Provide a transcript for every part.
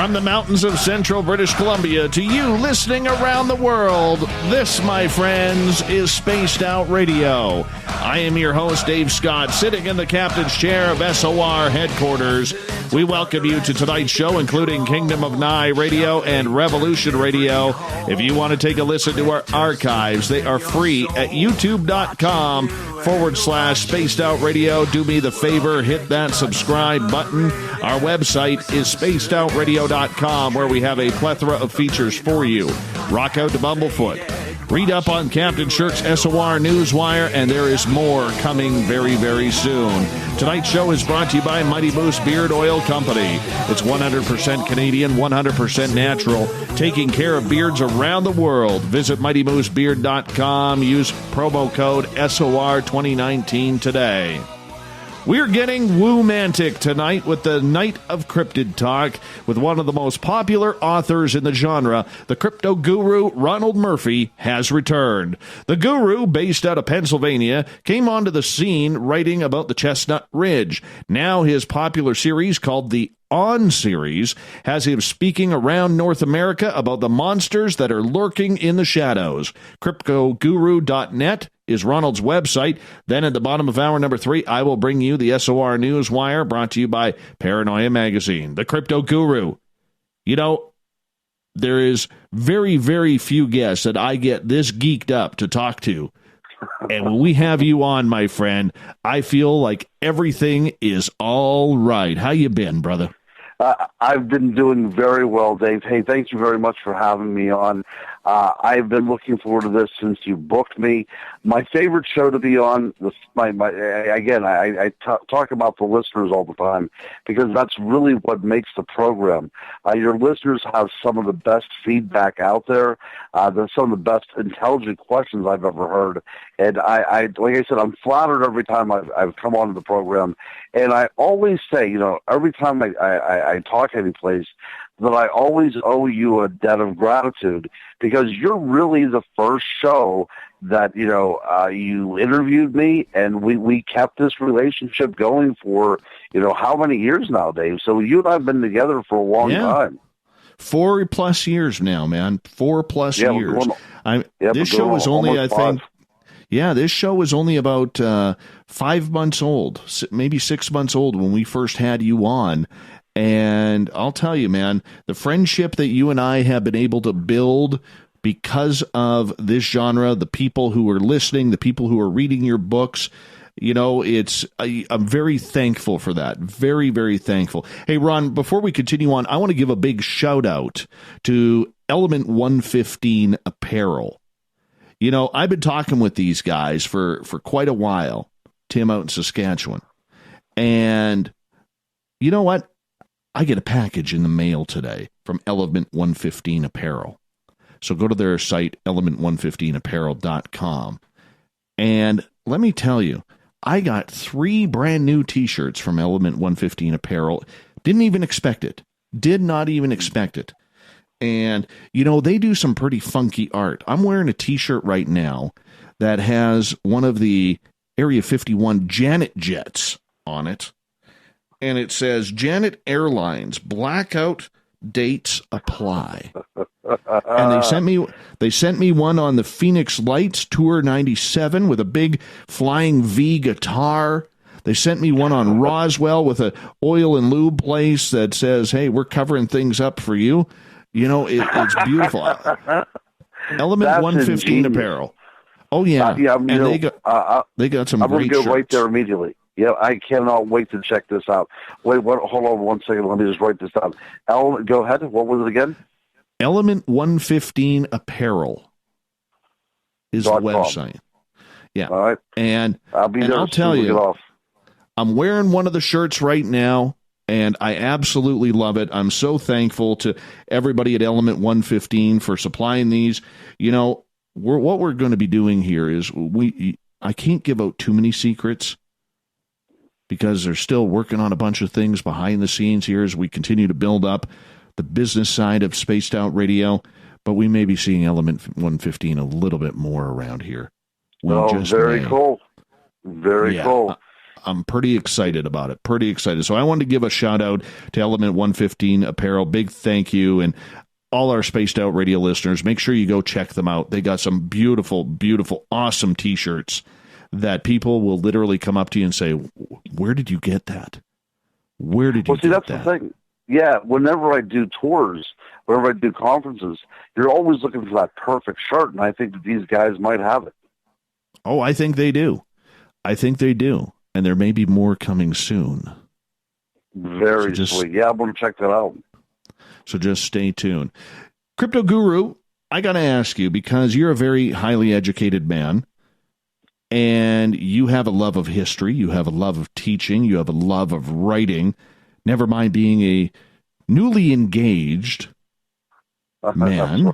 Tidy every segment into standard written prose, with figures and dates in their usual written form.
From the mountains of central British Columbia to you listening around the world, this, my friends, is Spaced Out Radio. I am your host, Dave Scott, sitting in the captain's chair of SOR headquarters. We welcome you to tonight's show, including Kingdom of Nye Radio and Revolution Radio. If you want to take a listen to our archives, they are free at youtube.com/Spaced Out Radio. Do me the favor, hit that subscribe button. Our website is spacedoutradio.com, where we have a plethora of features for you. Rock out to Bumblefoot. Read up on Captain Shirk's SOR Newswire, and there is more coming very, very soon. Tonight's show is brought to you by Mighty Moose Beard Oil Company. It's 100% Canadian, 100% natural, taking care of beards around the world. Visit MightyMooseBeard.com. Use promo code SOR2019 today. We're getting woo-mantic tonight with the Night of Cryptid Talk with one of the most popular authors in the genre. The crypto guru Ronald Murphy has returned. The guru, based out of Pennsylvania, came onto the scene writing about the Chestnut Ridge. Now his popular series called the On series has him speaking around North America about the monsters that are lurking in the shadows. CryptoGuru.net is Ronald's website. Then at the bottom of hour number 3, I will bring you the SOR Newswire, brought to you by Paranoia Magazine. The Crypto Guru. You know, there is very, very few guests that I get this geeked up to talk to. And when we have you on, my friend, I feel like everything is all right. How you been, brother? I've been doing very well, Dave. Hey, thank you very much for having me on. I've been looking forward to this since you booked me. My favorite show to be on, I talk about the listeners all the time because that's really what makes the program. Your listeners have some of the best feedback out there. They're some of the best intelligent questions I've ever heard. And like I said, I'm flattered every time I've come onto the program. And I always say, every time I talk any place, that I always owe you a debt of gratitude because you're really the first show that, you interviewed me and we kept this relationship going for, how many years now, Dave? So you and I have been together for a long time. 4+ years now, man. 4+ years. This show is only, I think, this show is only about 5 months old, maybe 6 months old when we first had you on. And I'll tell you, man, the friendship that you and I have been able to build because of this genre, the people who are listening, the people who are reading your books, I'm very thankful for that. Very, very thankful. Hey, Ron, before we continue on, I want to give a big shout out to Element 115 Apparel. I've been talking with these guys for quite a while, Tim out in Saskatchewan. And you know what? I get a package in the mail today from Element 115 Apparel. So go to their site, element115apparel.com. And let me tell you, I got 3 brand new t-shirts from Element 115 Apparel. Didn't even expect it. Did not even expect it. And, they do some pretty funky art. I'm wearing a t-shirt right now that has one of the Area 51 Janet jets on it. And it says, Janet Airlines, blackout dates apply. And they sent me one on the Phoenix Lights Tour 97 with a big flying V guitar. They sent me one on Roswell with a oil and lube place that says, hey, we're covering things up for you. It's beautiful. Element That's 115 ingenious. Apparel. Oh, yeah. And they got some great shirts. I'm going to go right there immediately. Yeah, I cannot wait to check this out. Hold on 1 second. Let me just write this down. Go ahead. What was it again? Element 115 Apparel is the website. Yeah. All right. And I'll tell you, I'm wearing one of the shirts right now, and I absolutely love it. I'm so thankful to everybody at Element 115 for supplying these. What we're going to be doing here is I can't give out too many secrets, because they're still working on a bunch of things behind the scenes here as we continue to build up the business side of Spaced Out Radio. But we may be seeing Element 115 a little bit more around here. Very cool. Very cool. I'm pretty excited about it. Pretty excited. So I wanted to give a shout out to Element 115 Apparel. Big thank you. And all our Spaced Out Radio listeners, make sure you go check them out. They got some beautiful, beautiful, awesome T-shirts that people will literally come up to you and say, where did you get that? Where did you get that? Well, see, that's the thing. Yeah, whenever I do tours, whenever I do conferences, you're always looking for that perfect shirt, and I think that these guys might have it. Oh, I think they do. I think they do. And there may be more coming soon. Very sweet. Yeah, I'm going to check that out. So just stay tuned. Crypto Guru, I got to ask you, because you're a very highly educated man, and you have a love of history, you have a love of teaching, you have a love of writing, never mind being a newly engaged man.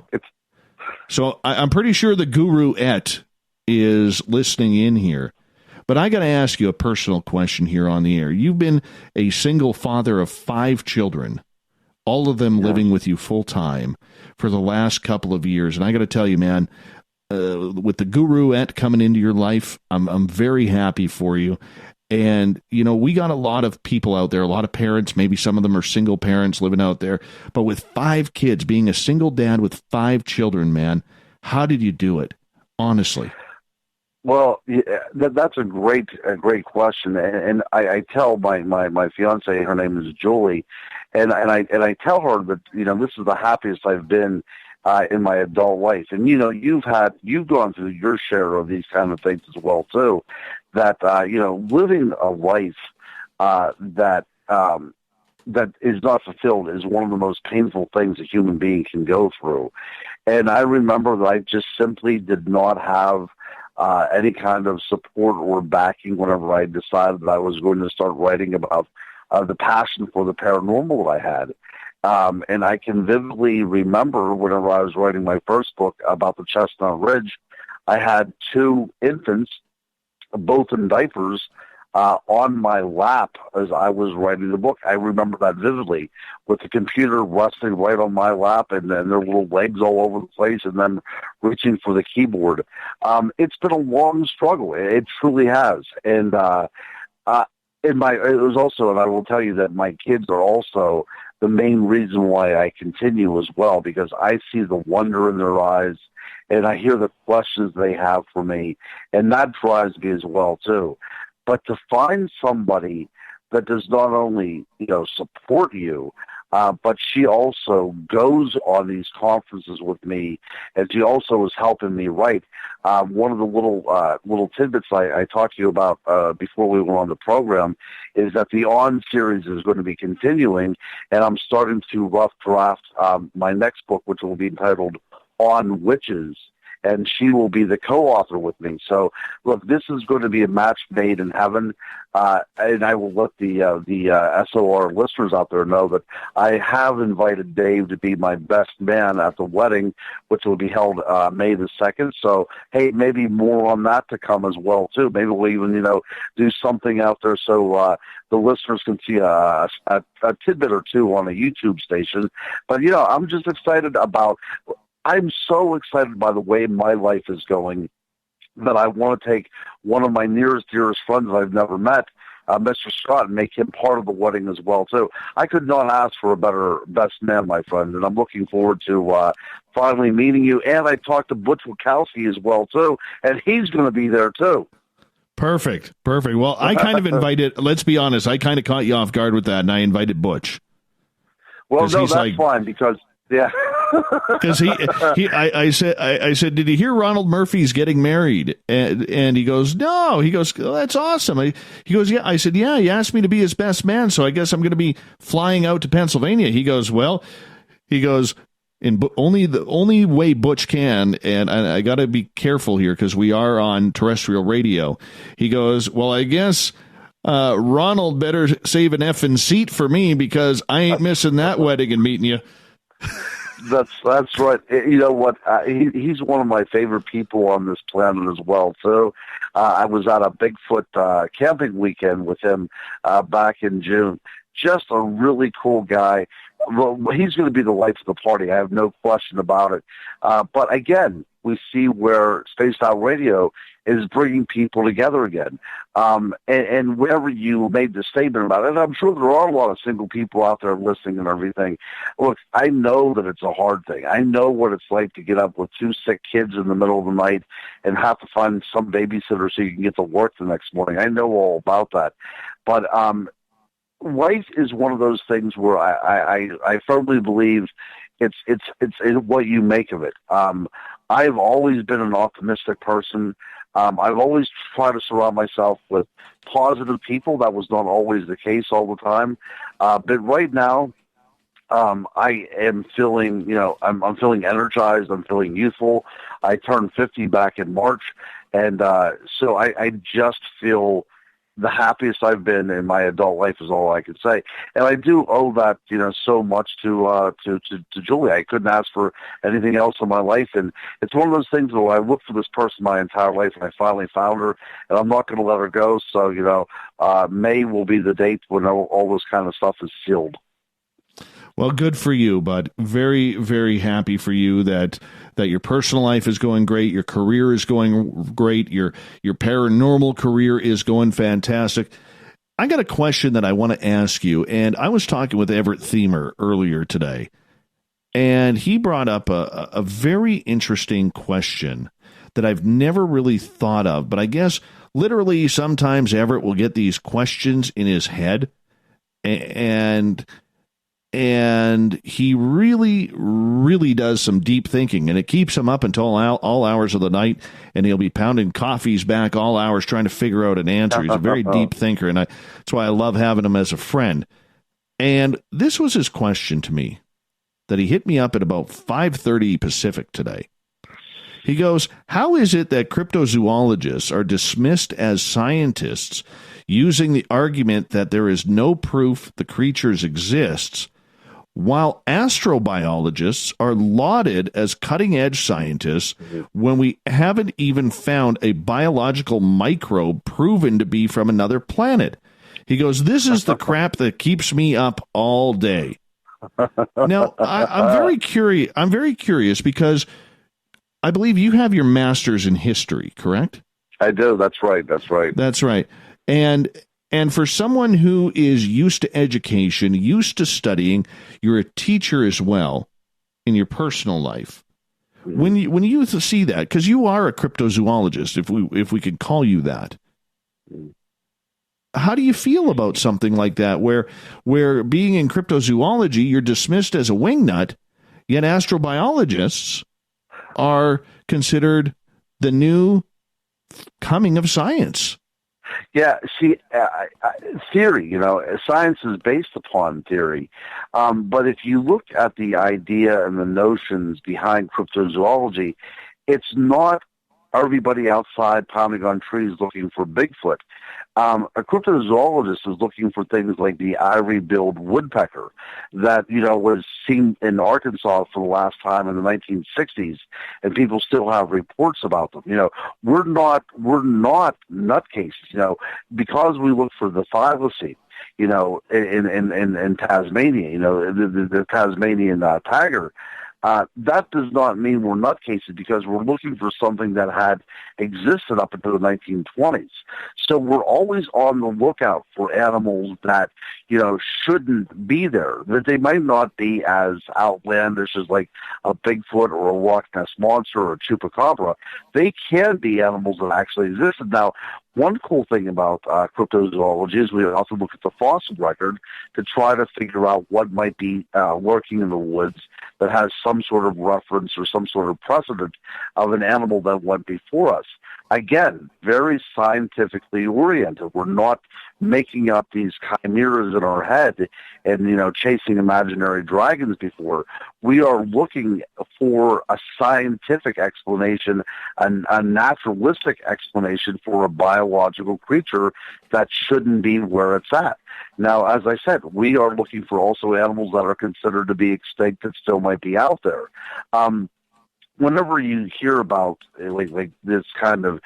So I'm pretty sure the Guru-ette is listening in here. But I got to ask you a personal question here on the air. You've been a single father of 5 children, all of them living with you full time for the last couple of years. And I got to tell you, man, with the Guru-ette coming into your life, I'm very happy for you. And, you know, we got a lot of people out there, a lot of parents, maybe some of them are single parents living out there. But with 5 kids, being a single dad with 5 children, man, how did you do it? Honestly. Well, yeah, that's a great question, and I tell my fiance, her name is Julie, and I tell her that, you know, this is the happiest I've been in my adult life, and you know, you've gone through your share of these kind of things as well too. That you know, living a life that is not fulfilled is one of the most painful things a human being can go through, and I remember that I just simply did not have any kind of support or backing whenever I decided that I was going to start writing about the passion for the paranormal that I had. And I can vividly remember whenever I was writing my first book about the Chestnut Ridge, I had 2 infants, both in diapers, on my lap as I was writing the book. I remember that vividly, with the computer resting right on my lap and then their little legs all over the place and then reaching for the keyboard. It's been a long struggle. It truly has. And it was also, and I will tell you that my kids are also the main reason why I continue as well, because I see the wonder in their eyes and I hear the questions they have for me, and that drives me as well too. But to find somebody that does not only, you know, support you, but she also goes on these conferences with me, and she also is helping me write. One of the little tidbits I talked to you about before we went on the program is that the On series is going to be continuing, and I'm starting to rough draft my next book, which will be entitled On Witches. And she will be the co-author with me. So, look, this is going to be a match made in heaven, and I will let the SOR listeners out there know that I have invited Dave to be my best man at the wedding, which will be held May the 2nd. So, hey, maybe more on that to come as well, too. Maybe we'll even, you know, do something out there so the listeners can see a tidbit or two on a YouTube station. But, you know, I'm just excited about... I'm so excited by the way my life is going that I want to take one of my dearest friends that I've never met, Mr. Scott, and make him part of the wedding as well, too. I could not ask for a better best man, my friend, and I'm looking forward to finally meeting you. And I talked to Butch Wachowski as well, too, and he's going to be there, too. Perfect. Well, I kind of invited, let's be honest, I kind of caught you off guard with that, and I invited Butch. Well, no, that's fine, because, yeah. Because I said, did you hear Ronald Murphy's getting married? And he goes, no. He goes, oh, that's awesome. He goes, yeah. I said, yeah. He asked me to be his best man, so I guess I'm going to be flying out to Pennsylvania. He goes, well, the only way Butch can, and I got to be careful here because we are on terrestrial radio. He goes, well, I guess Ronald better save an effing seat for me because I ain't missing that wedding and meeting you. That's right. You know what? He's one of my favorite people on this planet as well, too. I was at a Bigfoot camping weekend with him back in June. Just a really cool guy. Well, he's going to be the life of the party. I have no question about it. But again, we see where Spaced Out Radio is bringing people together again. And wherever you made the statement about it, and I'm sure there are a lot of single people out there listening and everything. Look, I know that it's a hard thing. I know what it's like to get up with 2 sick kids in the middle of the night and have to find some babysitter so you can get to work the next morning. I know all about that. But life is one of those things where I firmly believe it's what you make of it. I've always been an optimistic person. I've always tried to surround myself with positive people. That was not always the case all the time. But right now, I am feeling, I'm feeling energized. I'm feeling youthful. I turned 50 back in March. And so I just feel the happiest I've been in my adult life is all I can say. And I do owe that, so much to Julie. I couldn't ask for anything else in my life. And it's one of those things where I looked for this person my entire life and I finally found her, and I'm not going to let her go. So, May will be the date when all this kind of stuff is sealed. Well, good for you, bud. Very, very happy for you that your personal life is going great, your career is going great, your paranormal career is going fantastic. I got a question that I want to ask you, and I was talking with Everett Thiemer earlier today, and he brought up a very interesting question that I've never really thought of, but I guess literally sometimes Everett will get these questions in his head, and he really, really does some deep thinking, and it keeps him up until all hours of the night, and he'll be pounding coffees back all hours trying to figure out an answer. He's a very deep thinker, and that's why I love having him as a friend. And this was his question to me that he hit me up at about 5:30 Pacific today. He goes, how is it that cryptozoologists are dismissed as scientists using the argument that there is no proof the creatures exist, while astrobiologists are lauded as cutting-edge scientists when we haven't even found a biological microbe proven to be from another planet? He goes, this is the crap that keeps me up all day. Now, I'm very curious. I'm very curious because I believe you have your master's in history, correct? I do. That's right. That's right. And for someone who is used to education, used to studying, you're a teacher as well in your personal life. When you see that, because you are a cryptozoologist, if we could call you that, how do you feel about something like that, where being in cryptozoology, you're dismissed as a wingnut, yet astrobiologists are considered the new coming of science? Yeah, see, theory, science is based upon theory. But if you look at the idea and the notions behind cryptozoology, it's not everybody outside pounding on trees looking for Bigfoot. A cryptozoologist is looking for things like the ivory-billed woodpecker that, was seen in Arkansas for the last time in the 1960s, and people still have reports about them. We're not nutcases, because we look for the thylacine, in Tasmania, the Tasmanian tiger. That does not mean we're nutcases because we're looking for something that had existed up until the 1920s. So we're always on the lookout for animals that, shouldn't be there, that they might not be as outlandish as like a Bigfoot or a Loch Ness Monster or a Chupacabra. They can be animals that actually existed. Now, one cool thing about cryptozoology is we often look at the fossil record to try to figure out what might be lurking in the woods that has some sort of reference or some sort of precedent of an animal that went before us. Again, very scientifically oriented. We're not making up these chimeras in our head and, chasing imaginary dragons before. We are looking for a scientific explanation, a naturalistic explanation for a biological creature that shouldn't be where it's at. Now, as I said, we are looking for also animals that are considered to be extinct that still might be out there. Whenever you hear about like this kind of,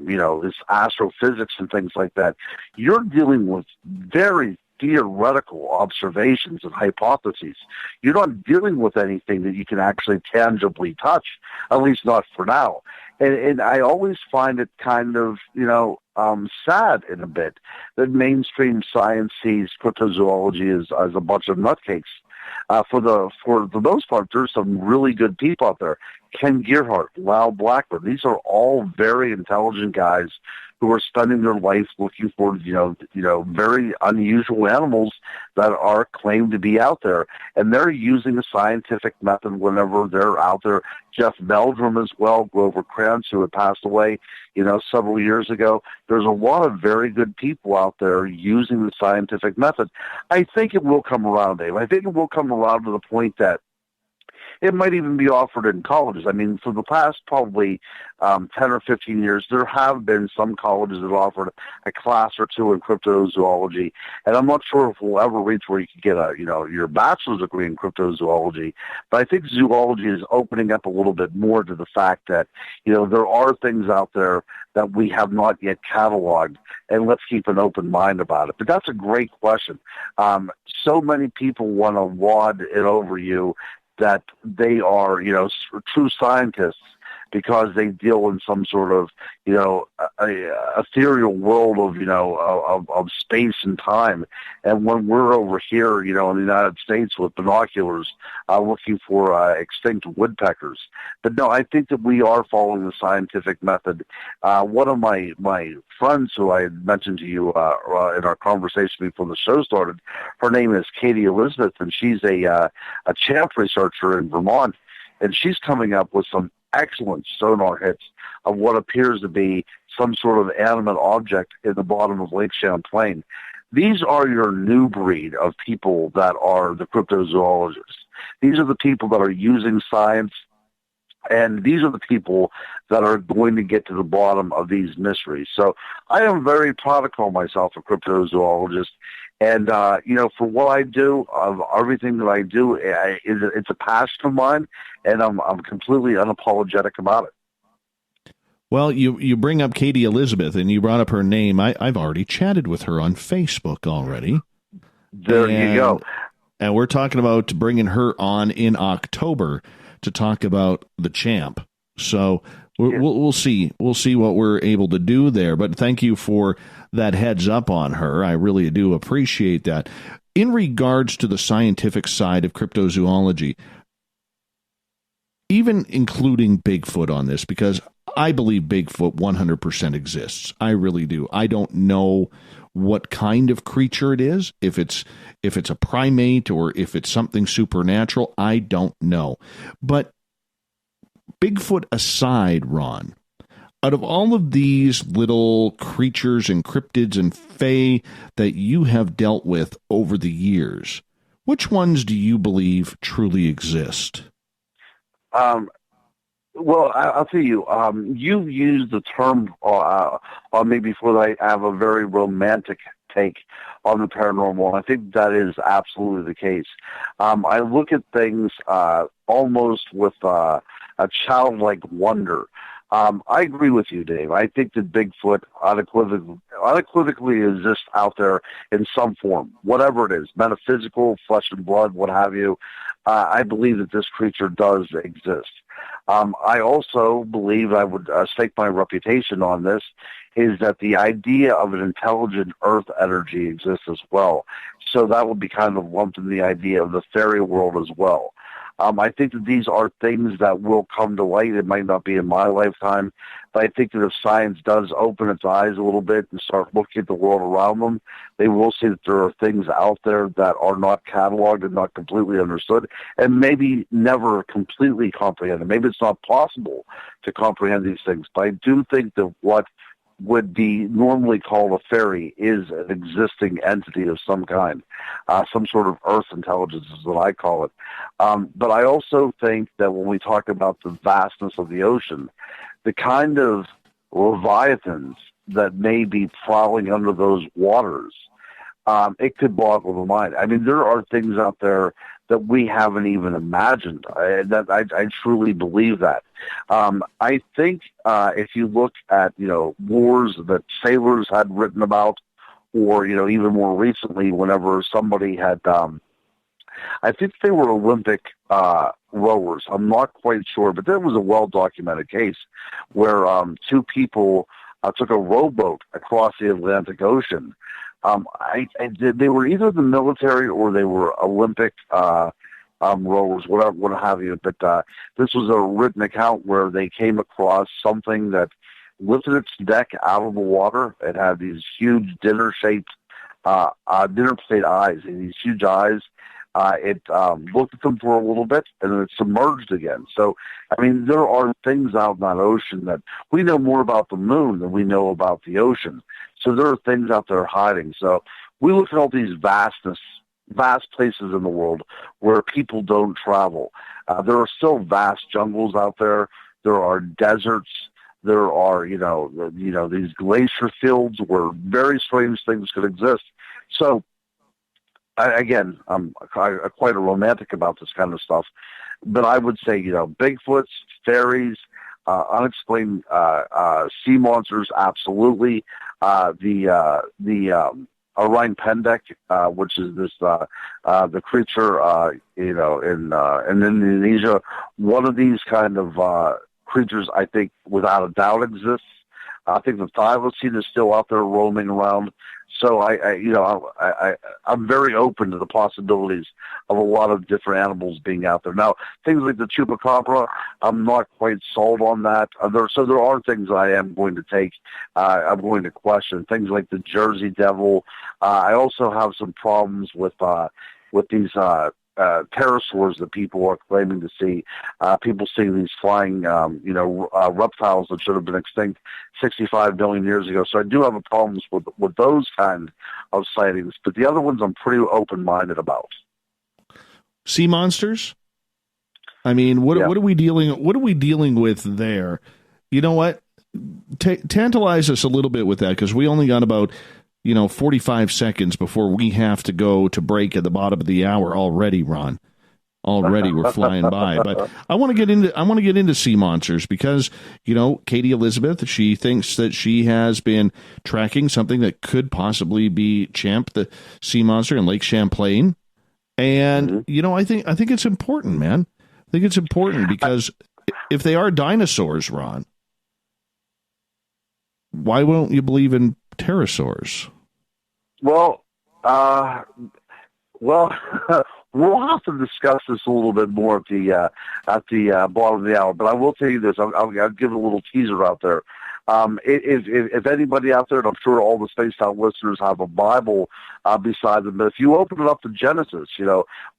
this astrophysics and things like that, you're dealing with very theoretical observations and hypotheses. You're not dealing with anything that you can actually tangibly touch, at least not for now. And I always find it kind of, sad in a bit that mainstream science sees cryptozoology as a bunch of nutcakes. For the most part, there's some really good people out there. Ken Gerhardt, Lyle Blackburn, these are all very intelligent guys who are spending their life looking for, very unusual animals that are claimed to be out there. And they're using a scientific method whenever they're out there. Jeff Meldrum as well, Grover Krantz, who had passed away, several years ago. There's a lot of very good people out there using the scientific method. I think it will come around, Dave. I think it will come around to the point that it might even be offered in colleges. I mean, for the past probably 10 or 15 years, there have been some colleges that offered a class or two in cryptozoology, and I'm not sure if we'll ever reach where you can get your bachelor's degree in cryptozoology. But I think zoology is opening up a little bit more to the fact that there are things out there that we have not yet cataloged, and let's keep an open mind about it. But that's a great question. So many people want to wad it over you that they are, true scientists because they deal in some sort of, a ethereal world of space and time. And when we're over here, in the United States with binoculars, looking for extinct woodpeckers. But no, I think that we are following the scientific method. One of my friends who I had mentioned to you in our conversation before the show started, her name is Katie Elizabeth, and she's a champ researcher in Vermont, and she's coming up with some excellent sonar hits of what appears to be some sort of animate object in the bottom of Lake Champlain. These are your new breed of people that are the cryptozoologists. These are the people that are using science, and these are the people that are going to get to the bottom of these mysteries. So I am very proud to call myself a cryptozoologist. And, for what I do, of everything that I do, it's a passion of mine, and I'm completely unapologetic about it. Well, you bring up Katie Elizabeth, and you brought up her name. I've already chatted with her on Facebook already. There you go. And we're talking about bringing her on in October to talk about the champ. So we'll see. We'll see what we're able to do there. But thank you for that heads up on her. I really do appreciate that. In regards to the scientific side of cryptozoology, even including Bigfoot on this, because I believe Bigfoot 100% exists. I really do. I don't know what kind of creature it is, if it's a primate or if it's something supernatural. I don't know. But Bigfoot aside, Ron, out of all of these little creatures and cryptids and fae that you have dealt with over the years, which ones do you believe truly exist? Well, I'll tell you, you've used the term on me before that I have a very romantic take on the paranormal. I think that is absolutely the case. I look at things almost with a childlike wonder. I agree with you, Dave. I think that Bigfoot unequivocally exists out there in some form, whatever it is, metaphysical, flesh and blood, what have you. I believe that this creature does exist. I also believe, I would stake my reputation on this, is that the idea of an intelligent earth energy exists as well. So that would be kind of lumped in the idea of the fairy world as well. I think that these are things that will come to light. It might not be in my lifetime, but I think that if science does open its eyes a little bit and start looking at the world around them, they will see that there are things out there that are not cataloged and not completely understood, and maybe never completely comprehended. Maybe it's not possible to comprehend these things, but I do think that what would be normally called a fairy is an existing entity of some kind, some sort of earth intelligence is what I call it. But I also think that when we talk about the vastness of the ocean, the kind of leviathans that may be prowling under those waters, it could boggle the mind. I mean, there are things out there that we haven't even imagined. I truly believe that. I think if you look at, wars that sailors had written about or, even more recently, whenever somebody had, I think they were Olympic rowers. I'm not quite sure, but there was a well-documented case where two people took a rowboat across the Atlantic Ocean. They were either the military or they were Olympic rowers, whatever, what have you. But this was a written account where they came across something that lifted its deck out of the water. It had these huge dinner-shaped eyes, these huge eyes. It looked at them for a little bit, and then it submerged again. So, I mean, there are things out in that ocean that we know more about the moon than we know about the ocean. So there are things out there hiding. So we look at all these vast places in the world where people don't travel. There are still vast jungles out there. There are deserts. There are, these glacier fields where very strange things could exist. So, I'm quite a romantic about this kind of stuff, but I would say, Bigfoots, fairies, unexplained sea monsters, absolutely. The Orion pendek, which is this the creature, in Indonesia. One of these kind of creatures, I think, without a doubt, exists. I think the thylacine is still out there roaming around. So I'm very open to the possibilities of a lot of different animals being out there. Now, things like the chupacabra, I'm not quite sold on that. There are things I am going to take. I'm going to question things like the Jersey Devil. I also have some problems with these pterosaurs that people are claiming to see. People seeing these flying, reptiles that should have been extinct 65 million years ago. So I do have problems with those kind of sightings. But the other ones I'm pretty open-minded about. Sea monsters? I mean, what are we dealing with there? You know what? Tantalize us a little bit with that, because we only got about 45 seconds before we have to go to break at the bottom of the hour already, Ron. Already we're flying by. But I want to get into sea monsters because, Katie Elizabeth, she thinks that she has been tracking something that could possibly be Champ, the sea monster in Lake Champlain. And, I think it's important, man. I think it's important because if they are dinosaurs, Ron, why won't you believe in pterosaurs? Well, we'll have to discuss this a little bit more at the bottom of the hour. But I will tell you this: I'll give a little teaser out there. If anybody out there, and I'm sure all the Spaced Out listeners have a Bible beside them, but if you open it up to Genesis,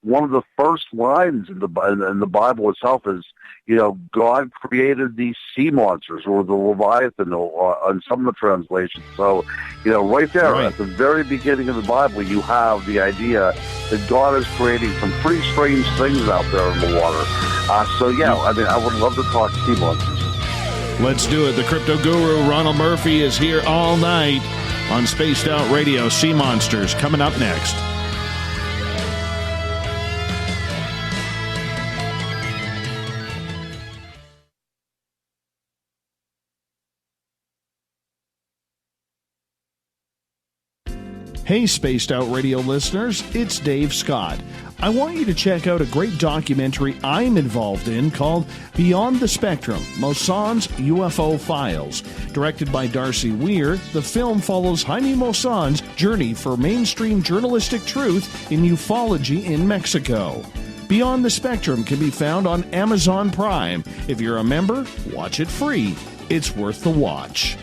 one of the first lines in the Bible itself is, God created these sea monsters, or the Leviathan, on some of the translations. So, right there at the very beginning of the Bible, you have the idea that God is creating some pretty strange things out there in the water. I would love to talk sea monsters. Let's do it. The crypto guru, Ronald Murphy, is here all night on Spaced Out Radio. Sea Monsters coming up next. Hey, Spaced Out Radio listeners, it's Dave Scott. I want you to check out a great documentary I'm involved in called Beyond the Spectrum, Mosson's UFO Files. Directed by Darcy Weir, the film follows Jaime Mosson's journey for mainstream journalistic truth in ufology in Mexico. Beyond the Spectrum can be found on Amazon Prime. If you're a member, watch it free. It's worth the watch.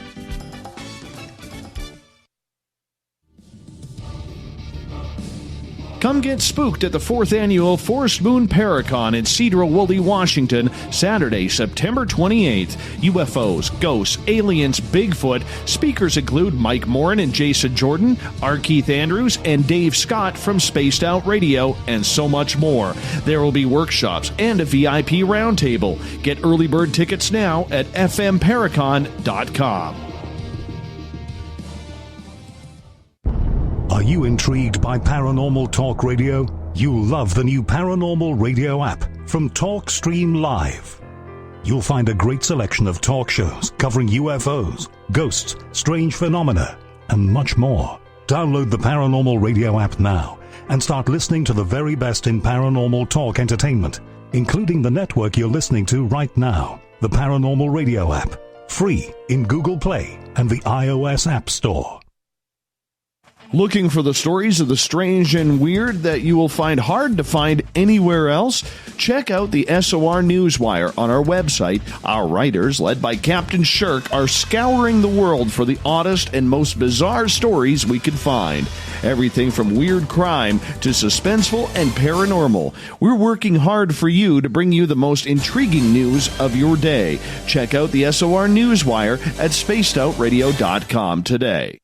Come get spooked at the 4th Annual Forest Moon Paracon in Cedar-Woolley, Washington, Saturday, September 28th. UFOs, ghosts, aliens, Bigfoot. Speakers include Mike Morin and Jason Jordan, R. Keith Andrews, and Dave Scott from Spaced Out Radio, and so much more. There will be workshops and a VIP roundtable. Get early bird tickets now at fmparacon.com. Are you intrigued by Paranormal Talk Radio? You'll love the new Paranormal Radio app from TalkStream Live. You'll find a great selection of talk shows covering UFOs, ghosts, strange phenomena, and much more. Download the Paranormal Radio app now and start listening to the very best in paranormal talk entertainment, including the network you're listening to right now. The Paranormal Radio app, free in Google Play and the iOS App Store. Looking for the stories of the strange and weird that you will find hard to find anywhere else? Check out the SOR Newswire on our website. Our writers, led by Captain Shirk, are scouring the world for the oddest and most bizarre stories we can find. Everything from weird crime to suspenseful and paranormal. We're working hard for you to bring you the most intriguing news of your day. Check out the SOR Newswire at spacedoutradio.com today.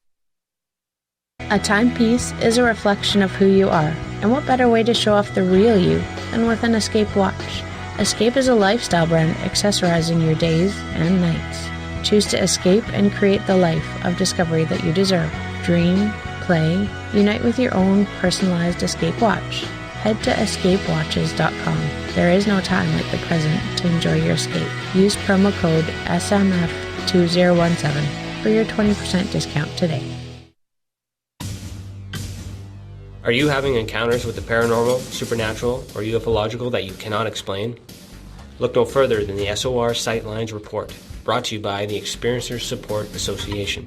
A timepiece is a reflection of who you are, and what better way to show off the real you than with an Escape watch? Escape is a lifestyle brand accessorizing your days and nights. Choose to escape and create the life of discovery that you deserve. Dream, play, unite with your own personalized Escape watch. Head to escapewatches.com. There is no time like the present to enjoy your escape. Use promo code SMF2017 for your 20% discount today. Are you having encounters with the paranormal, supernatural, or ufological that you cannot explain? Look no further than the SOR Sightlines Report, brought to you by the Experiencers Support Association.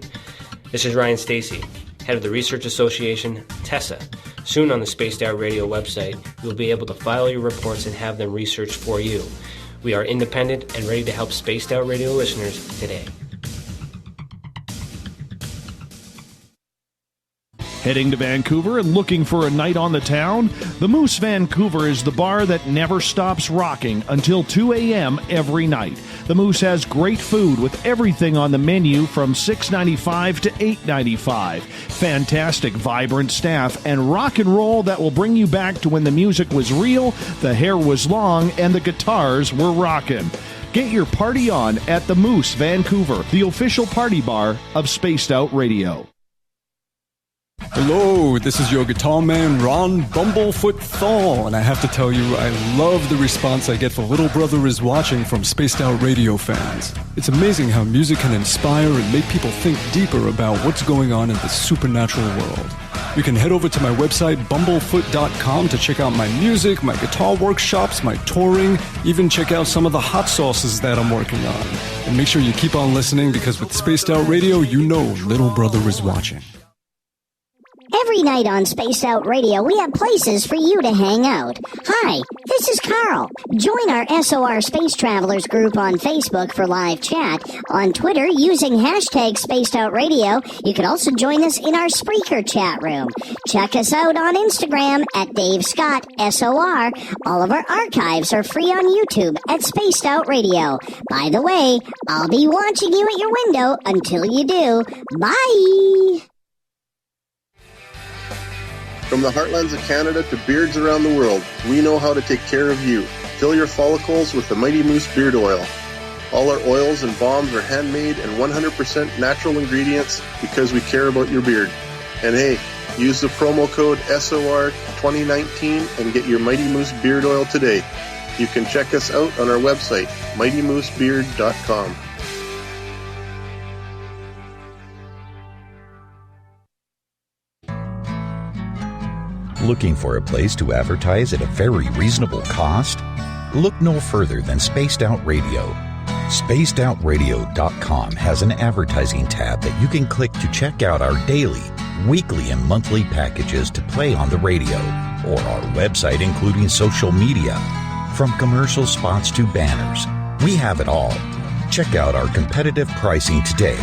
This is Ryan Stacy, head of the Research Association, TESSA. Soon on the Spaced Out Radio website, you'll be able to file your reports and have them researched for you. We are independent and ready to help Spaced Out Radio listeners today. Heading to Vancouver and looking for a night on the town? The Moose Vancouver is the bar that never stops rocking until 2 a.m. every night. The Moose has great food with everything on the menu from $6.95 to $8.95. Fantastic, vibrant staff and rock and roll that will bring you back to when the music was real, the hair was long, and the guitars were rockin'. Get your party on at the Moose Vancouver, the official party bar of Spaced Out Radio. Hello, this is your guitar man, Ron Bumblefoot Thal, and I have to tell you, I love the response I get for Little Brother is Watching from Spaced Out Radio fans. It's amazing how music can inspire and make people think deeper about what's going on in the supernatural world. You can head over to my website, bumblefoot.com, to check out my music, my guitar workshops, my touring, even check out some of the hot sauces that I'm working on. And make sure you keep on listening, because with Spaced Out Radio, you know Little Brother is watching. Every night on Spaced Out Radio, we have places for you to hang out. Hi, this is Carl. Join our SOR Space Travelers group on Facebook for live chat. On Twitter, using hashtag Spaced Out Radio. You can also join us in our Spreaker chat room. Check us out on Instagram at Dave Scott SOR. All of our archives are free on YouTube at Spaced Out Radio. By the way, I'll be watching you at your window until you do. Bye! From the heartlands of Canada to beards around the world, we know how to take care of you. Fill your follicles with the Mighty Moose Beard Oil. All our oils and balms are handmade and 100% natural ingredients because we care about your beard. And hey, use the promo code SOR2019 and get your Mighty Moose Beard Oil today. You can check us out on our website, mightymoosebeard.com. Looking for a place to advertise at a very reasonable cost? Look no further than Spaced Out Radio. SpacedOutRadio.com has an advertising tab that you can click to check out our daily, weekly, and monthly packages to play on the radio, or our website including social media. From commercial spots to banners, we have it all. Check out our competitive pricing today.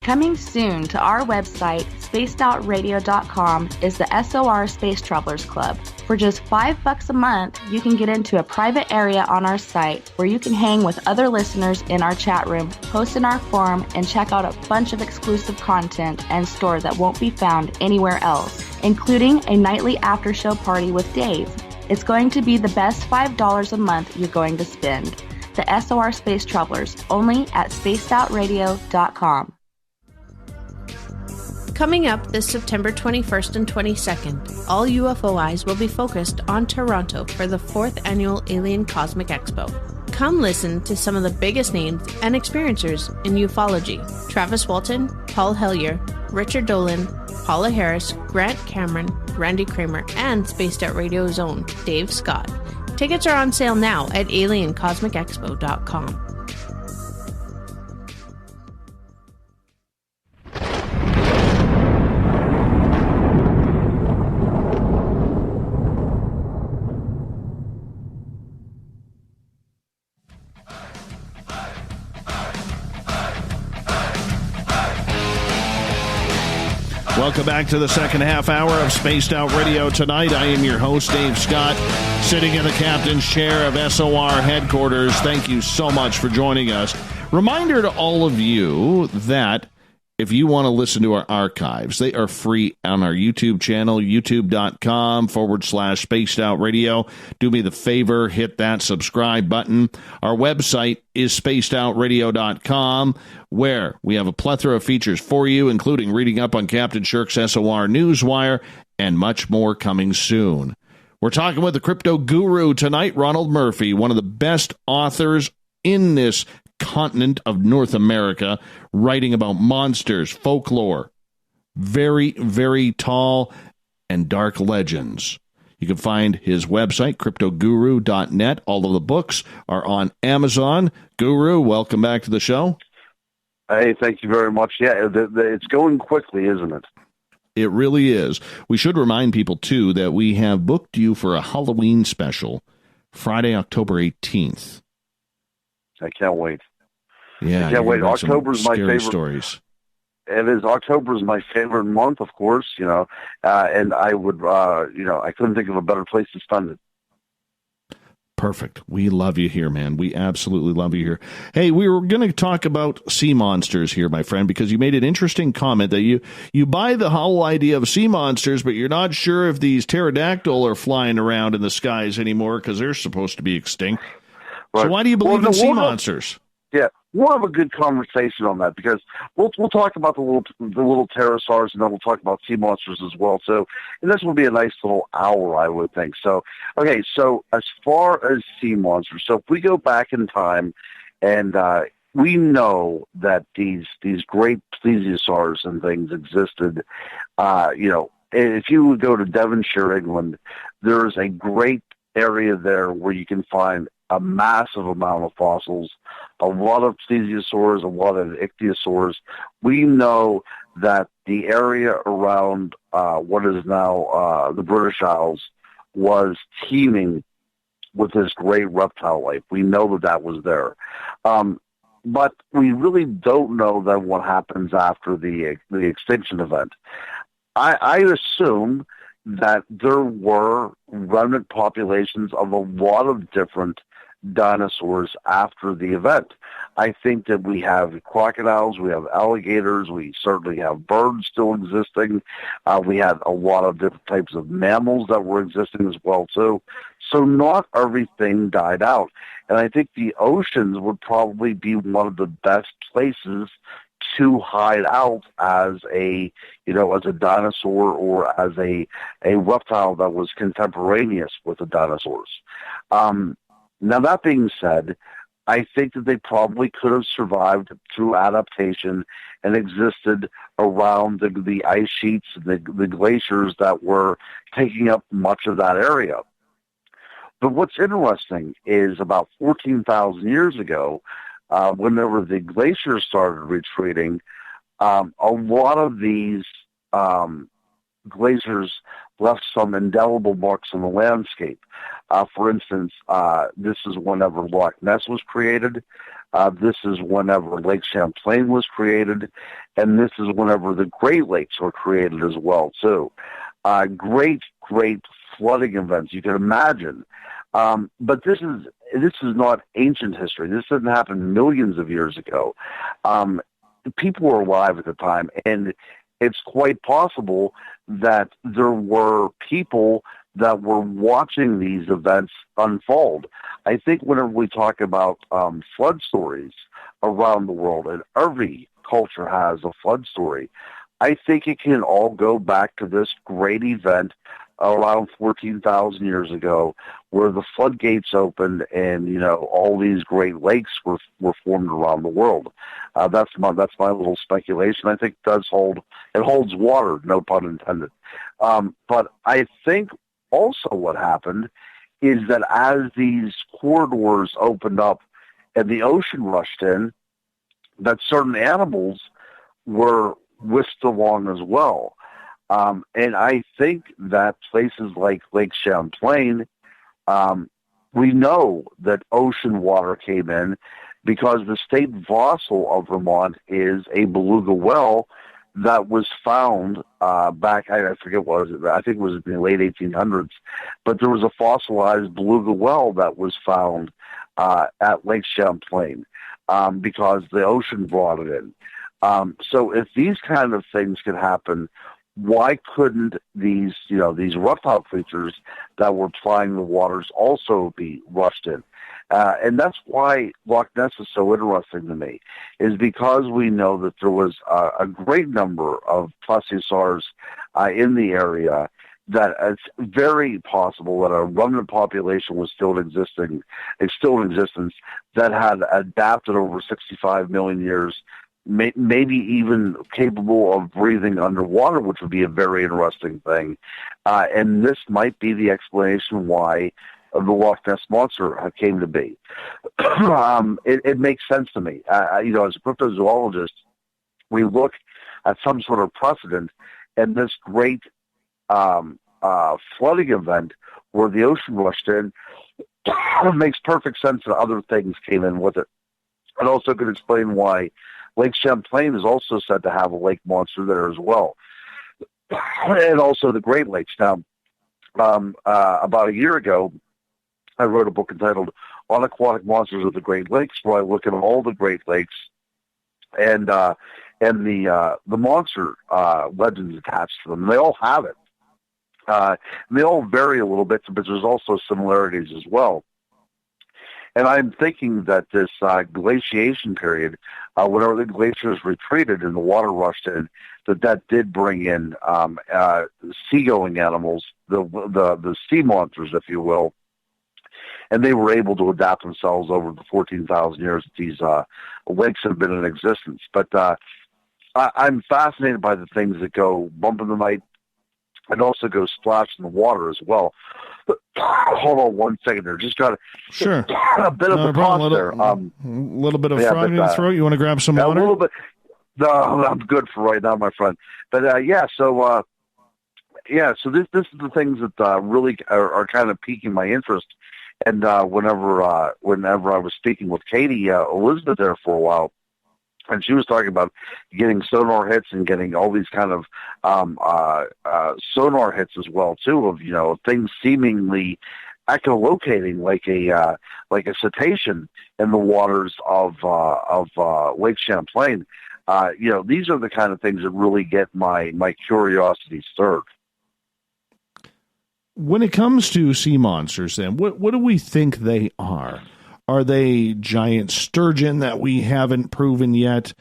Coming soon to our website, spacedoutradio.com, is the SOR Space Travelers Club. For just $5 a month, you can get into a private area on our site where you can hang with other listeners in our chat room, post in our forum, and check out a bunch of exclusive content and store that won't be found anywhere else, including a nightly after-show party with Dave. It's going to be the best $5 a month you're going to spend. The SOR Space Travelers, only at spacedoutradio.com. Coming up this September 21st and 22nd, all UFO eyes will be focused on Toronto for the 4th Annual Alien Cosmic Expo. Come listen to some of the biggest names and experiencers in ufology. Travis Walton, Paul Hellyer, Richard Dolan, Paula Harris, Grant Cameron, Randy Kramer, and Spaced Out Radio's own Dave Scott. Tickets are on sale now at aliencosmicexpo.com. Welcome back to the second half hour of Spaced Out Radio tonight. I am your host, Dave Scott, sitting in the captain's chair of SOR headquarters. Thank you so much for joining us. Reminder to all of you that if you want to listen to our archives, they are free on our YouTube channel, youtube.com/Spaced Out Radio. Do me the favor, hit that subscribe button. Our website is spacedoutradio.com, where we have a plethora of features for you, including reading up on Captain Shirk's SOR Newswire and much more coming soon. We're talking with the crypto guru tonight, Ronald Murphy, one of the best authors in this continent of North America, writing about monsters, folklore, very, very tall and dark legends. You can find his website, cryptoguru.net. All of the books are on Amazon. Guru, welcome back to the show. Hey, thank you very much. Yeah, it's going quickly, isn't it? It really is. We should remind people, too, that we have booked you for a Halloween special, Friday, October 18th. I can't wait. Yeah, I can't wait. October's my favorite. Stories. It is. October is my favorite month, of course. And I would, I couldn't think of a better place to spend it. Perfect. We love you here, man. We absolutely love you here. Hey, we were going to talk about sea monsters here, my friend, because you made an interesting comment that you buy the whole idea of sea monsters, but you're not sure if these pterodactyl are flying around in the skies anymore because they're supposed to be extinct. Right. So why do you believe in sea monsters? Yeah, we'll have a good conversation on that because we'll talk about the little pterosaurs, and then we'll talk about sea monsters as well. So, and this will be a nice little hour, I would think. So, okay. So as far as sea monsters, so if we go back in time, and we know that these great plesiosaurs and things existed. If you would go to Devonshire, England, there's a great area there where you can find a massive amount of fossils, a lot of plesiosaurs, a lot of ichthyosaurs. We know that the area around what is now the British Isles was teeming with this great reptile life. We know that was there. But we really don't know then what happens after the extinction event. I assume that there were remnant populations of a lot of different dinosaurs after the event. I think that we have crocodiles, we have alligators, we certainly have birds still existing. We had a lot of different types of mammals that were existing as well too. So not everything died out. And I think the oceans would probably be one of the best places to hide out as a dinosaur or as a reptile that was contemporaneous with the dinosaurs. Now, that being said, I think that they probably could have survived through adaptation and existed around the ice sheets, the glaciers that were taking up much of that area. But what's interesting is about 14,000 years ago, whenever the glaciers started retreating, a lot of these glaciers left some indelible marks on the landscape. For instance, this is whenever Loch Ness was created. This is whenever Lake Champlain was created. And this is whenever the Great Lakes were created as well, too. Great flooding events you can imagine. But this is not ancient history. This didn't happen millions of years ago. People were alive at the time, and it's quite possible that there were people that were watching these events unfold. I think whenever we talk about flood stories around the world, and every culture has a flood story, I think it can all go back to this great event around 14,000 years ago, where the floodgates opened and, you know, all these Great Lakes were formed around the world. That's my little speculation. I think it holds water, no pun intended. But I think also what happened is that as these corridors opened up and the ocean rushed in, that certain animals were whisked along as well. And I think that places like Lake Champlain, we know that ocean water came in because the state fossil of Vermont is a beluga whale that was found back, I forget what was it, I think it was in the late 1800s, but there was a fossilized beluga whale that was found at Lake Champlain because the ocean brought it in. So if these kind of things could happen, why couldn't these reptile creatures that were plying the waters also be rushed in? And that's why Loch Ness is so interesting to me, is because we know that there was a great number of plesiosaurs in the area, that it's very possible that a remnant population was still in existence that had adapted over 65 million years, maybe even capable of breathing underwater, which would be a very interesting thing. And this might be the explanation why the Loch Ness Monster came to be. It makes sense to me. As a cryptozoologist, we look at some sort of precedent, and this great flooding event where the ocean rushed in makes perfect sense that other things came in with it. It also could explain why Lake Champlain is also said to have a lake monster there as well. And also the Great Lakes. Now, about a year ago, I wrote a book entitled On Aquatic Monsters of the Great Lakes, where I look at all the Great Lakes and the monster legends attached to them. And they all have it. And they all vary a little bit, but there's also similarities as well. And I'm thinking that this glaciation period, whenever the glaciers retreated and the water rushed in, that did bring in seagoing animals, the sea monsters, if you will, and they were able to adapt themselves over the 14,000 years that these lakes have been in existence. But I'm fascinated by the things that go bump in the night and also go splash in the water as well. But, hold on one second there. Just got a bit of a cough there. A little bit of frog in the throat. You want to grab some water? A little bit. No, I'm good for right now, my friend. But so this is the things that really are kind of piquing my interest. And whenever I was speaking with Katie Elizabeth there for a while, and she was talking about getting sonar hits and getting all these kind of sonar hits as well too, of things seemingly echolocating like a cetacean in the waters of Lake Champlain. These are the kind of things that really get my curiosity stirred. When it comes to sea monsters, then, what do we think they are? Are they giant sturgeon that we haven't proven yet?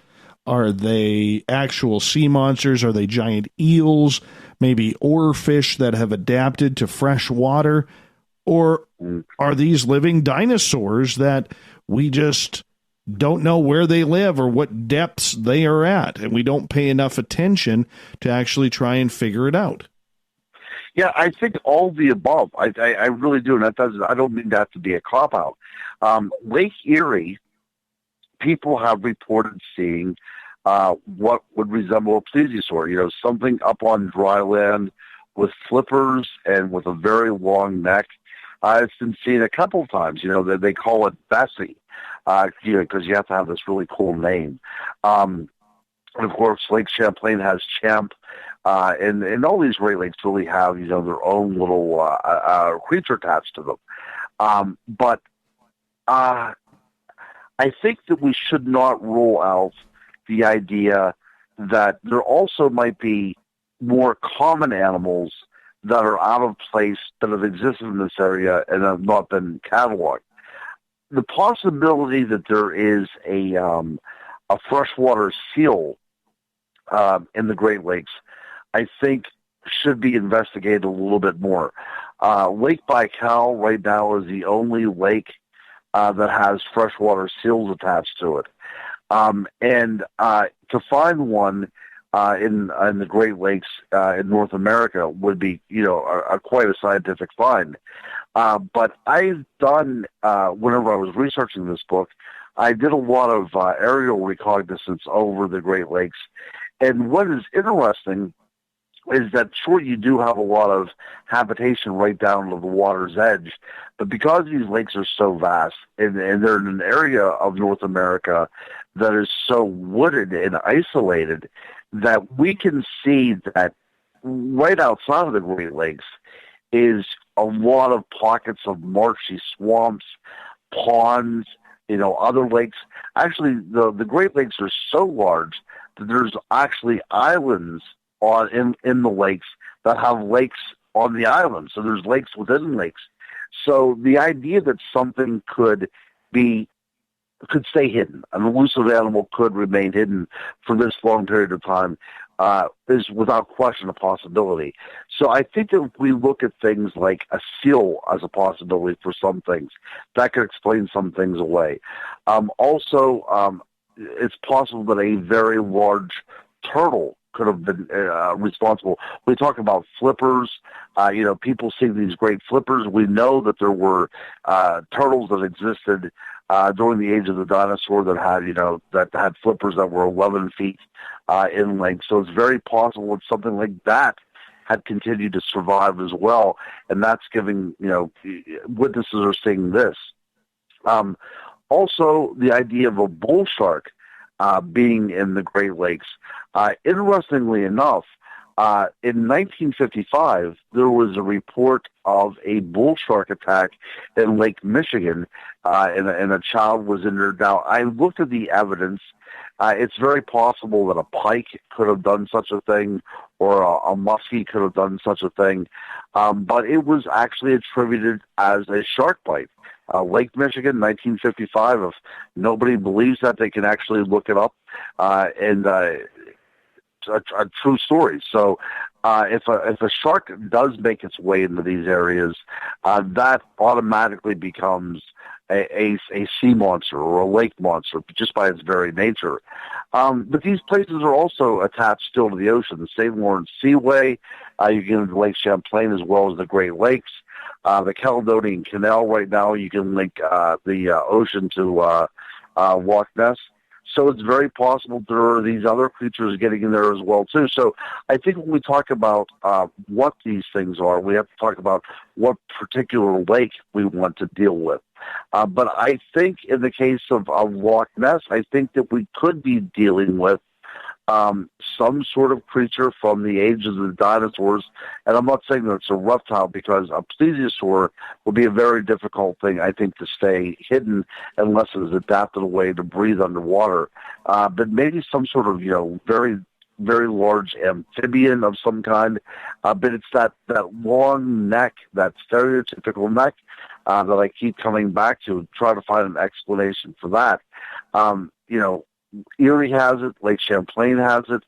Are they actual sea monsters? Are they giant eels? Maybe oarfish that have adapted to fresh water? Or are these living dinosaurs that we just don't know where they live or what depths they are at, and we don't pay enough attention to actually try and figure it out? Yeah, I think all the above. I really do, and I don't mean that to be a cop-out. Lake Erie, people have reported seeing what would resemble a plesiosaur, something up on dry land with flippers and with a very long neck. It's been seen a couple of times, they call it Bessie, because you have to have this really cool name. And of course, Lake Champlain has Champ. And all these Great Lakes really have, their own little creature attached to them. But I think that we should not rule out the idea that there also might be more common animals that are out of place that have existed in this area and have not been cataloged. The possibility that there is a freshwater seal in the Great Lakes, I think, should be investigated a little bit more. Lake Baikal right now is the only lake that has freshwater seals attached to it. And to find one in the Great Lakes in North America would be, quite a scientific find. But I've done, whenever I was researching this book, I did a lot of aerial reconnaissance over the Great Lakes. And what is interesting is that, sure, you do have a lot of habitation right down to the water's edge, but because these lakes are so vast, and they're in an area of North America that is so wooded and isolated, that we can see that right outside of the Great Lakes is a lot of pockets of marshy swamps, ponds, other lakes. Actually, the Great Lakes are so large that there's actually islands in the lakes that have lakes on the island. So there's lakes within lakes. So the idea that something could stay hidden, an elusive animal could remain hidden for this long period of time, is without question a possibility. So I think that if we look at things like a seal as a possibility for some things, that could explain some things away. Also, it's possible that a very large turtle could have been responsible. We talk about flippers. People see these great flippers. We know that there were turtles that existed during the age of the dinosaur that had flippers that were 11 feet in length. So it's very possible that something like that had continued to survive as well, and that's giving witnesses are seeing this. Also, the idea of a bull shark being in the Great Lakes. Interestingly enough, in 1955, there was a report of a bull shark attack in Lake Michigan, and a child was injured. Now, I looked at the evidence. It's very possible that a pike could have done such a thing, or a muskie could have done such a thing, but it was actually attributed as a shark bite. Lake Michigan, 1955. If nobody believes that, they can actually look it up, and it's a true story. So if a shark does make its way into these areas, that automatically becomes a sea monster or a lake monster just by its very nature. But these places are also attached still to the ocean. The St. Lawrence Seaway, you get into Lake Champlain as well as the Great Lakes. The Caledonian Canal right now, you can link the ocean to Loch Ness. So it's very possible there are these other creatures getting in there as well, too. So I think when we talk about what these things are, we have to talk about what particular lake we want to deal with. But I think in the case of Loch Ness, I think that we could be dealing with some sort of creature from the age of the dinosaurs. And I'm not saying that it's a reptile, because a plesiosaur would be a very difficult thing, I think, to stay hidden unless it is adapted a way to breathe underwater. But maybe some sort of, very, very large amphibian of some kind. But it's that long neck, that stereotypical neck that I keep coming back to try to find an explanation for that. Erie has it. Lake Champlain has it.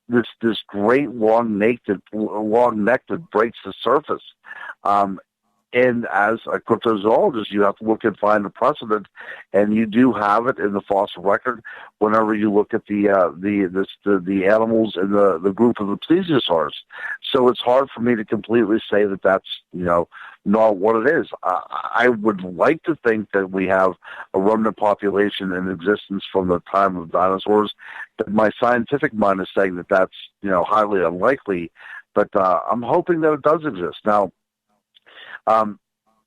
This great long neck that breaks the surface. And as a cryptozoologist, you have to look and find a precedent, and you do have it in the fossil record. Whenever you look at the animals in the group of the plesiosaurs, so it's hard for me to completely say that that's not what it is. I would like to think that we have a remnant population in existence from the time of dinosaurs, but my scientific mind is saying that that's highly unlikely. But I'm hoping that it does exist now.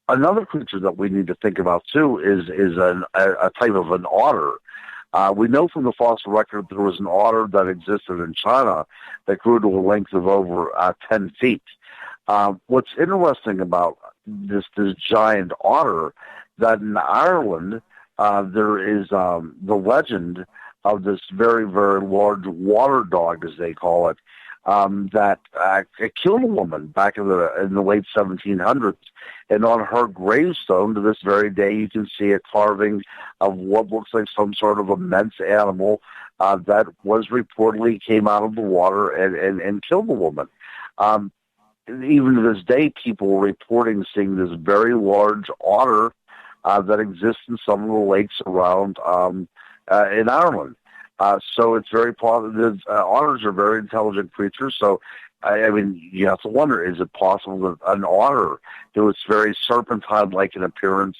Another creature that we need to think about too is a type of an otter. We know from the fossil record there was an otter that existed in China that grew to a length of over 10 feet. What's interesting about this giant otter, that in Ireland there is the legend of this very, very large water dog, as they call it, that killed a woman back in the late 1700s. And on her gravestone, to this very day, you can see a carving of what looks like some sort of immense animal that was reportedly came out of the water and killed the woman. Even to this day, people are reporting seeing this very large otter that exists in some of the lakes around in Ireland. So it's very possible. Otters are very intelligent creatures. So, I mean, you have to wonder, is it possible that an otter, though it's very serpentine-like in appearance,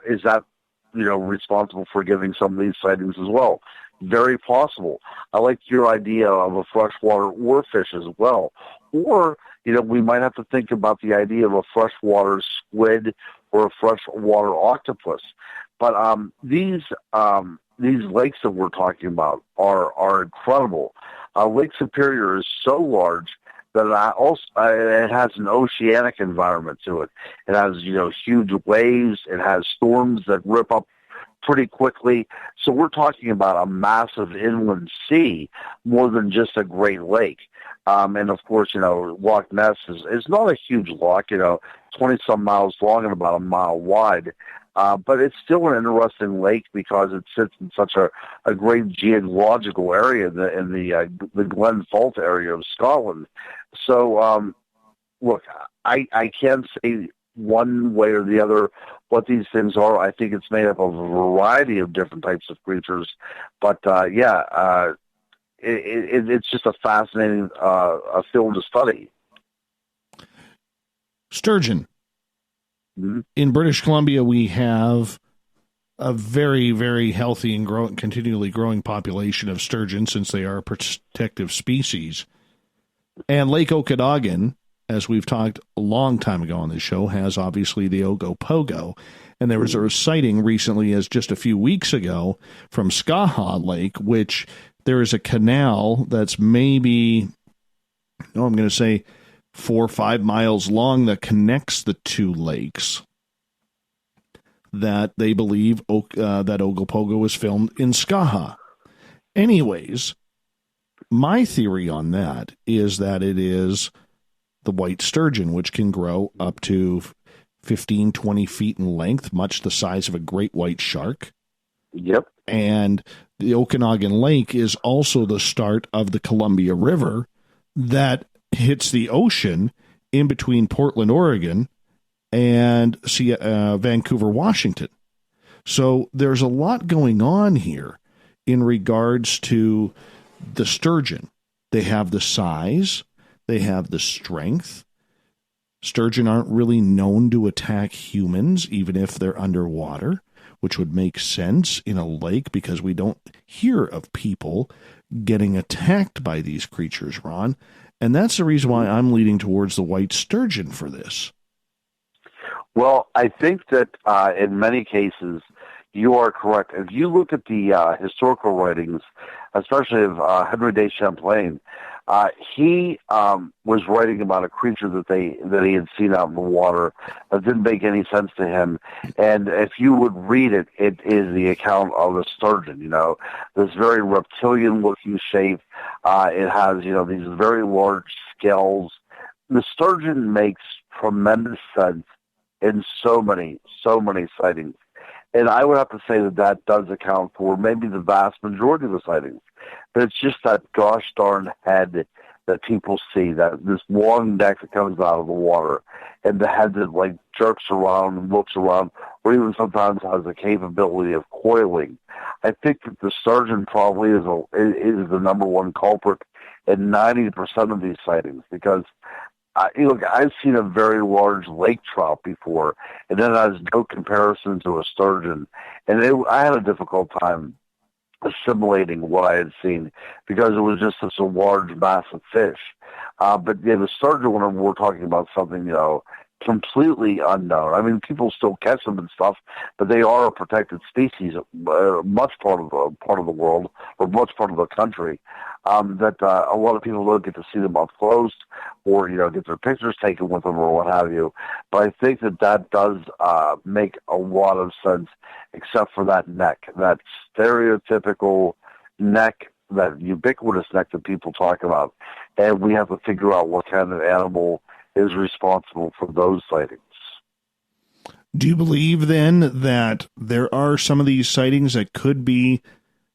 is that, responsible for giving some of these sightings as well? Very possible. I like your idea of a freshwater oarfish as well. Or, we might have to think about the idea of a freshwater squid or a freshwater octopus. But these lakes that we're talking about are incredible. Lake Superior is so large that it has an oceanic environment to it. It has, huge waves. It has storms that rip up pretty quickly. So we're talking about a massive inland sea more than just a Great Lake. And of course, Loch Ness is not a huge loch, 20-some miles long and about a mile wide. But it's still an interesting lake because it sits in such a great geological area in the Glen Fault area of Scotland. So, look, I can't say one way or the other what these things are. I think it's made up of a variety of different types of creatures. But, it's just a fascinating field to study. Sturgeon. In British Columbia, we have a very, very healthy and continually growing population of sturgeon since they are a protective species. And Lake Okanagan, as we've talked a long time ago on this show, has obviously the Ogopogo. And there was a sighting recently, as just a few weeks ago, from Skaha Lake, which there is a canal that's maybe, I'm going to say, 4 or 5 miles long that connects the two lakes, that they believe that Ogopogo was filmed in Skaha. Anyways, my theory on that is that it is the white sturgeon, which can grow up to 15, 20 feet in length, much the size of a great white shark. Yep. And the Okanagan Lake is also the start of the Columbia River that hits the ocean in between Portland, Oregon, and Vancouver, Washington. So there's a lot going on here in regards to the sturgeon. They have the size, they have the strength. Sturgeon aren't really known to attack humans, even if they're underwater, which would make sense in a lake because we don't hear of people getting attacked by these creatures, Ron. And that's the reason why I'm leaning towards the white sturgeon for this. Well, I think that in many cases you are correct. If you look at the historical writings, especially of Henry de Champlain, he was writing about a creature that he had seen out in the water that didn't make any sense to him. And if you would read it, it is the account of a sturgeon, this very reptilian-looking shape. It has, these very large scales. The sturgeon makes tremendous sense in so many sightings. And I would have to say that does account for maybe the vast majority of the sightings. But it's just that gosh darn head that people see, that this long neck that comes out of the water, and the head that jerks around and looks around, or even sometimes has the capability of coiling. I think that the sturgeon probably is the number one culprit in 90% of these sightings, because I've seen a very large lake trout before, and then it has no comparison to a sturgeon, and I had a difficult time assimilating what I had seen because it was just such a large, massive fish. But the sturgeon, when we're talking about something, completely unknown. I mean, people still catch them and stuff, but they are a protected species, much part of the world, or much part of the country, that a lot of people don't get to see them up close, or get their pictures taken with them, or what have you. But I think that does make a lot of sense, except for that neck, that stereotypical neck, that ubiquitous neck that people talk about, and we have to figure out what kind of animal is responsible for those sightings. Do you believe then that there are some of these sightings that could be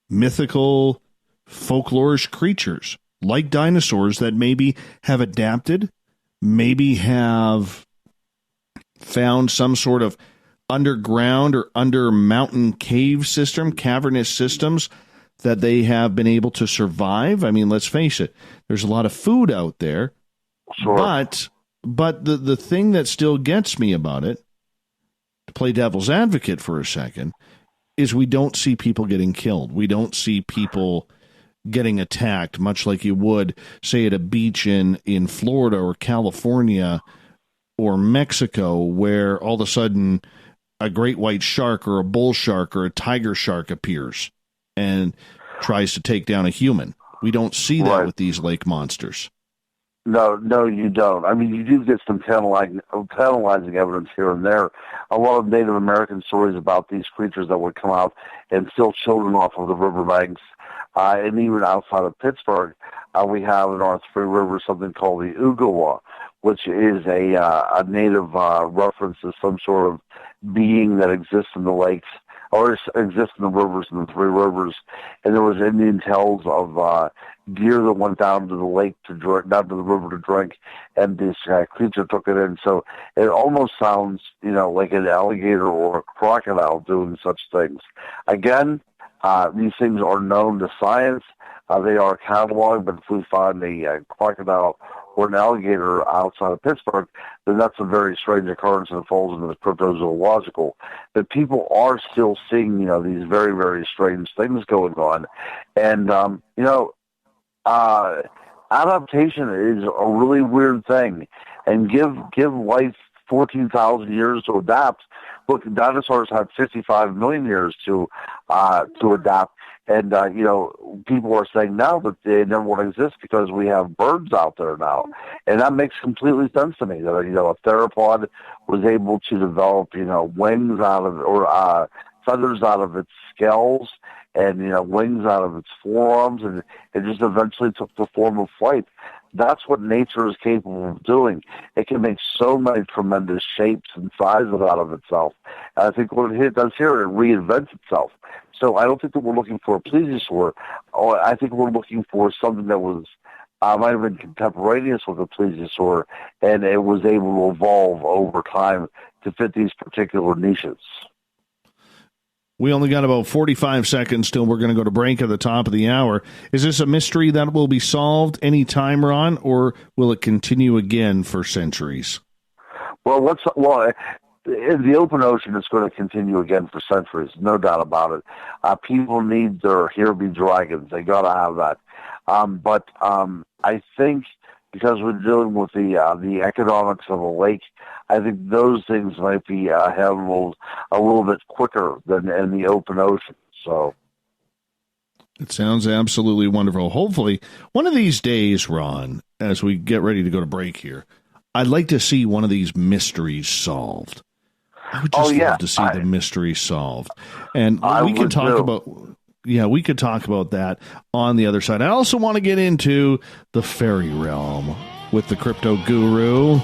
mythical, folklorish creatures like dinosaurs that maybe have adapted, maybe have found some sort of underground or under mountain cave system, cavernous systems that they have been able to survive. I mean, let's face it, there's a lot of food out there. Sure. But the thing that still gets me about it, to play devil's advocate for a second, is we don't see people getting killed. We don't see people getting attacked, much like you would, say, at a beach in Florida or California or Mexico, where all of a sudden a great white shark or a bull shark or a tiger shark appears and tries to take down a human. We don't see that with these lake monsters. No, you don't. I mean, you do get some tantalizing evidence here and there. A lot of Native American stories about these creatures that would come out and steal children off of the riverbanks. And even outside of Pittsburgh, we have in our three rivers something called the Ugawa, which is a native reference to some sort of being that exists in the lakes or exists in the rivers, in the three rivers. And there was Indian tales of deer that went down to the lake to drink, down to the river to drink, and this creature took it in. So it almost sounds, like an alligator or a crocodile doing such things. Again, these things are known to science. They are cataloged, but if we find a crocodile or an alligator outside of Pittsburgh, then that's a very strange occurrence and it falls into the cryptozoological. But people are still seeing, these very, very strange things going on. And, adaptation is a really weird thing. And give life 14,000 years to adapt. Look, dinosaurs had 55 million years to adapt. And, people are saying now that they never want to exist because we have birds out there now. And that makes completely sense to me. That, a theropod was able to develop, wings out of, or feathers out of its scales and, wings out of its forearms, and it just eventually took the form of flight. That's what nature is capable of doing. It can make so many tremendous shapes and sizes out of itself. And I think what it does here, it reinvents itself. So I don't think that we're looking for a plesiosaur. I think we're looking for something that was might have been contemporaneous with a plesiosaur, and it was able to evolve over time to fit these particular niches. We only got about 45 seconds till we're going to go to break at the top of the hour. Is this a mystery that will be solved any time, Ron, or will it continue again for centuries? Well, in the open ocean, it's going to continue again for centuries, no doubt about it. People need their here be dragons. They got to have that. But I think because we're dealing with the economics of a lake, I think those things might be handled a little bit quicker than in the open ocean. So it sounds absolutely wonderful. Hopefully, one of these days, Ron, as we get ready to go to break here, I'd like to see one of these mysteries solved. I would just love to see the mystery solved. And we could talk about... Yeah, we could talk about that on the other side. I also want to get into the fairy realm with the crypto guru.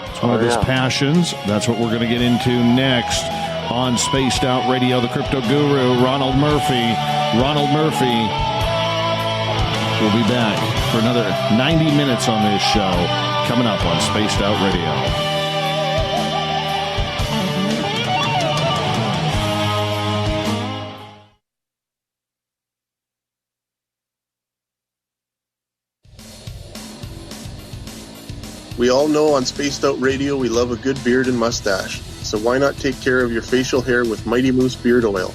It's one of his passions. That's what we're going to get into next on Spaced Out Radio. The crypto guru, Ronald Murphy. Ronald Murphy will be back for another 90 minutes on this show coming up on Spaced Out Radio. We all know on Spaced Out Radio we love a good beard and mustache, so why not take care of your facial hair with Mighty Moose Beard Oil?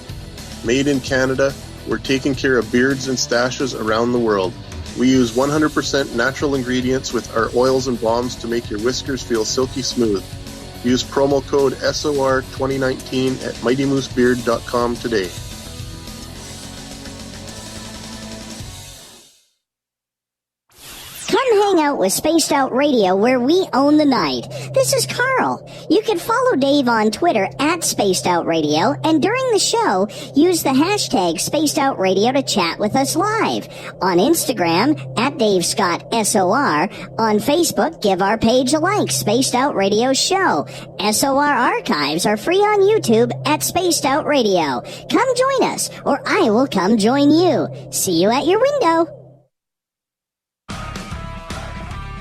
Made in Canada, we're taking care of beards and stashes around the world. We use 100% natural ingredients with our oils and balms to make your whiskers feel silky smooth. Use promo code SOR2019 at MightyMooseBeard.com today. Hang out with Spaced Out Radio, where we own the night. This is Carl. You can follow Dave on Twitter at Spaced Out Radio, and during the show, use the hashtag Spaced Out Radio to chat with us live. On Instagram, at Dave Scott SOR. On Facebook, give our page a like, Spaced Out Radio Show. SOR archives are free on YouTube at Spaced Out Radio. Come join us, or I will come join you. See you at your window.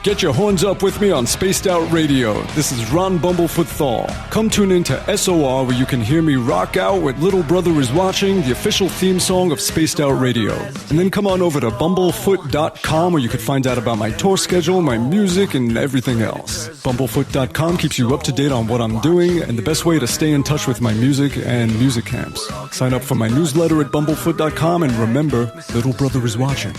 Get your horns up with me on Spaced Out Radio. This is Ron Bumblefoot Thal. Come tune in to SOR where you can hear me rock out with Little Brother is Watching, the official theme song of Spaced Out Radio. And then come on over to bumblefoot.com where you can find out about my tour schedule, my music, and everything else. Bumblefoot.com keeps you up to date on what I'm doing and the best way to stay in touch with my music and music camps. Sign up for my newsletter at bumblefoot.com and remember, Little Brother is watching.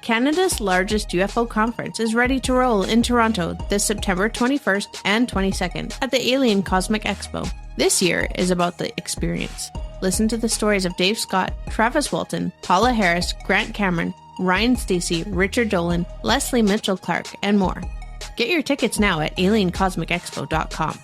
Canada's largest UFO conference is ready to roll in Toronto this September 21st and 22nd at the Alien Cosmic Expo. This year is about the experience. Listen to the stories of Dave Scott, Travis Walton, Paula Harris, Grant Cameron, Ryan Stacey, Richard Dolan, Leslie Mitchell-Clark, and more. Get your tickets now at aliencosmicexpo.com.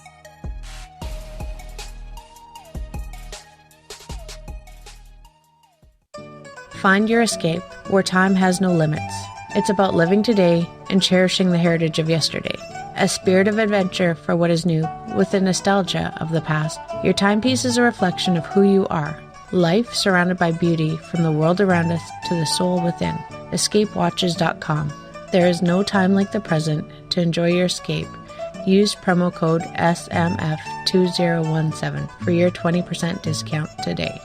Find your escape where time has no limits. It's about living today and cherishing the heritage of yesterday. A spirit of adventure for what is new with the nostalgia of the past. Your timepiece is a reflection of who you are. Life surrounded by beauty from the world around us to the soul within. EscapeWatches.com. There is no time like the present to enjoy your escape. Use promo code SMF2017 for your 20% discount today.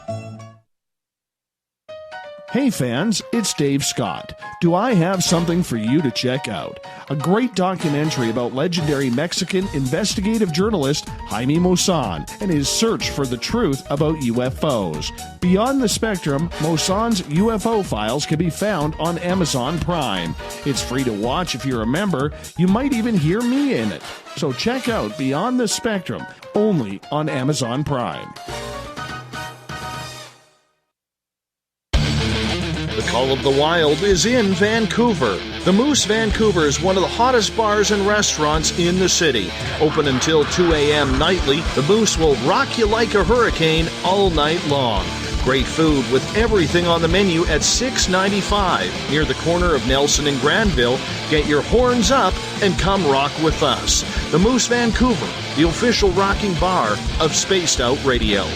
Hey fans, it's Dave Scott. Do I have something for you to check out? A great documentary about legendary Mexican investigative journalist Jaime Maussan and his search for the truth about UFOs. Beyond the Spectrum, Maussan's UFO files can be found on Amazon Prime. It's free to watch if you're a member. You might even hear me in it. So check out Beyond the Spectrum, only on Amazon Prime. The Call of the Wild is in Vancouver. The Moose Vancouver is one of the hottest bars and restaurants in the city. Open until 2 a.m. nightly, the Moose will rock you like a hurricane all night long. Great food with everything on the menu at $6.95 near the corner of Nelson and Granville. Get your horns up and come rock with us. The Moose Vancouver, the official rocking bar of Spaced Out Radio.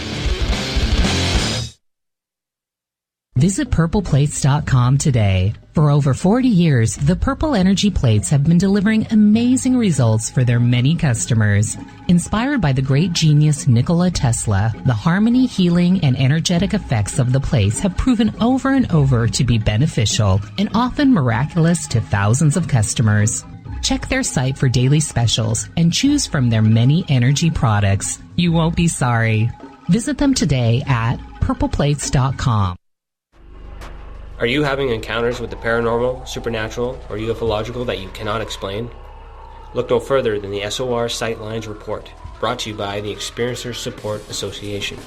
Visit purpleplates.com today. For over 40 years, the Purple Energy Plates have been delivering amazing results for their many customers. Inspired by the great genius Nikola Tesla, the harmony, healing, and energetic effects of the plates have proven over and over to be beneficial and often miraculous to thousands of customers. Check their site for daily specials and choose from their many energy products. You won't be sorry. Visit them today at purpleplates.com. Are you having encounters with the paranormal, supernatural, or ufological that you cannot explain? Look no further than the SOR Sightlines Report, brought to you by the Experiencers Support Association.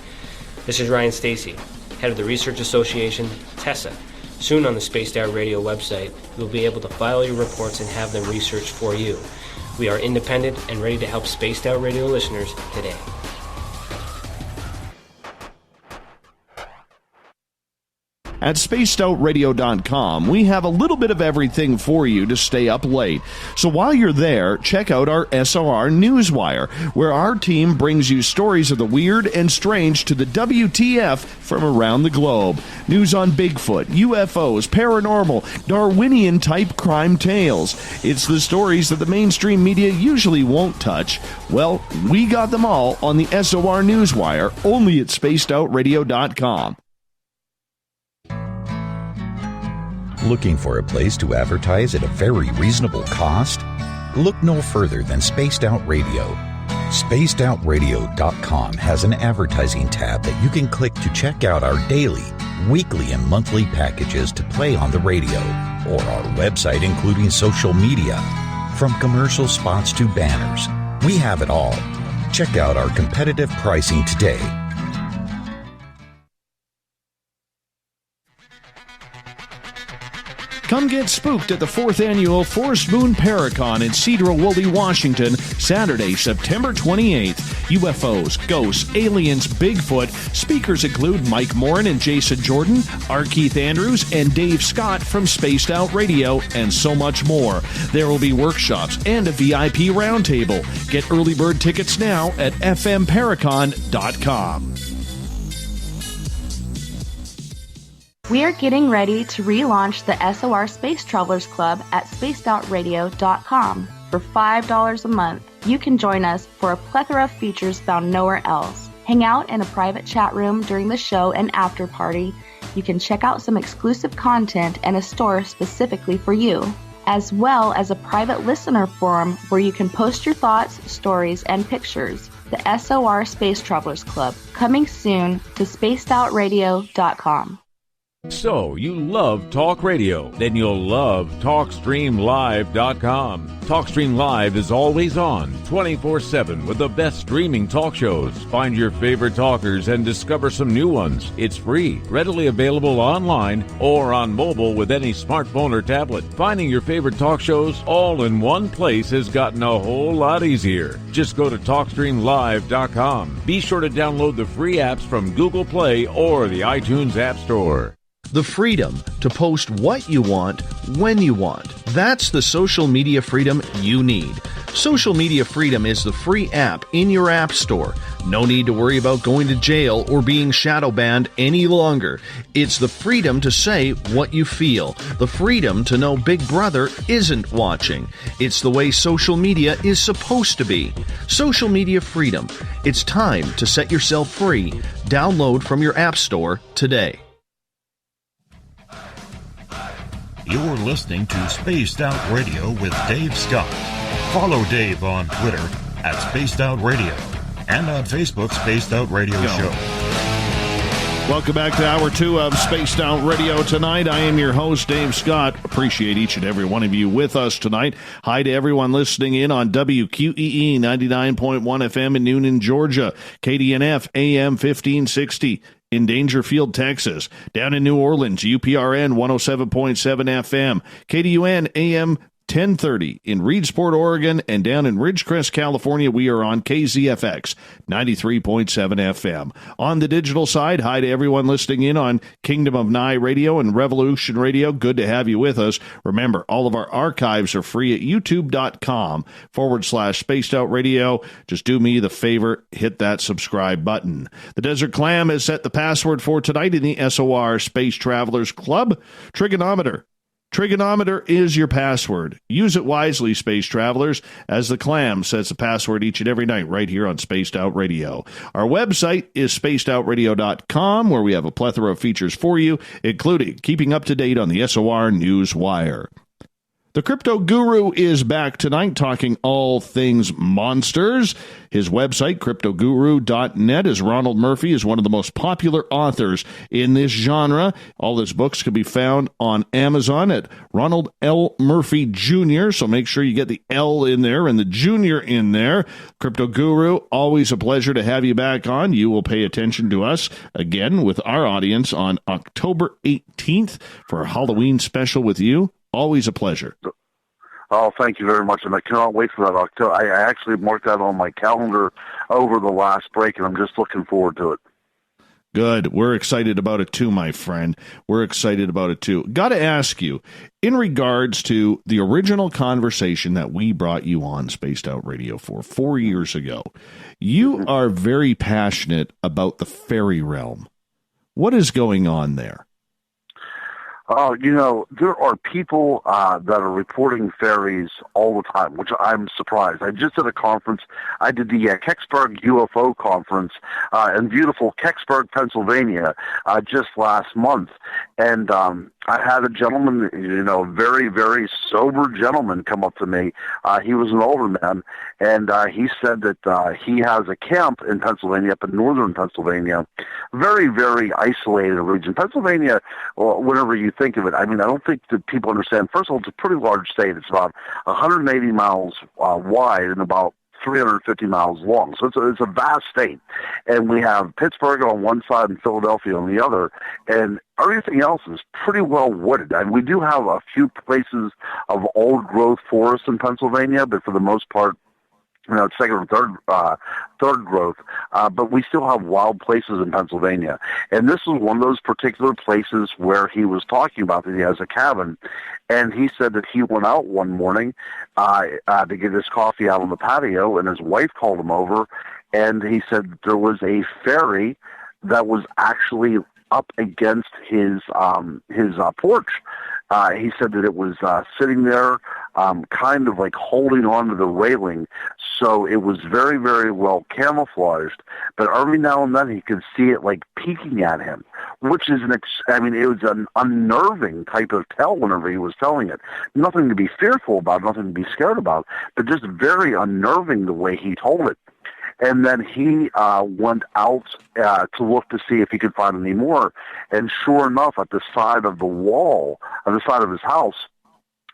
This is Ryan Stacey, head of the Research Association, TESSA. Soon on the Spaced Out Radio website, you'll be able to file your reports and have them researched for you. We are independent and ready to help Spaced Out Radio listeners today. At spacedoutradio.com, we have a little bit of everything for you to stay up late. So while you're there, check out our SOR Newswire, where our team brings you stories of the weird and strange to the WTF from around the globe. News on Bigfoot, UFOs, paranormal, Darwinian-type crime tales. It's the stories that the mainstream media usually won't touch. Well, we got them all on the SOR Newswire, only at spacedoutradio.com. Looking for a place to advertise at a very reasonable cost? Look no further than Spaced Out Radio. SpacedOutRadio.com has an advertising tab that you can click to check out our daily, weekly, and monthly packages to play on the radio, or our website including social media. From commercial spots to banners, we have it all. Check out our competitive pricing today. Come get spooked at the 4th Annual Forest Moon Paracon in Cedar-Woolley, Washington, Saturday, September 28th. UFOs, ghosts, aliens, Bigfoot. Speakers include Mike Morin and Jason Jordan, R. Keith Andrews, and Dave Scott from Spaced Out Radio, and so much more. There will be workshops and a VIP roundtable. Get early bird tickets now at fmparacon.com. We are getting ready to relaunch the SOR Space Travelers Club at spacedoutradio.com. For $5 a month, you can join us for a plethora of features found nowhere else. Hang out in a private chat room during the show and after party. You can check out some exclusive content and a store specifically for you, as well as a private listener forum where you can post your thoughts, stories, and pictures. The SOR Space Travelers Club, coming soon to spacedoutradio.com. So, you love talk radio? Then you'll love TalkStreamLive.com. TalkStream Live is always on, 24/7, with the best streaming talk shows. Find your favorite talkers and discover some new ones. It's free, readily available online or on mobile with any smartphone or tablet. Finding your favorite talk shows all in one place has gotten a whole lot easier. Just go to TalkStreamLive.com. Be sure to download the free apps from Google Play or the iTunes App Store. The freedom to post what you want, when you want. That's the social media freedom you need. Social Media Freedom is the free app in your app store. No need to worry about going to jail or being shadow banned any longer. It's the freedom to say what you feel. The freedom to know Big Brother isn't watching. It's the way social media is supposed to be. Social Media Freedom. It's time to set yourself free. Download from your app store today. You're listening to Spaced Out Radio with Dave Scott. Follow Dave on Twitter at Spaced Out Radio and on Facebook, Spaced Out Radio Show. Welcome back to Hour 2 of Spaced Out Radio tonight. I am your host, Dave Scott. Appreciate each and every one of you with us tonight. Hi to everyone listening in on WQEE 99.1 FM in Noonan, Georgia, KDNF AM 1560. In Dangerfield, Texas, down in New Orleans, UPRN 107.7 FM, KDUN AM 1030 in Reedsport, Oregon, and down in Ridgecrest, California, we are on KZFX 93.7 FM. On the digital side, hi to everyone listening in on Kingdom of Nye Radio and Revolution Radio. Good to have you with us. Remember, all of our archives are free at youtube.com/Spaced Out Radio. Just do me the favor, hit that subscribe button. The Desert Clam has set the password for tonight in the SOR Space Travelers Club. Trigonometer. Trigonometer is your password. Use it wisely, space travelers, as the Clam sets the password each and every night right here on Spaced Out Radio. Our website is spacedoutradio.com, where we have a plethora of features for you, including keeping up to date on the SOR Newswire. The Crypto Guru is back tonight talking all things monsters. His website, cryptoguru.net, is Ronald Murphy, is one of the most popular authors in this genre. All his books can be found on Amazon at Ronald L. Murphy Jr., so make sure you get the L in there and the Jr. in there. Crypto Guru, always a pleasure to have you back on. You will pay attention to us again with our audience on October 18th for a Halloween special with you. Always a pleasure. Oh, thank you very much, and I cannot wait for that October. I actually marked that on my calendar over the last break, and I'm just looking forward to it. Good. We're excited about it too, my friend. We're excited about it too. Got to ask you, in regards to the original conversation that we brought you on Spaced Out Radio for 4 years ago, you are very passionate about the fairy realm. What is going on there? There are people that are reporting fairies all the time, which I'm surprised. I just did a conference. I did the Kecksburg UFO conference in beautiful Kecksburg, Pennsylvania, just last month. And I had a gentleman, very, very sober gentleman come up to me. He was an older man, and he said that he has a camp in Pennsylvania, up in northern Pennsylvania, very, very isolated region. Pennsylvania, whenever you think of it, I don't think that people understand. First of all, it's a pretty large state. It's about 180 miles wide and about 350 miles long. So it's a vast state. And we have Pittsburgh on one side and Philadelphia on the other. And everything else is pretty well wooded. And we do have a few places of old growth forests in Pennsylvania, but for the most part, it's second or third growth, but we still have wild places in Pennsylvania. And this is one of those particular places where he was talking about that he has a cabin. And he said that he went out one morning to get his coffee out on the patio, and his wife called him over, and he said there was a fairy that was actually up against his porch. He said that it was sitting there, kind of like holding on to the railing, so it was very, very well camouflaged. But every now and then he could see it like peeking at him, which is it was an unnerving type of tell whenever he was telling it. Nothing to be fearful about, nothing to be scared about, but just very unnerving the way he told it. And then he went out to look to see if he could find any more. And sure enough, at the side of the wall, on the side of his house,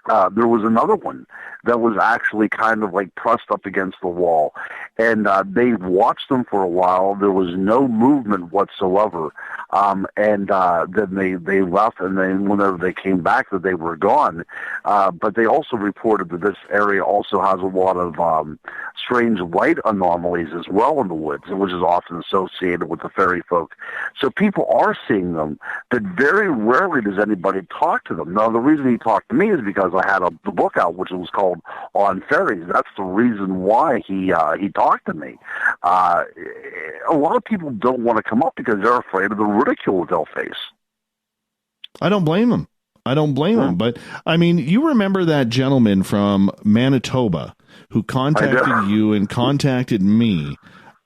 there was another one that was actually kind of like pressed up against the wall. And they watched them for a while. There was no movement whatsoever. And then they left, and then whenever they came back, that they were gone. But they also reported that this area also has a lot of strange light anomalies as well in the woods, which is often associated with the fairy folk. So people are seeing them, but very rarely does anybody talk to them. Now, the reason he talked to me is because I had the book out, which was called On Fairies. That's the reason why he talked to me. A lot of people don't want to come up because they're afraid of the ridicule they'll face. I don't blame them. But, I mean, you remember that gentleman from Manitoba who contacted you and contacted me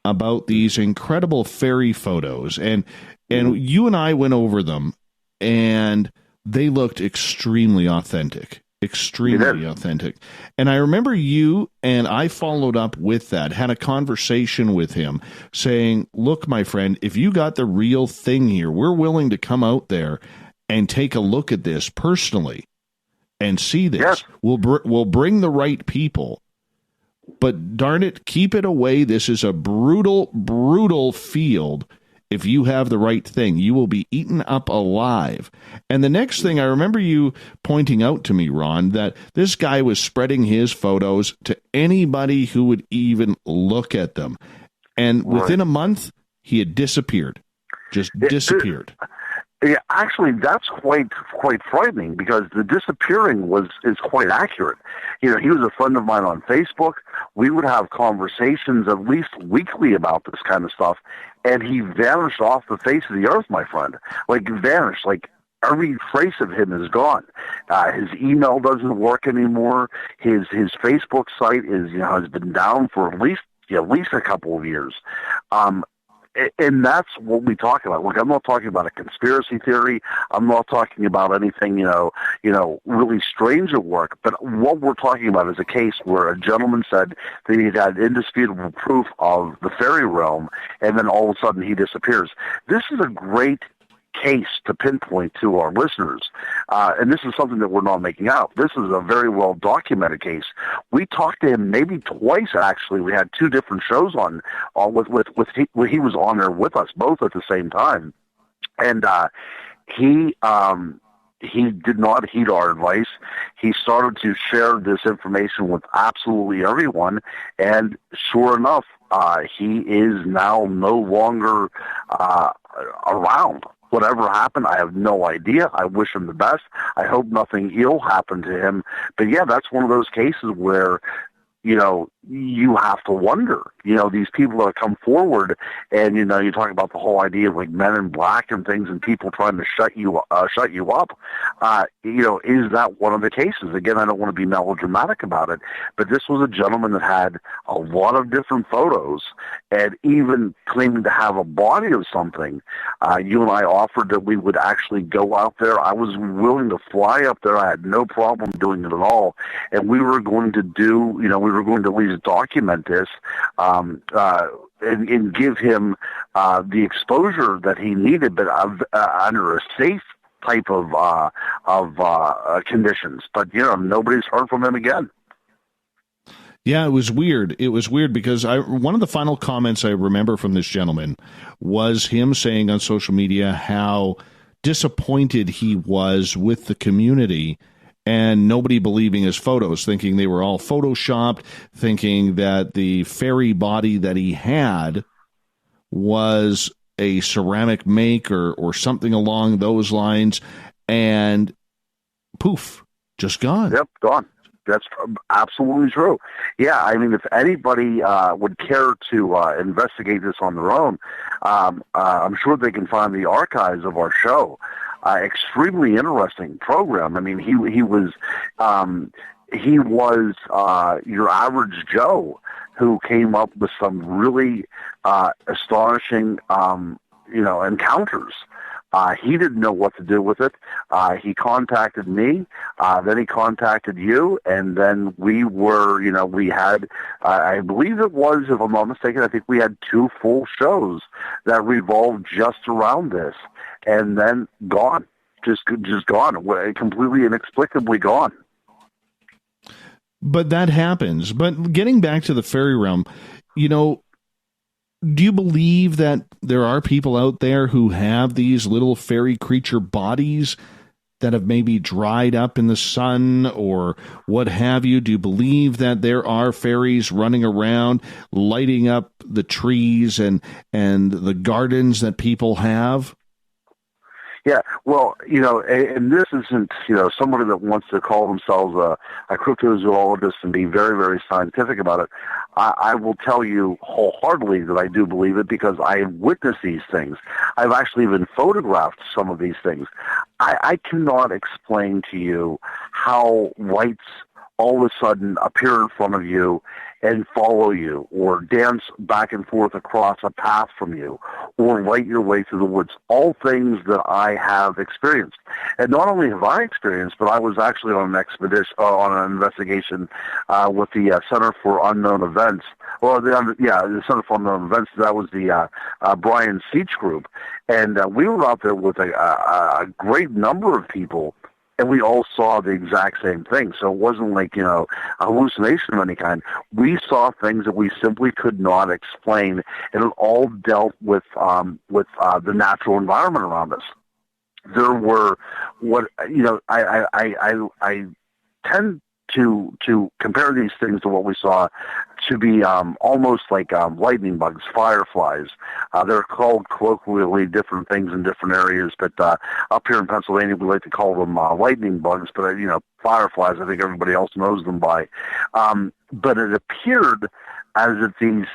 about these incredible fairy photos. And you and I went over them, and they looked extremely authentic. Extremely authentic. And I remember you and I followed up with that, had a conversation with him saying, look, my friend, if you got the real thing here, we're willing to come out there and take a look at this personally and see this. Yes. We'll bring the right people. But darn it, keep it away. This is a brutal, brutal field. If you have the right thing, you will be eaten up alive. And the next thing, I remember you pointing out to me, Ron, that this guy was spreading his photos to anybody who would even look at them. And within a month, he had disappeared. Just disappeared. Yeah, actually, that's quite frightening, because the disappearing is quite accurate. You know, he was a friend of mine on Facebook. We would have conversations at least weekly about this kind of stuff, and he vanished off the face of the earth, my friend. Like, vanished. Like, every trace of him is gone. His email doesn't work anymore. His Facebook site has been down for at least a couple of years. And that's what we talk about. Look, I'm not talking about a conspiracy theory. I'm not talking about anything, really strange at work. But what we're talking about is a case where a gentleman said that he had indisputable proof of the fairy realm, and then all of a sudden he disappears. This is a great case to pinpoint to our listeners, and this is something that we're not making out. This is a very well documented case. We talked to him maybe twice, actually. We had two different shows on he was on there with us both at the same time, and he did not heed our advice. He started to share this information with absolutely everyone, and sure enough, he is now no longer around. Whatever happened, I have no idea. I wish him the best. I hope nothing ill happened to him. But yeah, that's one of those cases where, you have to wonder, these people that come forward, and, you talk about the whole idea of like Men in Black and things, and people trying to shut you up. Is that one of the cases? Again, I don't want to be melodramatic about it, but this was a gentleman that had a lot of different photos, and even claiming to have a body of something. You and I offered that we would actually go out there. I was willing to fly up there. I had no problem doing it at all, and we were going to at least document this and give him the exposure that he needed, but under a safe type of conditions. But nobody's heard from him again. Yeah, it was weird. It was weird because one of the final comments I remember from this gentleman was him saying on social media how disappointed he was with the community and nobody believing his photos, thinking they were all photoshopped, thinking that the fairy body that he had was a ceramic make or something along those lines, and poof, just gone. Yep, gone. That's absolutely true. Yeah, I mean, if anybody would care to investigate this on their own, I'm sure they can find the archives of our show. Extremely interesting program. I mean, he was your average Joe who came up with some really astonishing, encounters. He didn't know what to do with it. He contacted me, then he contacted you, and then we had, I believe it was, if I'm not mistaken, I think we had 2 full shows that revolved just around this, and then gone, just gone, completely inexplicably gone. But that happens. But getting back to the fairy realm, do you believe that there are people out there who have these little fairy creature bodies that have maybe dried up in the sun or what have you? Do you believe that there are fairies running around lighting up the trees and the gardens that people have? Yeah, well, and this isn't, somebody that wants to call themselves a cryptozoologist and be very, very scientific about it. I will tell you wholeheartedly that I do believe it because I have witnessed these things. I've actually even photographed some of these things. I cannot explain to you how lights all of a sudden appear in front of you and follow you, or dance back and forth across a path from you, or light your way through the woods. All things that I have experienced. And not only have I experienced, but I was actually on an expedition, on an investigation with the Center for Unknown Events. Well, the Center for Unknown Events, that was the Brian Seach group. And we were out there with a great number of people, and we all saw the exact same thing. So it wasn't like, a hallucination of any kind. We saw things that we simply could not explain, and it all dealt with the natural environment around us. There were I tend to compare these things to what we saw to be almost like lightning bugs, fireflies. They're called colloquially different things in different areas, but up here in Pennsylvania we like to call them lightning bugs, but fireflies, I think everybody else knows them by. But it appeared as if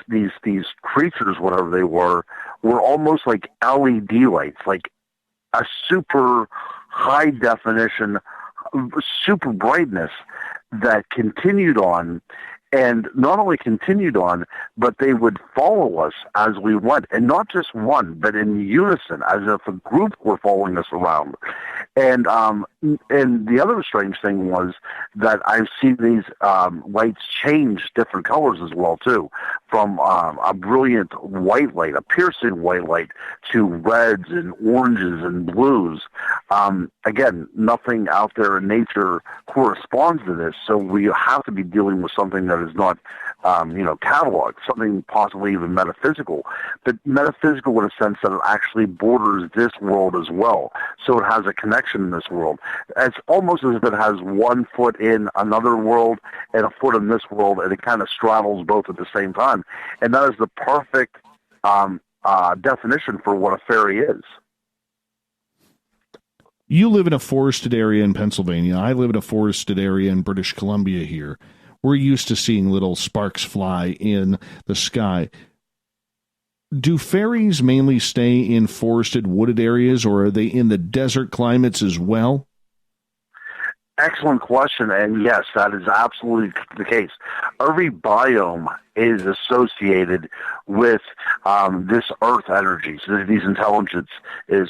these creatures, whatever they were almost like LED lights, like a super high definition, super brightness that continued on, and not only continued on, but they would follow us as we went, and not just one, but in unison, as if a group were following us around. And the other strange thing was that I've seen these lights change different colors as well too, from a brilliant white light, a piercing white light, to reds and oranges and blues. Again, nothing out there in nature corresponds to this, so we have to be dealing with something that is not, cataloged, something possibly even metaphysical, but metaphysical in a sense that it actually borders this world as well. So it has a connection in this world. It's almost as if it has one foot in another world and a foot in this world, and it kind of straddles both at the same time. And that is the perfect definition for what a fairy is. You live in a forested area in Pennsylvania. I live in a forested area in British Columbia here. We're used to seeing little sparks fly in the sky. Do fairies mainly stay in forested, wooded areas, or are they in the desert climates as well? Excellent question, and yes, that is absolutely the case. Every biome is associated with this earth energy. So these intelligence is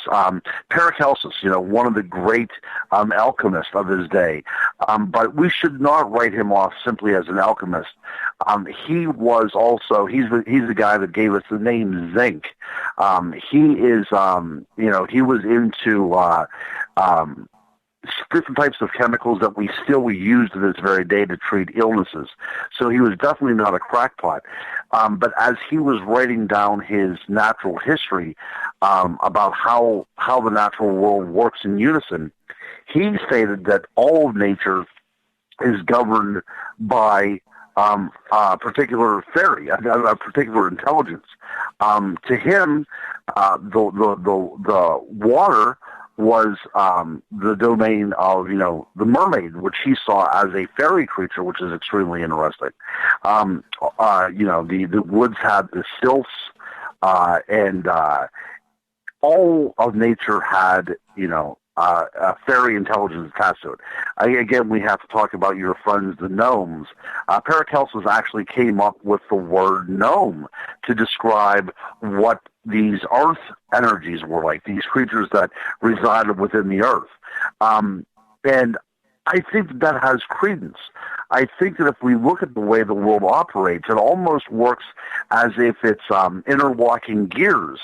Paracelsus, one of the great alchemists of his day. But we should not write him off simply as an alchemist. He was also, he's the guy that gave us the name zinc. He is, he was into different types of chemicals that we still use to this very day to treat illnesses. So he was definitely not a crackpot. But as he was writing down his natural history about how the natural world works in unison, he stated that all of nature is governed by a particular fairy, a particular intelligence. To him, the water was the domain of, the mermaid, which he saw as a fairy creature, which is extremely interesting. The woods had the sylphs, and all of nature had, a fairy intelligence attached to it. Again, we have to talk about your friends, the gnomes. Paracelsus actually came up with the word gnome to describe what these earth energies were like, these creatures that resided within the earth. And I think that has credence. I think that if we look at the way the world operates, it almost works as if it's interlocking gears.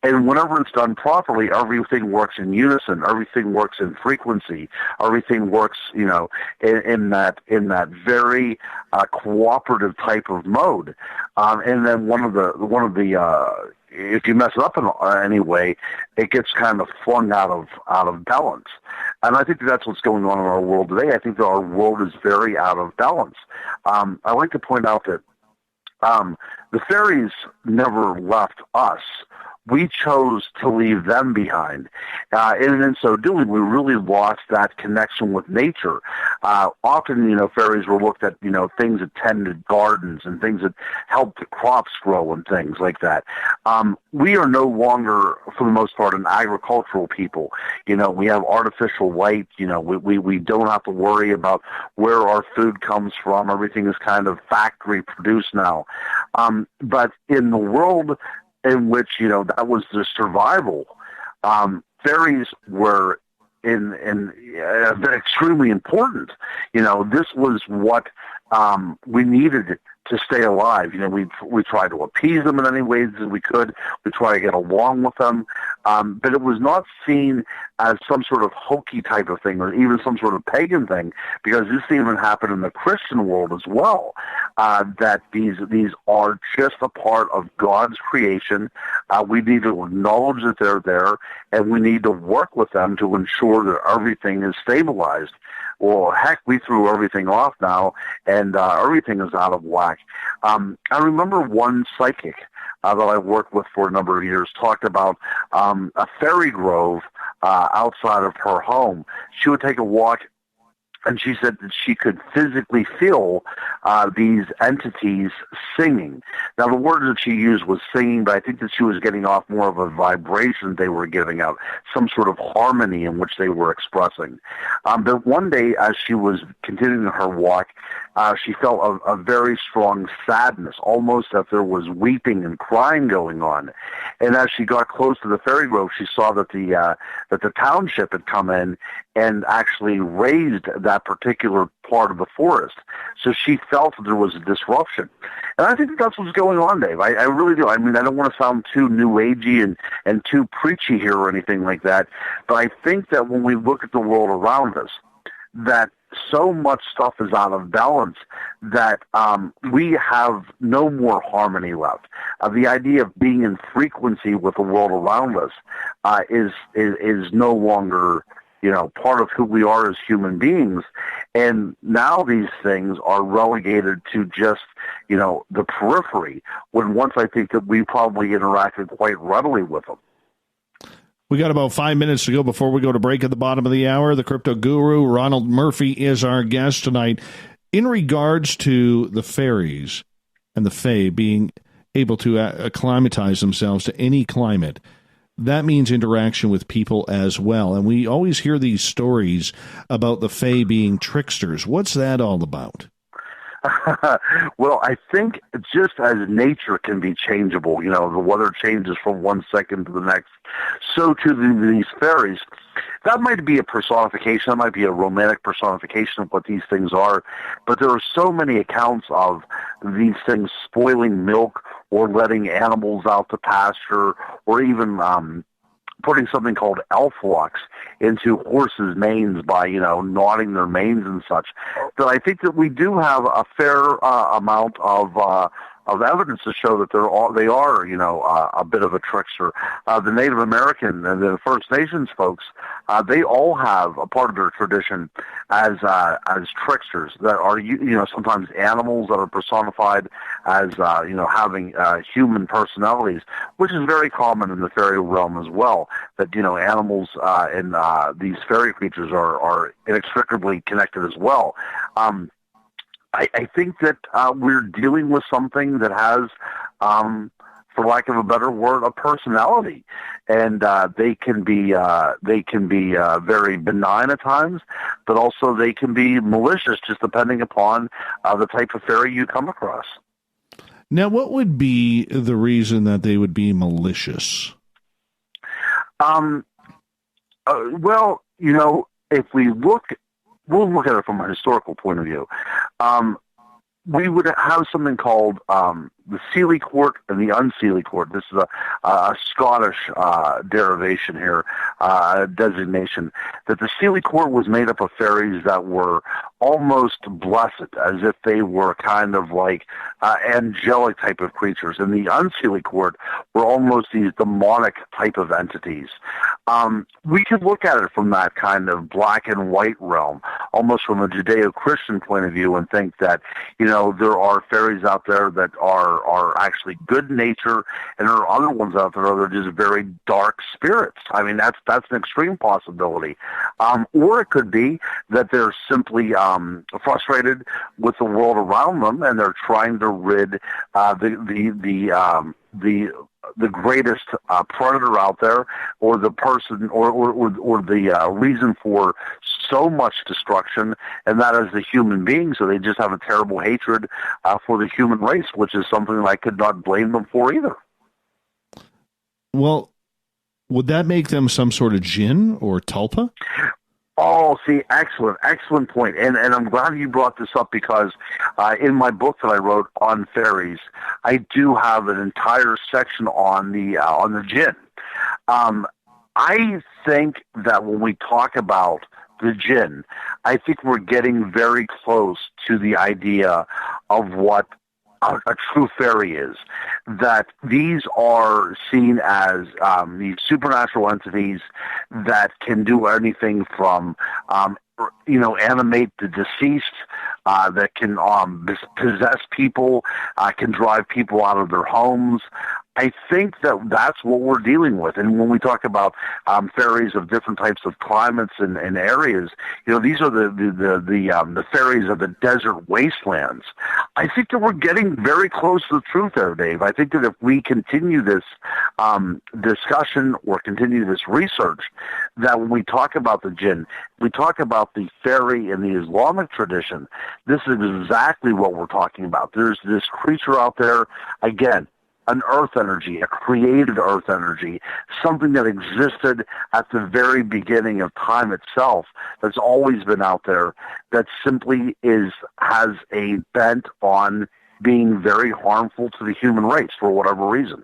And whenever it's done properly, everything works in unison. Everything works in frequency. Everything works, in that very cooperative type of mode. And then one of the if you mess it up in any way, it gets kind of flung out of balance. And I think that's what's going on in our world today. I think that our world is very out of balance. I like to point out that the fairies never left us. We chose to leave them behind. And in so doing, we really lost that connection with nature. Often, fairies were looked at, things that tended gardens and things that helped the crops grow and things like that. We are no longer, for the most part, an agricultural people. We have artificial light. We don't have to worry about where our food comes from. Everything is kind of factory produced now. But in the world in which, that was the survival, fairies were extremely important. This was what we needed to stay alive. We tried to appease them in any ways as we could. We tried to get along with them. But it was not seen as some sort of hokey type of thing or even some sort of pagan thing, because this even happened in the Christian world as well, that these are just a part of God's creation. We need to acknowledge that they're there, and we need to work with them to ensure that everything is stabilized. Well, heck, we threw everything off now, and everything is out of whack. I remember one psychic that I worked with for a number of years talked about a fairy grove outside of her home. She would take a walk, and she said that she could physically feel these entities singing. Now, the word that she used was singing, but I think that she was getting off more of a vibration they were giving out, some sort of harmony in which they were expressing. But one day, as she was continuing her walk, she felt a very strong sadness, almost as there was weeping and crying going on. And as she got close to the fairy grove, she saw that the township had come in and actually raised that particular part of the forest. So she felt that there was a disruption. And I think that's what's going on, Dave. I really do. I mean, I don't want to sound too new agey and too preachy here or anything like that, but I think that when we look at the world around us, that so much stuff is out of balance that we have no more harmony left. The idea of being in frequency with the world around us is no longer, part of who we are as human beings. And now these things are relegated to just, the periphery, when once I think that we probably interacted quite readily with them. We got about 5 minutes to go before we go to break at the bottom of the hour. The crypto guru, Ronald Murphy, is our guest tonight. In regards to the fairies and the fae being able to acclimatize themselves to any climate, that means interaction with people as well. And we always hear these stories about the fae being tricksters. What's that all about? Well, I think just as nature can be changeable, the weather changes from one second to the next, so too these fairies. That might be a personification, that might be a romantic personification of what these things are, but there are so many accounts of these things spoiling milk or letting animals out to pasture, or even putting something called elf locks into horses' manes by, knotting their manes and such. But I think that we do have a fair amount of evidence to show that they are a bit of a trickster. The Native American and the First Nations folks, they all have a part of their tradition as tricksters that are sometimes animals that are personified as having human personalities, which is very common in the fairy realm as well. That animals and these fairy creatures are inextricably connected as well. I think that we're dealing with something that has, for lack of a better word, a personality, and they can be very benign at times, but also they can be malicious, just depending upon the type of fairy you come across. Now, what would be the reason that they would be malicious? Well, if we'll look at it from a historical point of view. We would have something called the Seelie Court and the Unseelie Court. This is a Scottish derivation here, designation. That the Seelie Court was made up of fairies that were almost blessed, as if they were kind of like angelic type of creatures. And the Unseelie Court were almost these demonic type of entities. We could look at it from that kind of black and white realm, almost from a Judeo-Christian point of view, and think that, there are fairies out there that are actually good nature, and there are other ones out there that are just very dark spirits. I mean, that's an extreme possibility. Or it could be that they're simply frustrated with the world around them, and they're trying to rid the greatest predator out there, or the person, or the reason for so much destruction, and that is the human being. So they just have a terrible hatred for the human race, which is something I could not blame them for either. Well, would that make them some sort of Djinn or tulpa? Oh, see, excellent point. And I'm glad you brought this up, because in my book that I wrote on fairies, I do have an entire section on the Djinn. I think that when we talk about the Djinn, I think we're getting very close to the idea of what a true fairy is. That these are seen as these supernatural entities that can do anything from animate the deceased, that can possess people, can drive people out of their homes. I think that that's what we're dealing with. And when we talk about fairies of different types of climates and areas, these are the fairies of the desert wastelands. I think that we're getting very close to the truth there, Dave. I think that if we continue this discussion or continue this research, that when we talk about the Djinn, we talk about the fairy in the Islamic tradition, this is exactly what we're talking about. There's this creature out there, again, an earth energy, a created earth energy, something that existed at the very beginning of time itself, that's always been out there, that simply has a bent on being very harmful to the human race for whatever reason.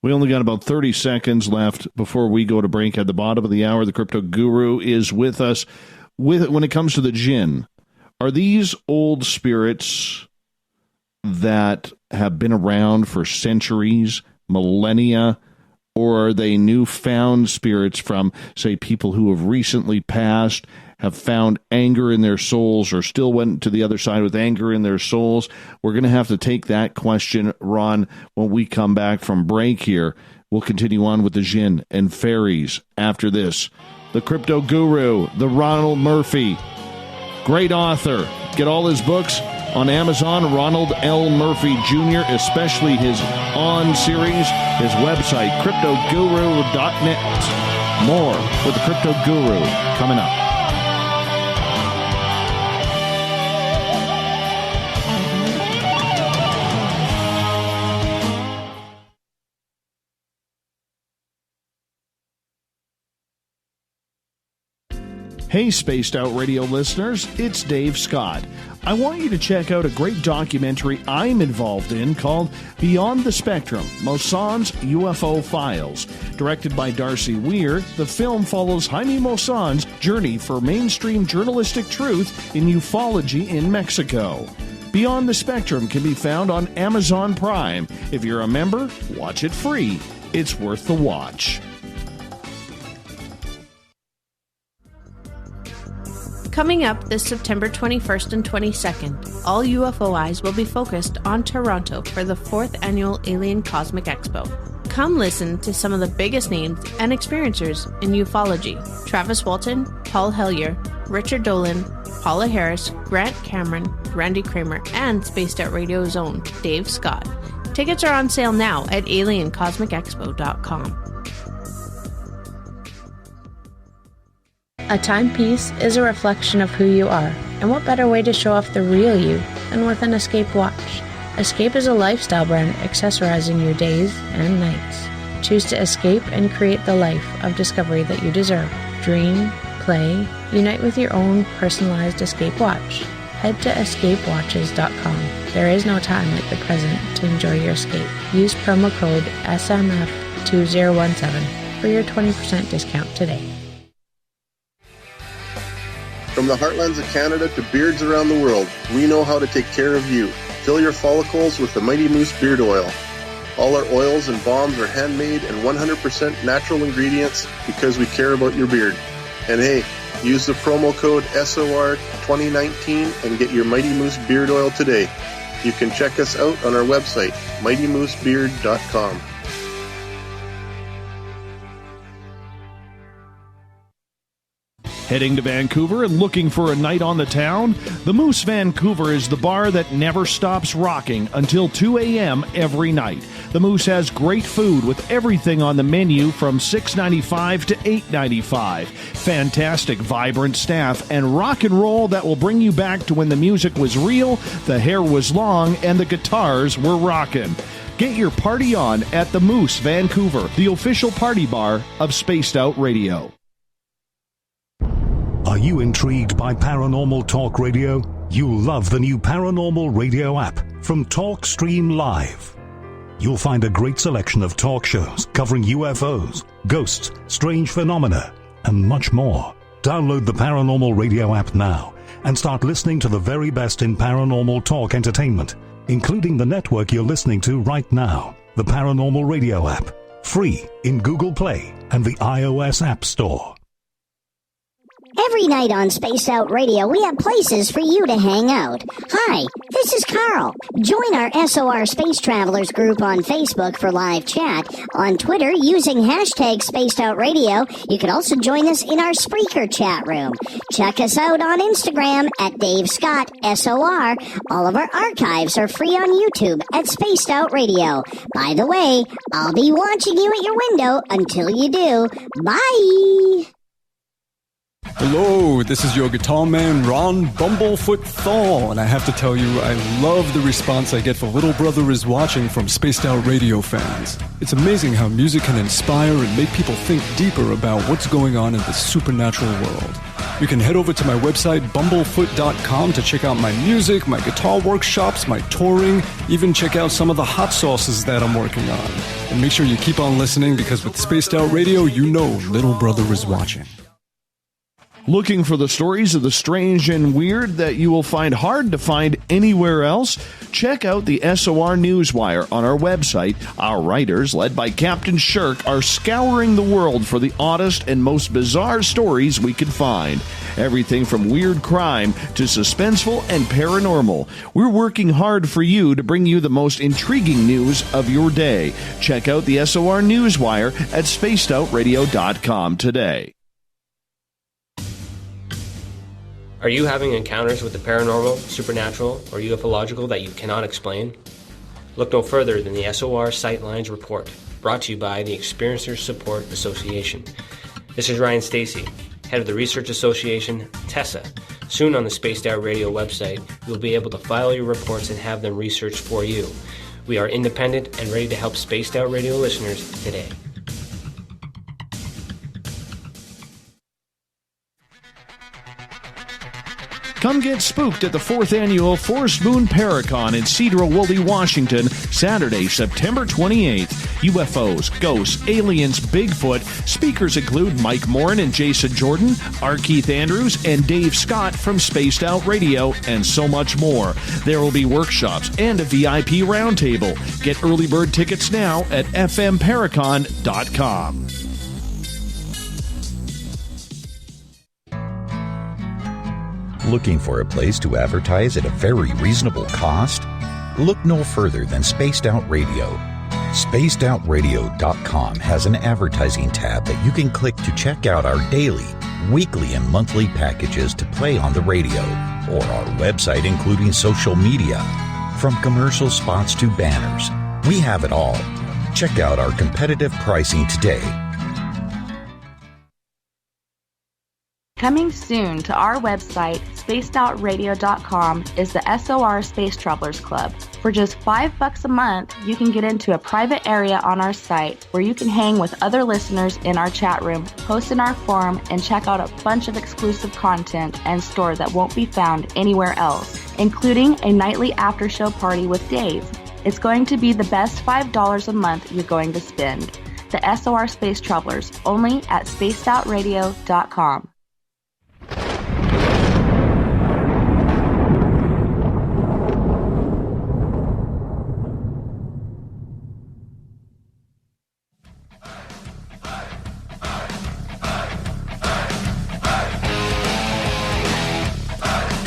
We only got about 30 seconds left before we go to break. At the bottom of the hour, the Crypto Guru is with us. When it comes to the Djinn, are these old spirits that have been around for centuries, millennia, or are they newfound spirits from, say, people who have recently passed, have found anger in their souls, or still went to the other side with anger in their souls? We're going to have to take that question, Ron, when we come back from break here. We'll continue on with the Djinn and fairies after this. The Crypto Guru, the Ronald Murphy, great author. Get all his books on Amazon, Ronald L. Murphy Jr., especially his On series, his website, cryptoguru.net. More with the Crypto Guru coming up. Hey, Spaced Out Radio listeners, it's Dave Scott. I want you to check out a great documentary I'm involved in called Beyond the Spectrum, Mosson's UFO Files. Directed by Darcy Weir, the film follows Jaime Mosson's journey for mainstream journalistic truth in ufology in Mexico. Beyond the Spectrum can be found on Amazon Prime. If you're a member, watch it free. It's worth the watch. Coming up this September 21st and 22nd, all UFO eyes will be focused on Toronto for the 4th Annual Alien Cosmic Expo. Come listen to some of the biggest names and experiencers in ufology. Travis Walton, Paul Hellyer, Richard Dolan, Paula Harris, Grant Cameron, Randy Kramer, and Spaced Out Radio's own Dave Scott. Tickets are on sale now at aliencosmicexpo.com. A timepiece is a reflection of who you are, and what better way to show off the real you than with an Escape watch? Escape is a lifestyle brand accessorizing your days and nights. Choose to escape and create the life of discovery that you deserve. Dream, play, unite with your own personalized Escape watch. Head to escapewatches.com. There is no time like the present to enjoy your escape. Use promo code SMF2017 for your 20% discount today. From the heartlands of Canada to beards around the world, we know how to take care of you. Fill your follicles with the Mighty Moose Beard Oil. All our oils and balms are handmade and 100% natural ingredients because we care about your beard. And hey, use the promo code SOR2019 and get your Mighty Moose Beard Oil today. You can check us out on our website, mightymoosebeard.com. Heading to Vancouver and looking for a night on the town? The Moose Vancouver is the bar that never stops rocking until 2 a.m. every night. The Moose has great food with everything on the menu from $6.95 to $8.95. Fantastic, vibrant staff and rock and roll that will bring you back to when the music was real, the hair was long, and the guitars were rocking. Get your party on at the Moose Vancouver, the official party bar of Spaced Out Radio. Are you intrigued by Paranormal Talk Radio? You'll love the new Paranormal Radio app from TalkStream Live. You'll find a great selection of talk shows covering UFOs, ghosts, strange phenomena, and much more. Download the Paranormal Radio app now and start listening to the very best in paranormal talk entertainment, including the network you're listening to right now, the Paranormal Radio app, free in Google Play and the iOS App Store. Every night on Spaced Out Radio, we have places for you to hang out. Hi, this is Carl. Join our SOR Space Travelers group on Facebook for live chat. On Twitter, using hashtag Spaced Out Radio. You can also join us in our Spreaker chat room. Check us out on Instagram at Dave Scott SOR. All of our archives are free on YouTube at Spaced Out Radio. By the way, I'll be watching you at your window until you do. Bye! Hello, this is your guitar man, Ron Bumblefoot Thal, and I have to tell you, I love the response I get for Little Brother is Watching from Spaced Out Radio fans. It's amazing how music can inspire and make people think deeper about what's going on in the supernatural world. You can head over to my website, bumblefoot.com, to check out my music, my guitar workshops, my touring, even check out some of the hot sauces that I'm working on. And make sure you keep on listening, because with Spaced Out Radio, you know Little Brother is watching. Looking for the stories of the strange and weird that you will find hard to find anywhere else? Check out the SOR Newswire on our website. Our writers, led by Captain Shirk, are scouring the world for the oddest and most bizarre stories we can find. Everything from weird crime to suspenseful and paranormal. We're working hard for you to bring you the most intriguing news of your day. Check out the SOR Newswire at spacedoutradio.com today. Are you having encounters with the paranormal, supernatural, or ufological that you cannot explain? Look no further than the SOR Sightlines Report, brought to you by the Experiencers Support Association. This is Ryan Stacy, head of the Research Association, TESSA. Soon on the Spaced Out Radio website, you'll be able to file your reports and have them researched for you. We are independent and ready to help Spaced Out Radio listeners today. Come get spooked at the 4th Annual Forest Moon Paracon in Cedar Woolley, Washington, Saturday, September 28th. UFOs, ghosts, aliens, Bigfoot. Speakers include Mike Morin and Jason Jordan, R. Keith Andrews, and Dave Scott from Spaced Out Radio, and so much more. There will be workshops and a VIP roundtable. Get early bird tickets now at fmparacon.com. Looking for a place to advertise at a very reasonable cost? Look no further than Spaced Out Radio. SpacedOutRadio.com has an advertising tab that you can click to check out our daily, weekly, and monthly packages to play on the radio, or our website including social media. From commercial spots to banners, we have it all. Check out our competitive pricing today. Coming soon to our website, spacedoutradio.com, is the SOR Space Travelers Club. For just $5 a month, you can get into a private area on our site where you can hang with other listeners in our chat room, post in our forum, and check out a bunch of exclusive content and store that won't be found anywhere else, including a nightly after-show party with Dave. It's going to be the best $5 a month you're going to spend. The SOR Space Travelers, only at spacedoutradio.com.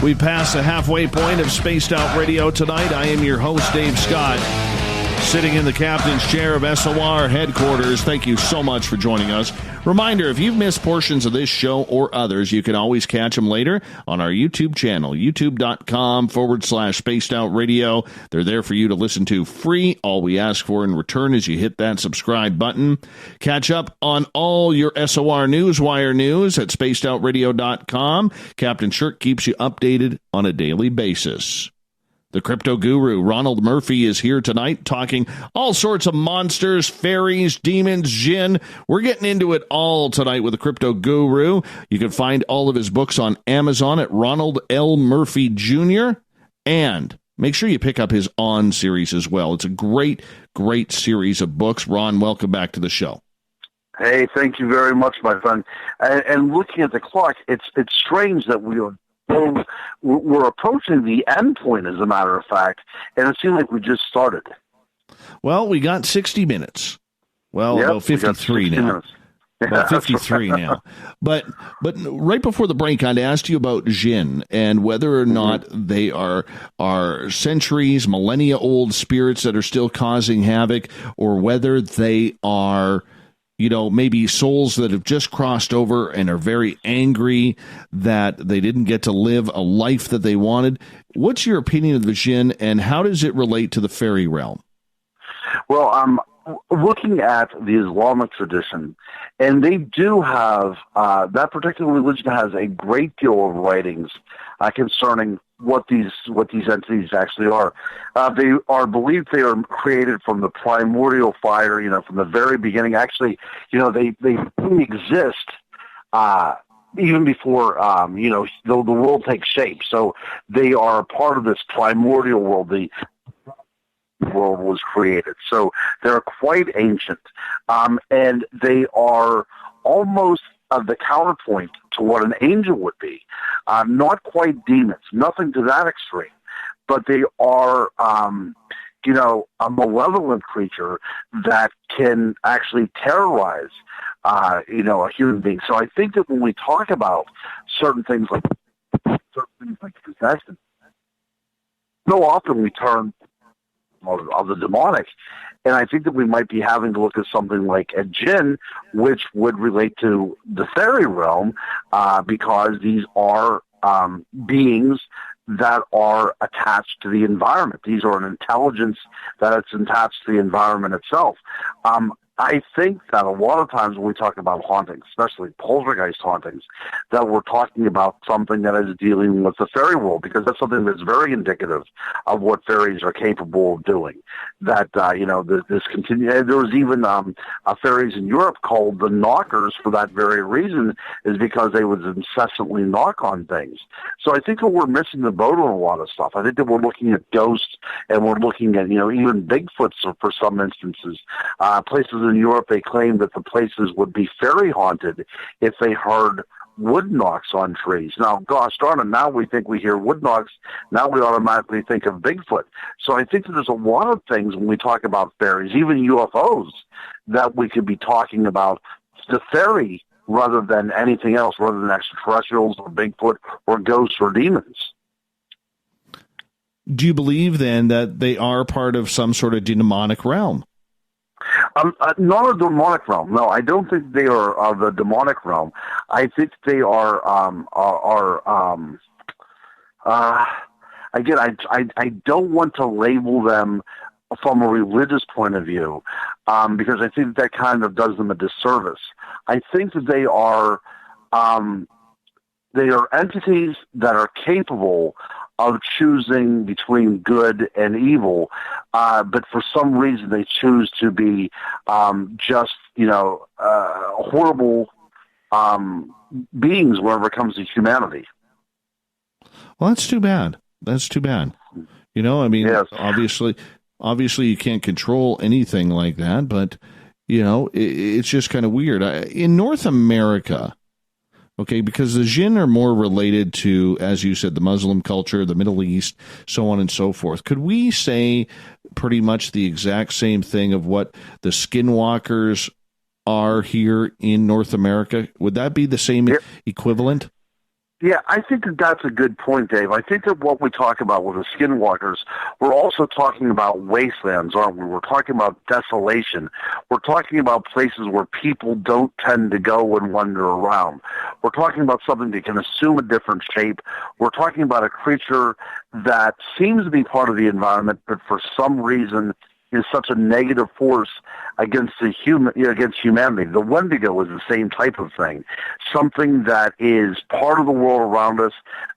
We pass the halfway point of Spaced Out Radio tonight. I am your host, Dave Scott, sitting in the captain's chair of SOR headquarters. Thank you so much for joining us. Reminder, if you've missed portions of this show or others, you can always catch them later on our YouTube channel, youtube.com/Spaced Out Radio. They're there for you to listen to free. All we ask for in return is you hit that subscribe button. Catch up on all your SOR Newswire news at spacedoutradio.com. Captain Shirk keeps you updated on a daily basis. The crypto guru, Ronald Murphy, is here tonight talking all sorts of monsters, fairies, demons, Djinn. We're getting into it all tonight with the crypto guru. You can find all of his books on Amazon at Ronald L. Murphy Jr. And make sure you pick up his On series as well. It's a great, great series of books. Ron, welcome back to the show. Hey, thank you very much, my friend. And looking at the clock, it's strange that we're approaching the end point, as a matter of fact, and it seems like we just started. Well, we got 60 minutes. Well, yep, about 53 now. Minutes. About 53 now. But right before the break, I'd asked you about Djinn and whether or not they are centuries, millennia old spirits that are still causing havoc, or whether they are, maybe souls that have just crossed over and are very angry that they didn't get to live a life that they wanted. What's your opinion of the Djinn, and how does it relate to the fairy realm? Well, I'm looking at the Islamic tradition, and they do have, that particular religion has a great deal of writings concerning what these entities actually are. They are believed they are created from the primordial fire, from the very beginning. Actually, they exist even before, the world takes shape. So they are part of this primordial world. The world was created. So they're quite ancient. And they are almost the counterpoint to what an angel would be. Not quite demons, nothing to that extreme, but they are, a malevolent creature that can actually terrorize, a human being. So I think that when we talk about certain things like possession, so often we turn of the demonic. And I think that we might be having to look at something like a Djinn, which would relate to the fairy realm, because these are beings that are attached to the environment. These are an intelligence that is attached to the environment itself. I think that a lot of times when we talk about hauntings, especially poltergeist hauntings, that we're talking about something that is dealing with the fairy world, because that's something that's very indicative of what fairies are capable of doing. That, this continue. There was even fairies in Europe called the knockers for that very reason, is because they would incessantly knock on things. So I think that we're missing the boat on a lot of stuff. I think that we're looking at ghosts, and we're looking at, even Bigfoots for some instances. Places in Europe, they claim that the places would be fairy haunted if they heard wood knocks on trees. Now, gosh darn it, now we think we hear wood knocks, now we automatically think of Bigfoot. So I think that there's a lot of things when we talk about fairies, even UFOs, that we could be talking about the fairy rather than anything else, rather than extraterrestrials or Bigfoot or ghosts or demons. Do you believe then that they are part of some sort of demonic realm? Not a demonic realm. No, I don't think they are of the demonic realm. I think they are again, I don't want to label them from a religious point of view, because I think that kind of does them a disservice. I think that they are entities that are capable of choosing between good and evil, but for some reason they choose to be horrible beings whenever it comes to humanity. Well, that's too bad. That's too bad. Yes. Obviously you can't control anything like that, but, it's just kind of weird. In North America, okay, because the Djinn are more related to, as you said, the Muslim culture, the Middle East, so on and so forth. Could we say pretty much the exact same thing of what the skinwalkers are here in North America? Would that be the same equivalent? Yeah, I think that that's a good point, Dave. I think that what we talk about with the skinwalkers, we're also talking about wastelands, aren't we? We're talking about desolation. We're talking about places where people don't tend to go and wander around. We're talking about something that can assume a different shape. We're talking about a creature that seems to be part of the environment, but for some reason is such a negative force against humanity. The Wendigo is the same type of thing. Something that is part of the world around us,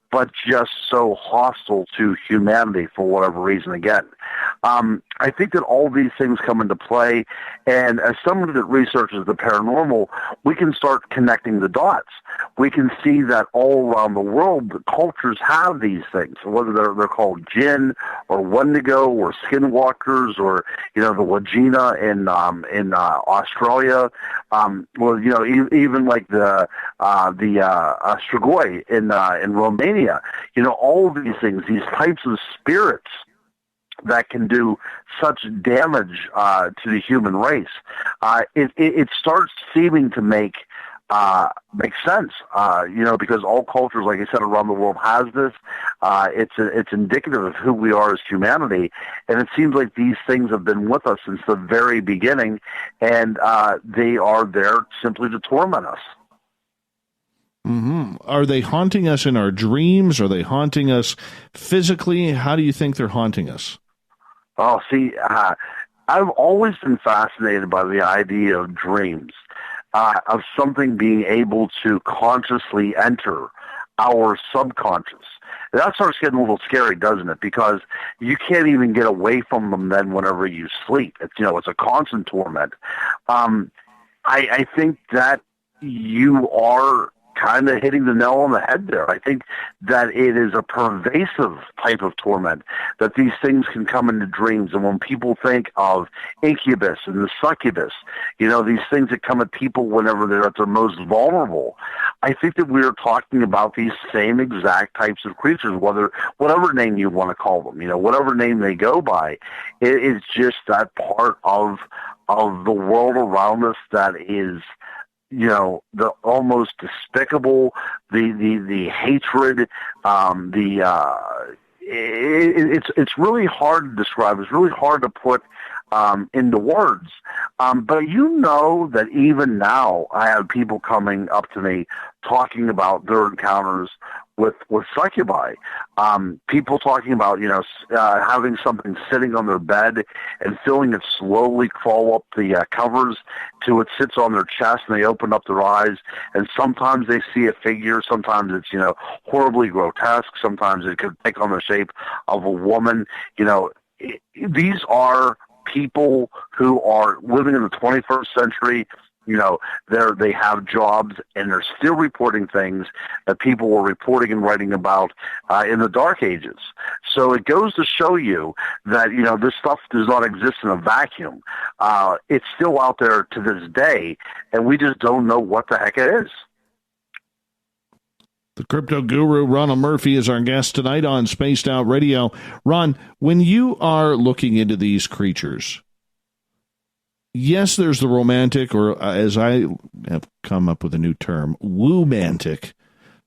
but just so hostile to humanity for whatever reason again. I think that all these things come into play, and as somebody that researches the paranormal, we can start connecting the dots. We can see that all around the world, the cultures have these things, whether they're called Djinn or Wendigo or skinwalkers or, the Wajina in Australia, even like the Strigoi in Romania. All of these things, these types of spirits that can do such damage to the human race. It starts seeming to make sense, because all cultures, like I said, around the world has this. It's indicative of who we are as humanity, and it seems like these things have been with us since the very beginning, and they are there simply to torment us. Mm-hmm. Are they haunting us in our dreams? Are they haunting us physically? How do you think they're haunting us? Oh, see, I've always been fascinated by the idea of dreams, of something being able to consciously enter our subconscious. That starts getting a little scary, doesn't it? Because you can't even get away from them then whenever you sleep. It's a constant torment. I think that you are kind of hitting the nail on the head there. I think that it is a pervasive type of torment, that these things can come into dreams. And when people think of incubus and the succubus, these things that come at people whenever they're at their most vulnerable, I think that we're talking about these same exact types of creatures, whatever name you want to call them, whatever name they go by. It is just that part of the world around us that is, the almost despicable, the hatred, it's really hard to describe. It's really hard to put into words. But that even now I have people coming up to me talking about their encounters succubi. People talking about, having something sitting on their bed and feeling it slowly crawl up the covers till it sits on their chest, and they open up their eyes, and sometimes they see a figure, sometimes it's, horribly grotesque, sometimes it could take on the shape of a woman. These are people who are living in the 21st century. They have jobs, and they're still reporting things that people were reporting and writing about in the Dark Ages. So it goes to show you that, this stuff does not exist in a vacuum. It's still out there to this day, and we just don't know what the heck it is. The crypto guru, Ronald Murphy, is our guest tonight on Spaced Out Radio. Ron, when you are looking into these creatures, yes, there's the romantic, or as I have come up with a new term, woo-mantic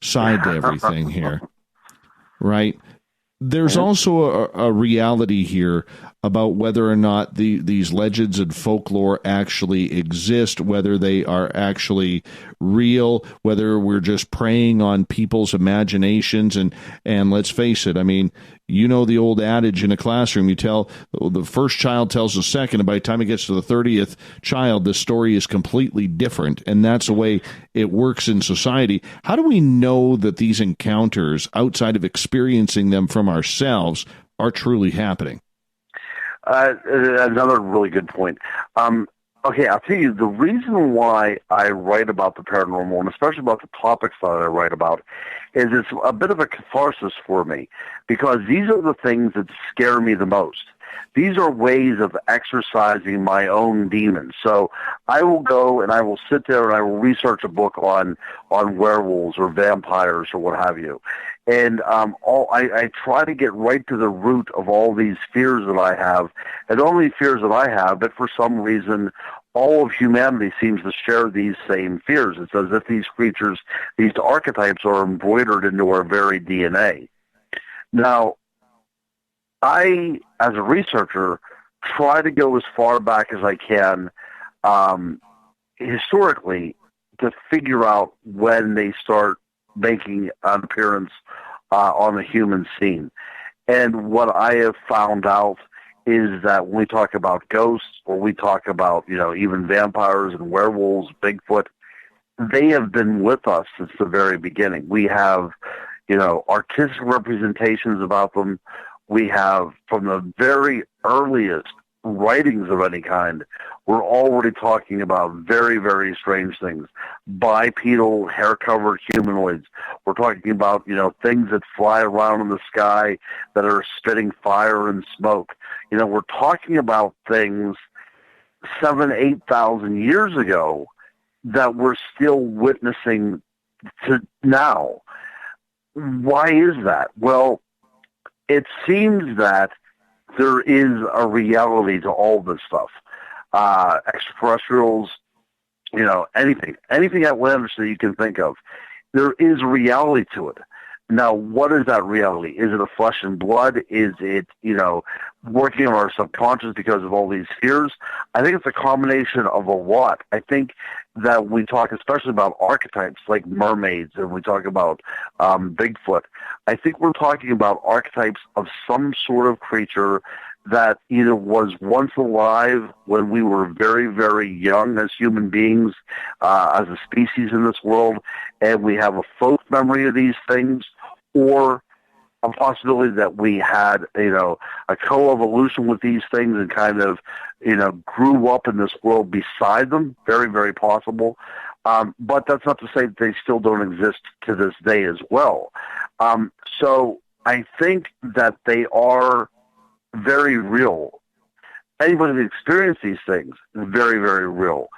side to everything here, right? There's also a reality here about whether or not these legends and folklore actually exist, whether they are actually real, whether we're just preying on people's imaginations. And let's face it, I mean, the old adage in a classroom, you tell the first child tells the second, and by the time it gets to the 30th child, the story is completely different. And that's the way it works in society. How do we know that these encounters, outside of experiencing them from ourselves, are truly happening? Another really good point. Okay, I'll tell you, the reason why I write about the paranormal, and especially about the topics that I write about, is it's a bit of a catharsis for me, because these are the things that scare me the most. These are ways of exercising my own demons. So I will go and I will sit there and I will research a book on werewolves or vampires or what have you. And I try to get right to the root of all these fears that I have, and not only fears that I have, but for some reason, all of humanity seems to share these same fears. It's as if these creatures, these archetypes, are embroidered into our very DNA. Now, I, as a researcher, try to go as far back as I can historically to figure out when they start making an appearance on the human scene. And what I have found out is that when we talk about ghosts, or we talk about, even vampires and werewolves, Bigfoot, they have been with us since the very beginning. We have, artistic representations about them. We have, from the very earliest writings of any kind, we're already talking about very, very strange things. Bipedal, hair-covered humanoids. We're talking about, things that fly around in the sky that are spitting fire and smoke. We're talking about things 7,000, 8,000 years ago that we're still witnessing to now. Why is that? Well, it seems that there is a reality to all this stuff. Extraterrestrials, anything outlandish that you can think of. There is a reality to it. Now, what is that reality? Is it a flesh and blood? Is it, working on our subconscious because of all these fears? I think it's a combination of a lot. I think that we talk especially about archetypes like mermaids, and we talk about Bigfoot. I think we're talking about archetypes of some sort of creature that either was once alive when we were very, very young as human beings, as a species in this world, and we have a folk memory of these things, or a possibility that we had, a co-evolution with these things and kind of, grew up in this world beside them. Very, very possible. But that's not to say that they still don't exist to this day as well. So I think that they are very real. Anybody that experienced these things is very, very real.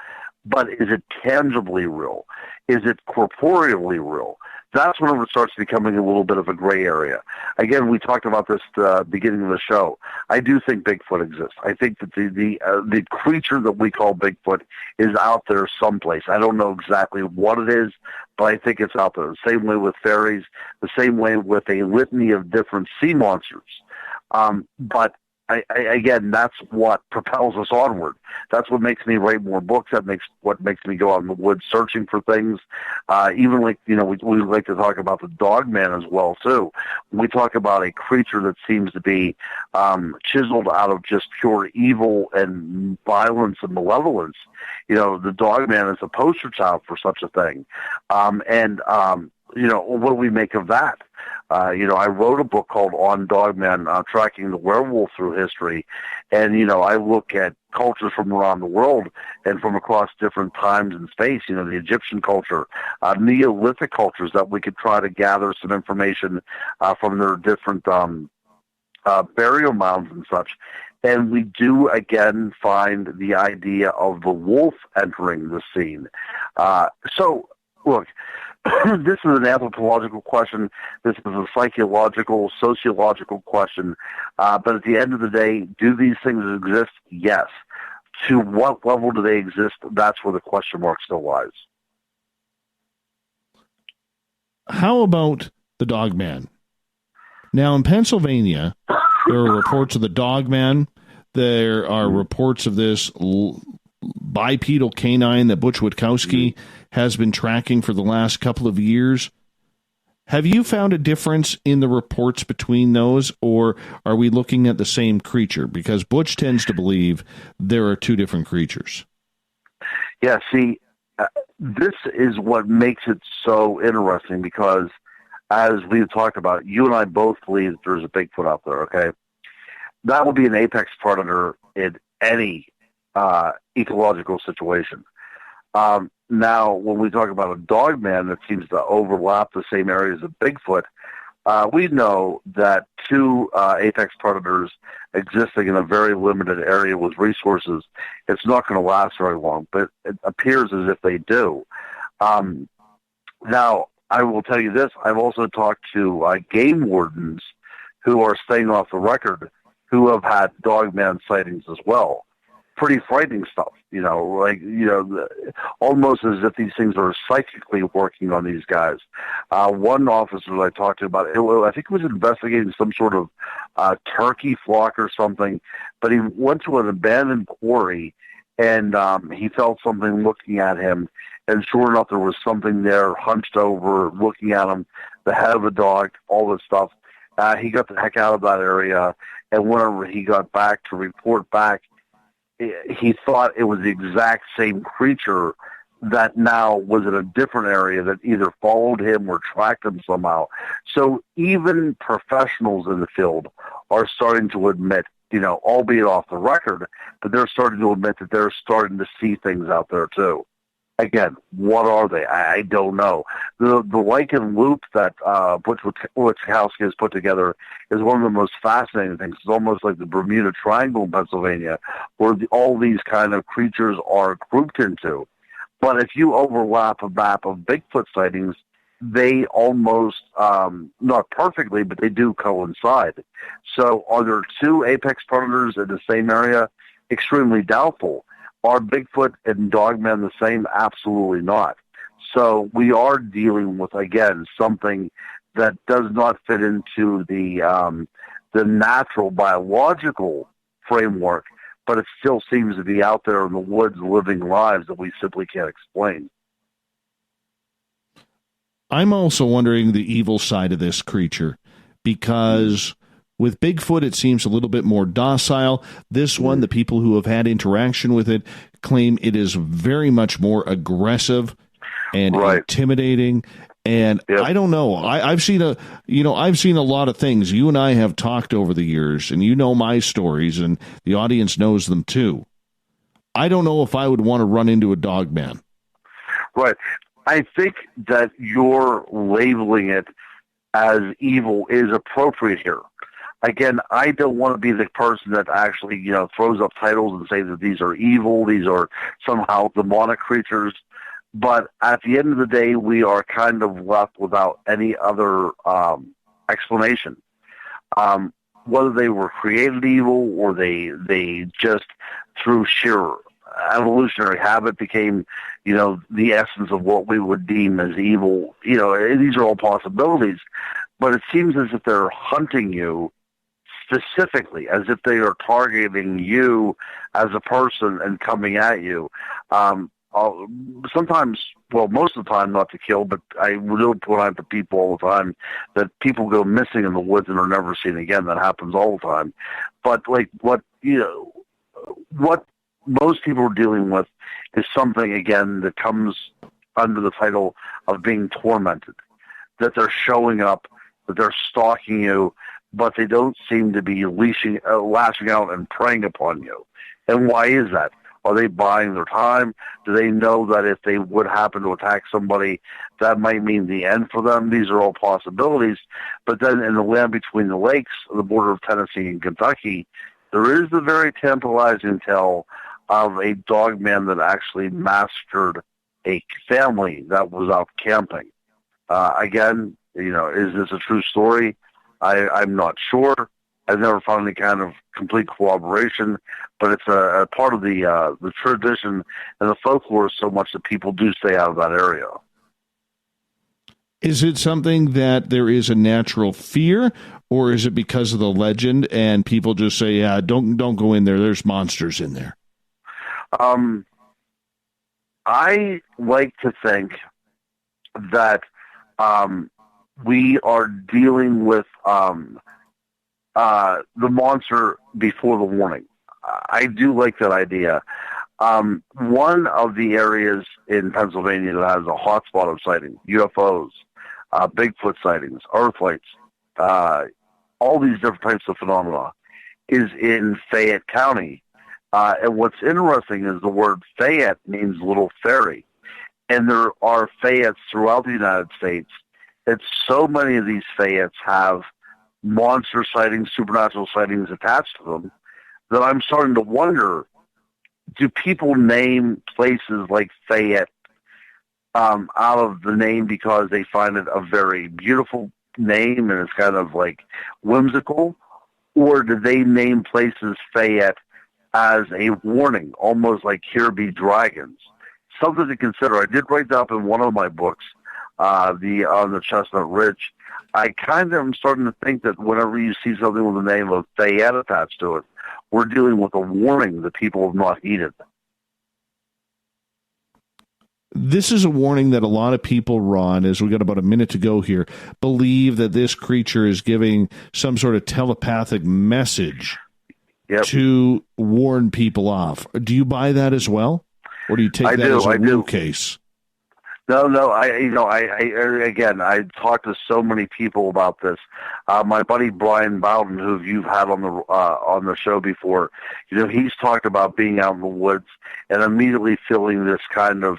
But is it tangibly real? Is it corporeally real? That's when it starts becoming a little bit of a gray area. Again, we talked about this at the beginning of the show. I do think Bigfoot exists. I think that the creature that we call Bigfoot is out there someplace. I don't know exactly what it is, but I think it's out there. The same way with fairies, the same way with a litany of different sea monsters. But again, that's what propels us onward. That's what makes me write more books. What makes me go out in the woods searching for things. Even like, we like to talk about the Dogman as well too. When we talk about a creature that seems to be chiseled out of just pure evil and violence and malevolence, the Dogman is a poster child for such a thing. What do we make of that? I wrote a book called On Dogman, Tracking the Werewolf Through History. And, I look at cultures from around the world and from across different times and space, the Egyptian culture, Neolithic cultures, that we could try to gather some information from their different burial mounds and such. And we do, again, find the idea of the wolf entering the scene. So, look, this is an anthropological question. This is a psychological, sociological question. But at the end of the day, do these things exist? Yes. To what level do they exist? That's where the question mark still lies. How about the Dogman? Now, in Pennsylvania, there are reports of the Dogman. There are reports of this bipedal canine that Butch Witkowski has been tracking for the last couple of years. Have you found a difference in the reports between those, or are we looking at the same creature? Because Butch tends to believe there are two different creatures. Yeah, see, this is what makes it so interesting, because as we've talked about, you and I both believe that there's a Bigfoot out there, okay? That would be an apex predator in any ecological situation. Now, when we talk about a Dogman that seems to overlap the same areas of Bigfoot, we know that two apex predators existing in a very limited area with resources, it's not going to last very long, but it appears as if they do. Now, I will tell you this, I've also talked to game wardens who are staying off the record, who have had Dogman sightings as well. Pretty frightening stuff, almost as if these things are psychically working on these guys. One officer that I talked to about, I think he was investigating some sort of turkey flock or something, but he went to an abandoned quarry and he felt something looking at him, and sure enough, there was something there hunched over, looking at him, the head of a dog, all this stuff. He got the heck out of that area, and whenever he got back to report back, he thought it was the exact same creature that now was in a different area that either followed him or tracked him somehow. So even professionals in the field are starting to admit, albeit off the record, but they're starting to admit that they're starting to see things out there too. Again, what are they? I don't know. The lichen loop that Butch Witkowski has put together is one of the most fascinating things. It's almost like the Bermuda Triangle in Pennsylvania, where all these kind of creatures are grouped into. But if you overlap a map of Bigfoot sightings, they almost, not perfectly, but they do coincide. So are there two apex predators in the same area? Extremely doubtful. Are Bigfoot and Dogman the same? Absolutely not. So we are dealing with, again, something that does not fit into the natural biological framework, but it still seems to be out there in the woods living lives that we simply can't explain. I'm also wondering the evil side of this creature, because with Bigfoot, it seems a little bit more docile. This one, the people who have had interaction with it claim it is very much more aggressive and intimidating. And I don't know. I've seen a lot of things. You and I have talked over the years, and you know my stories, and the audience knows them too. I don't know if I would want to run into a Dogman. Right. I think that you're labeling it as evil is appropriate here. Again, I don't want to be the person that actually, throws up titles and say that these are evil, these are somehow demonic creatures. But at the end of the day, we are kind of left without any other explanation. Whether they were created evil or they just through sheer evolutionary habit became, the essence of what we would deem as evil. These are all possibilities. But it seems as if they're hunting you specifically, as if they are targeting you as a person and coming at you. Sometimes, well, most of the time not to kill, but I really point out to people all the time that people go missing in the woods and are never seen again. That happens all the time. But like what most people are dealing with is something, again, that comes under the title of being tormented, that they're showing up, that they're stalking you, but they don't seem to be lashing out and preying upon you. And why is that? Are they buying their time? Do they know that if they would happen to attack somebody, that might mean the end for them? These are all possibilities. But then in the land between the lakes, the border of Tennessee and Kentucky, there is the very tantalizing tale of a dog man that actually massacred a family that was out camping. Again, is this a true story? I'm not sure. I've never found any kind of complete corroboration, but it's a part of the tradition and the folklore so much that people do stay out of that area. Is it something that there is a natural fear, or is it because of the legend and people just say, "Yeah, don't go in there. There's monsters in there"? I like to think that we are dealing with the monster before the warning. I do like that idea. One of the areas in Pennsylvania that has a hotspot of sightings, UFOs, Bigfoot sightings, earthlights, all these different types of phenomena, is in Fayette County. And what's interesting is the word Fayette means little fairy. And there are Fayettes throughout the United States. And so many of these Fayettes have monster sightings, supernatural sightings attached to them, that I'm starting to wonder, do people name places like Fayette out of the name because they find it a very beautiful name and it's kind of like whimsical? Or do they name places Fayette as a warning, almost like here be dragons? Something to consider. I did write that up in one of my books, on the Chestnut Ridge. I kind of am starting to think that whenever you see something with the name of Fayette attached to it, we're dealing with a warning that people have not heeded. This is a warning that a lot of people, Ron, as we got about a minute to go here, believe that this creature is giving some sort of telepathic message to warn people off. Do you buy that as well? Or do you take that as a real case? No. I talked to so many people about this. My buddy Brian Bowden, who you've had on the show before, he's talked about being out in the woods and immediately feeling this kind of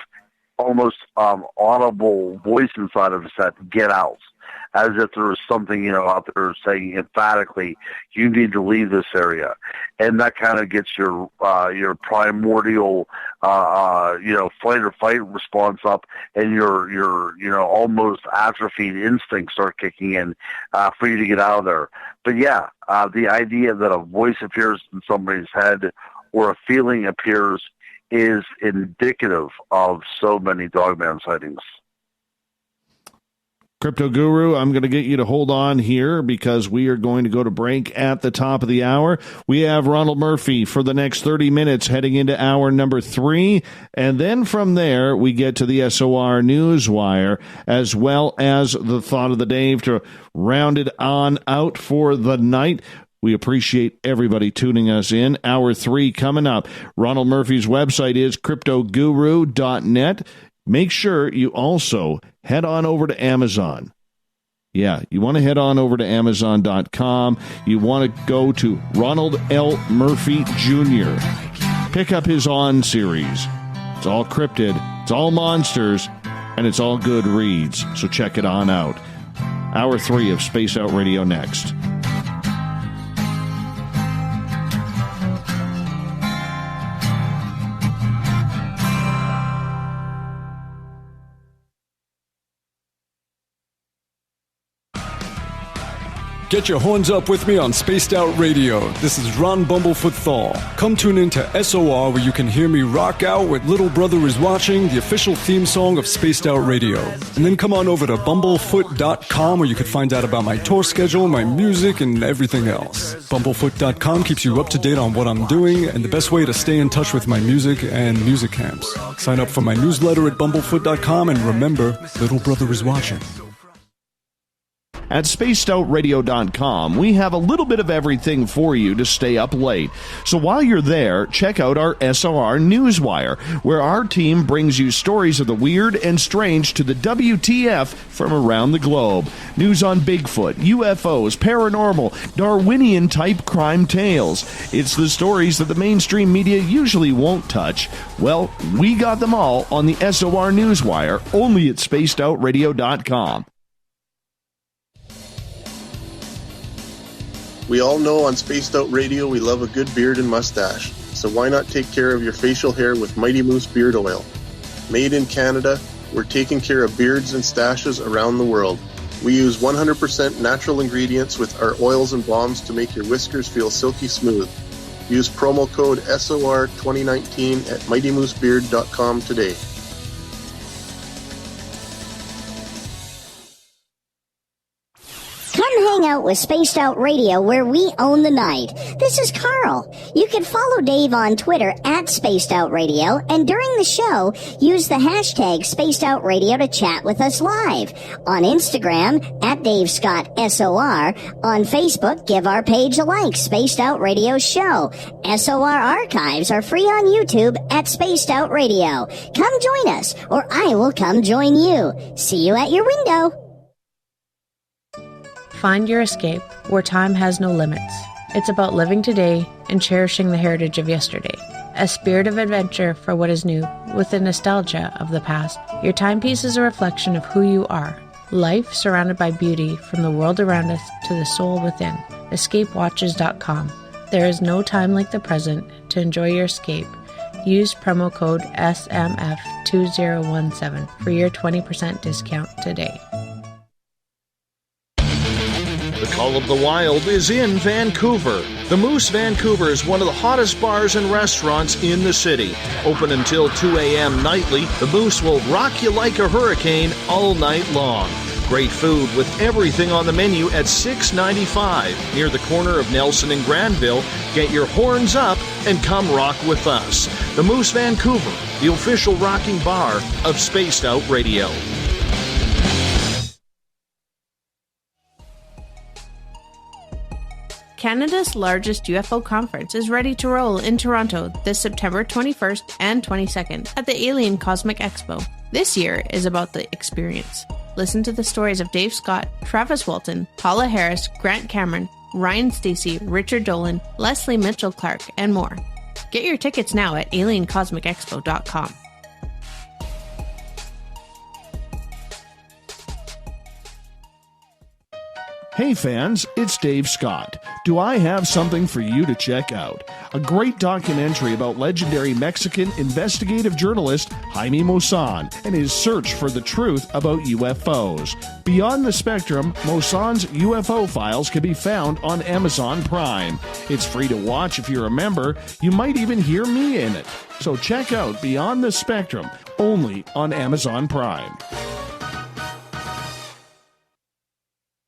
almost audible voice inside of his head, "Get out," as if there was something out there saying emphatically, "You need to leave this area," and that kind of gets your primordial flight or fight response up, and your almost atrophied instincts start kicking in for you to get out of there. But the idea that a voice appears in somebody's head or a feeling appears is indicative of so many dogman sightings. Crypto Guru, I'm going to get you to hold on here because we are going to go to break at the top of the hour. We have Ronald Murphy for the next 30 minutes heading into hour number 3. And then from there, we get to the SOR Newswire, as well as the thought of the day to round it on out for the night. We appreciate everybody tuning us in. Hour 3 coming up. Ronald Murphy's website is cryptoguru.net. Make sure you also head on over to Amazon. Yeah, you want to head on over to Amazon.com. You want to go to Ronald L. Murphy Jr. Pick up his On series. It's all cryptid, it's all monsters, and it's all good reads. So check it on out. Hour 3 of Space Out Radio next. Get your horns up with me on Spaced Out Radio. This is Ron Bumblefoot Thal. Come tune in to SOR where you can hear me rock out with Little Brother is Watching, the official theme song of Spaced Out Radio. And then come on over to bumblefoot.com where you can find out about my tour schedule, my music, and everything else. Bumblefoot.com keeps you up to date on what I'm doing and the best way to stay in touch with my music and music camps. Sign up for my newsletter at bumblefoot.com and remember, Little Brother is Watching. At spacedoutradio.com, we have a little bit of everything for you to stay up late. So while you're there, check out our SOR Newswire, where our team brings you stories of the weird and strange to the WTF from around the globe. News on Bigfoot, UFOs, paranormal, Darwinian-type crime tales. It's the stories that the mainstream media usually won't touch. Well, we got them all on the SOR Newswire, only at spacedoutradio.com. We all know on Spaced Out Radio we love a good beard and mustache, so why not take care of your facial hair with Mighty Moose Beard Oil? Made in Canada, we're taking care of beards and stashes around the world. We use 100% natural ingredients with our oils and balms to make your whiskers feel silky smooth. Use promo code SOR2019 at mightymoosebeard.com today. Come hang out with Spaced Out Radio where we own the night. This is Carl. You can follow Dave on Twitter at Spaced Out Radio, and during the show, use the hashtag Spaced Out Radio to chat with us live. On Instagram, at Dave Scott SOR. On Facebook, give our page a like, Spaced Out Radio Show. SOR archives are free on YouTube at Spaced Out Radio. Come join us, or I will come join you. See you at your window. Find your escape where time has no limits. It's about living today and cherishing the heritage of yesterday. A spirit of adventure for what is new, with the nostalgia of the past. Your timepiece is a reflection of who you are. Life surrounded by beauty from the world around us to the soul within. EscapeWatches.com. There is no time like the present to enjoy your escape. Use promo code SMF2017 for your 20% discount today. The Call of the Wild is in Vancouver. The Moose Vancouver is one of the hottest bars and restaurants in the city. Open until 2 a.m. nightly, the Moose will rock you like a hurricane all night long. Great food with everything on the menu at $6.95 near the corner of Nelson and Granville. Get your horns up and come rock with us. The Moose Vancouver, the official rocking bar of Spaced Out Radio. Canada's largest UFO conference is ready to roll in Toronto this September 21st and 22nd at the Alien Cosmic Expo. This year is about the experience. Listen to the stories of Dave Scott, Travis Walton, Paula Harris, Grant Cameron, Ryan Stacey, Richard Dolan, Leslie Mitchell-Clark, and more. Get your tickets now at aliencosmicexpo.com. Hey fans, it's Dave Scott. Do I have something for you to check out? A great documentary about legendary Mexican investigative journalist Jaime Maussan and his search for the truth about UFOs. Beyond the Spectrum, Maussan's UFO files can be found on Amazon Prime. It's free to watch if you're a member. You might even hear me in it. So check out Beyond the Spectrum, only on Amazon Prime.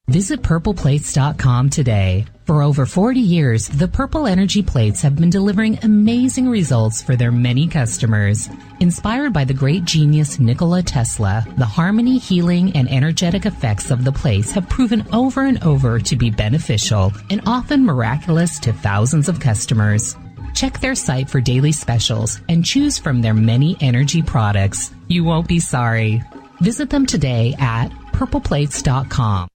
Visit purpleplates.com today. For over 40 years, the Purple Energy Plates have been delivering amazing results for their many customers. Inspired by the great genius Nikola Tesla, the harmony, healing, and energetic effects of the plates have proven over and over to be beneficial and often miraculous to thousands of customers. Check their site for daily specials and choose from their many energy products. You won't be sorry. Visit them today at purpleplates.com.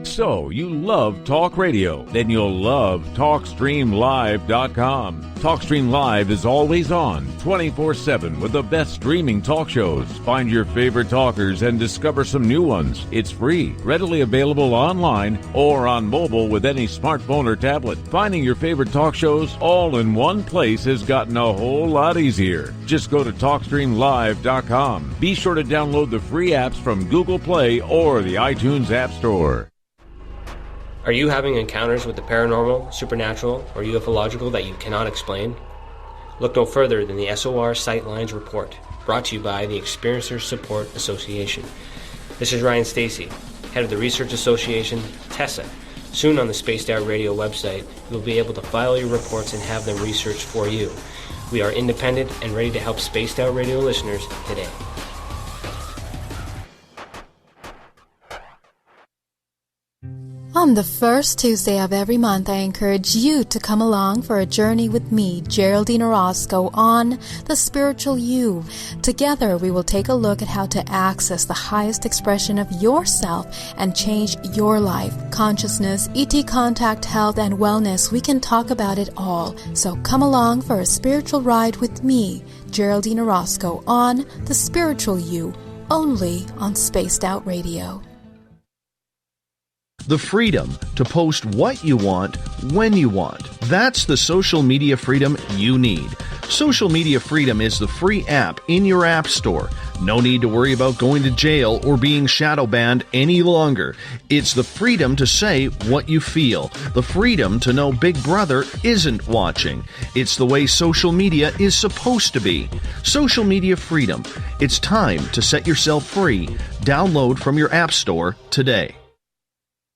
So, you love talk radio? Then you'll love TalkStreamLive.com. TalkStream Live is always on, 24/7, with the best streaming talk shows. Find your favorite talkers and discover some new ones. It's free, readily available online or on mobile with any smartphone or tablet. Finding your favorite talk shows all in one place has gotten a whole lot easier. Just go to TalkStreamLive.com. Be sure to download the free apps from Google Play or the iTunes App Store. Are you having encounters with the paranormal, supernatural, or ufological that you cannot explain? Look no further than the SOR Sightlines Report, brought to you by the Experiencers Support Association. This is Ryan Stacy, head of the Research Association, TESSA. Soon on the Spaced Out Radio website, you'll be able to file your reports and have them researched for you. We are independent and ready to help Spaced Out Radio listeners today. On the first Tuesday of every month, I encourage you to come along for a journey with me, Geraldine Orozco, on The Spiritual You. Together, we will take a look at how to access the highest expression of yourself and change your life. Consciousness, ET contact, health, and wellness, we can talk about it all. So come along for a spiritual ride with me, Geraldine Orozco, on The Spiritual You, only on Spaced Out Radio. The freedom to post what you want, when you want. That's the social media freedom you need. Social Media Freedom is the free app in your app store. No need to worry about going to jail or being shadow banned any longer. It's the freedom to say what you feel. The freedom to know Big Brother isn't watching. It's the way social media is supposed to be. Social Media Freedom. It's time to set yourself free. Download from your app store today.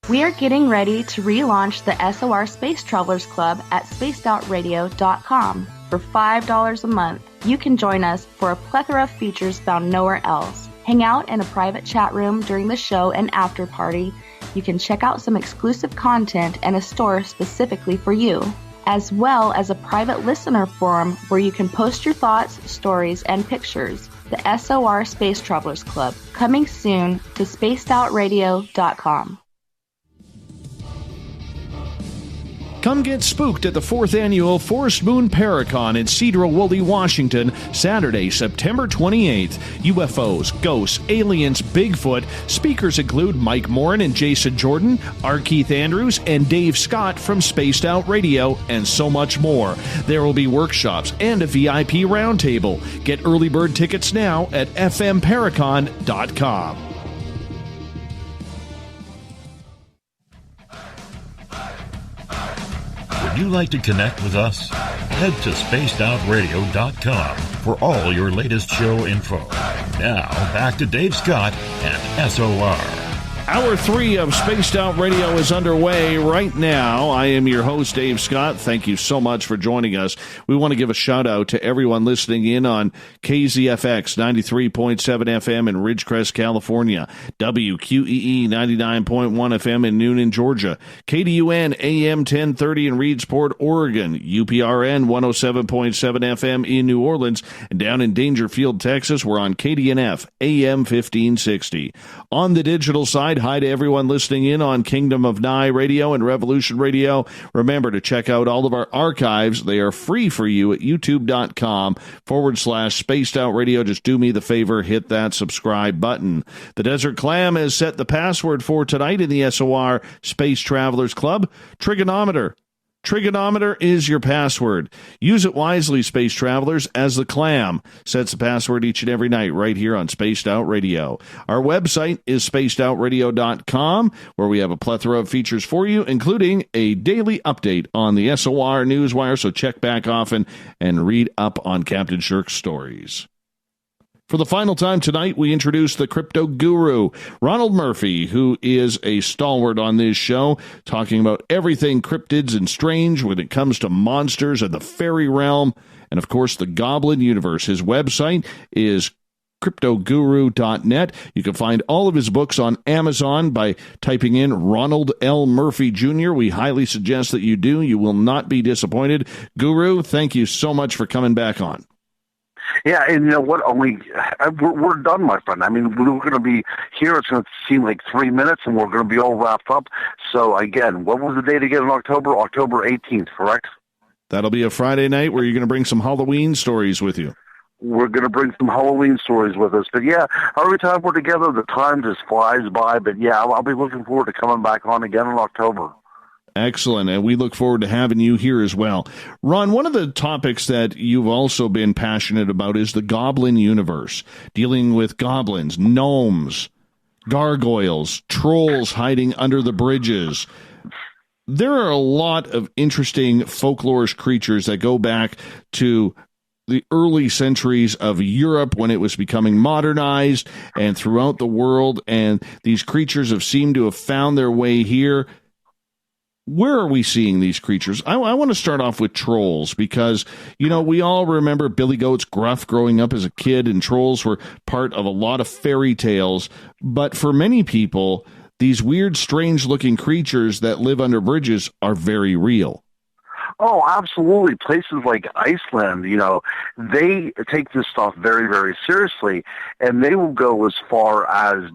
We are getting ready to relaunch the SOR Space Travelers Club at spacedoutradio.com. For $5 a month, you can join us for a plethora of features found nowhere else. Hang out in a private chat room during the show and after party. You can check out some exclusive content and a store specifically for you, as well as a private listener forum where you can post your thoughts, stories, and pictures. The SOR Space Travelers Club, coming soon to spacedoutradio.com. Come get spooked at the 4th Annual Forest Moon Paracon in Cedar-Woolley, Washington, Saturday, September 28th. UFOs, ghosts, aliens, Bigfoot. Speakers include Mike Morin and Jason Jordan, R. Keith Andrews, and Dave Scott from Spaced Out Radio, and so much more. There will be workshops and a VIP roundtable. Get early bird tickets now at fmparacon.com. Would you like to connect with us? Head to spacedoutradio.com for all your latest show info. Now, back to Dave Scott and SOR. Hour 3 of Spaced Out Radio is underway right now. I am your host, Dave Scott. Thank you so much for joining us. We want to give a shout out to everyone listening in on KZFX 93.7 FM in Ridgecrest, California, WQEE 99.1 FM in Noonan, Georgia, KDUN AM 1030 in Reedsport, Oregon, UPRN 107.7 FM in New Orleans, and down in Dangerfield, Texas, we're on KDNF AM 1560. On the digital side, hi to everyone listening in on Kingdom of Nye Radio and Revolution Radio. Remember to check out all of our archives. They are free for you at youtube.com/Spaced Out Radio. Just do me the favor, hit that subscribe button. The Desert Clam has set the password for tonight in the SOR Space Travelers Club. Trigonometer. Trigonometer is your password. Use it wisely, space travelers, as the Clam sets the password each and every night right here on Spaced Out Radio. Our website is spacedoutradio.com, where we have a plethora of features for you, including a daily update on the SOR Newswire, so check back often and read up on Captain Shirk's stories. For the final time tonight, we introduce the crypto guru, Ronald Murphy, who is a stalwart on this show, talking about everything cryptids and strange when it comes to monsters and the fairy realm, and of course the Goblin universe. His website is cryptoguru.net. You can find all of his books on Amazon by typing in Ronald L. Murphy Jr. We highly suggest that you do. You will not be disappointed. Guru, thank you so much for coming back on. Yeah, and you know what? We're done, my friend. I mean, we're going to be here. It's going to seem like 3 minutes, and we're going to be all wrapped up. So, again, what was the date again in October? October 18th, correct? That'll be a Friday night where you're going to bring some Halloween stories with you. We're going to bring some Halloween stories with us. But, yeah, every time we're together, the time just flies by. But, yeah, I'll be looking forward to coming back on again in October. Excellent, and we look forward to having you here as well. Ron, one of the topics that you've also been passionate about is the Goblin universe, dealing with goblins, gnomes, gargoyles, trolls hiding under the bridges. there are a lot of interesting folklorish creatures that go back to the early centuries of Europe when it was becoming modernized and throughout the world. And these creatures have seemed to have found their way here. Where are we seeing these creatures? I want to start off with trolls because, we all remember Billy Goat's Gruff growing up as a kid, and trolls were part of a lot of fairy tales. But for many people, these weird, strange-looking creatures that live under bridges are very real. Oh, absolutely. Places like Iceland, they take this stuff very, very seriously, and they will go as far as,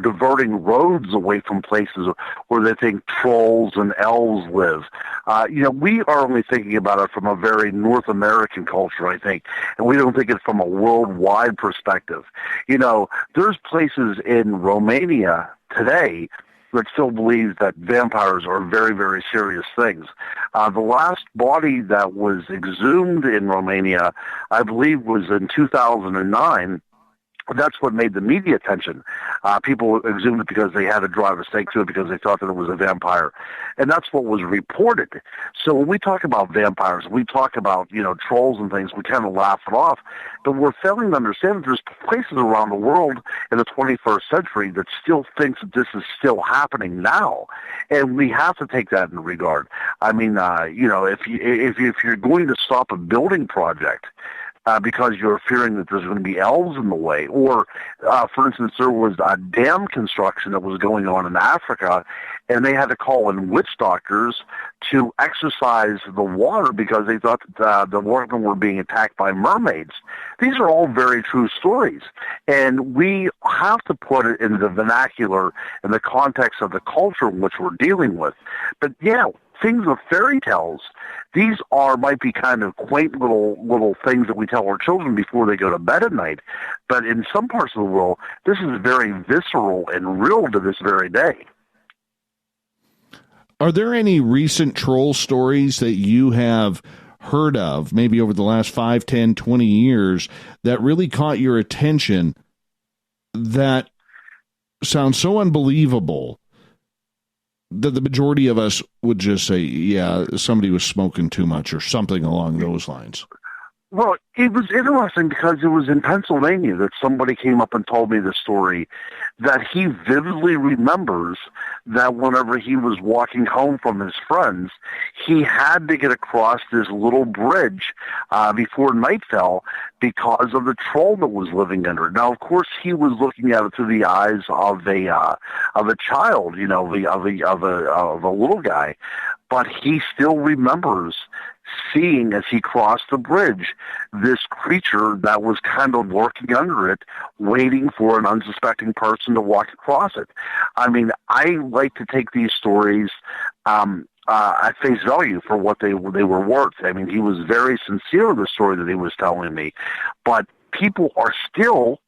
diverting roads away from places where they think trolls and elves live. We are only thinking about it from a very North American culture, I think, and we don't think it from a worldwide perspective. There's places in Romania today that still believes that vampires are very, very serious things. The last body that was exhumed in Romania, I believe, was in 2009. That's what made the media attention. People exhumed it because they had to drive a stake to it because they thought that it was a vampire. And that's what was reported. So when we talk about vampires, we talk about, trolls and things, we kind of laugh it off. But we're failing to understand that there's places around the world in the 21st century that still thinks that this is still happening now. And we have to take that into regard. I mean, if you're going to stop a building project, because you're fearing that there's going to be elves in the way. Or, for instance, there was a dam construction that was going on in Africa, and they had to call in witch doctors to exorcise the water because they thought that the workmen were being attacked by mermaids. These are all very true stories, and we have to put it in the vernacular, in the context of the culture in which we're dealing with. But, yeah, things of fairy tales, these might be kind of quaint little things that we tell our children before they go to bed at night. But in some parts of the world, this is very visceral and real to this very day. Are there any recent troll stories that you have heard of, maybe over the last 5, 10, 20 years, that really caught your attention that sound so unbelievable that the majority of us would just say, yeah, somebody was smoking too much or something along those lines? Well, it was interesting because it was in Pennsylvania that somebody came up and told me the story that he vividly remembers that whenever he was walking home from his friends, he had to get across this little bridge before night fell because of the troll that was living under it. Now, of course, he was looking at it through the eyes of a child, of a little guy, but he still remembers seeing, as he crossed the bridge, this creature that was kind of lurking under it, waiting for an unsuspecting person to walk across it. I mean, I like to take these stories at face value for what they were worth. I mean, he was very sincere in the story that he was telling me, but people are still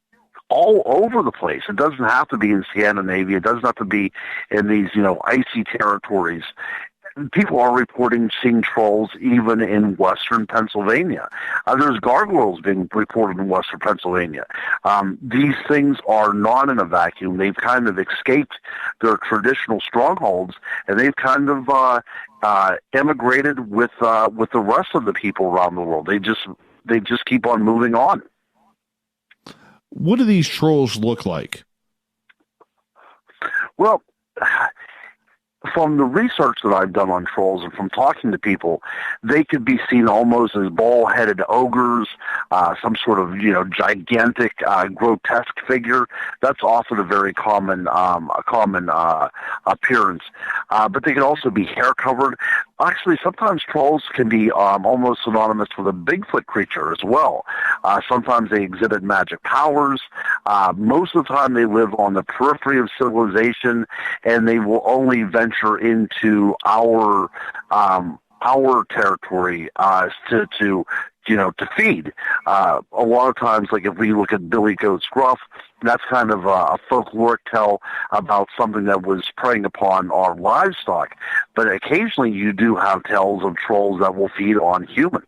all over the place. It doesn't have to be in Scandinavia. It doesn't have to be in these, icy territories. People are reporting seeing trolls even in western Pennsylvania. There's gargoyles being reported in western Pennsylvania. These things are not in a vacuum. They've kind of escaped their traditional strongholds, and they've kind of emigrated with the rest of the people around the world. They just keep on moving on. What do these trolls look like? Well, from the research that I've done on trolls and from talking to people, they could be seen almost as bald-headed ogres, some sort of, gigantic, grotesque figure. That's often a very common appearance. But they can also be hair-covered. Actually, sometimes trolls can be almost synonymous with a Bigfoot creature as well. Sometimes they exhibit magic powers. Most of the time they live on the periphery of civilization, and they will only venture into our territory to feed. A lot of times, like if we look at Billy Goat's Gruff, that's kind of a folkloric tale about something that was preying upon our livestock. But occasionally you do have tales of trolls that will feed on humans.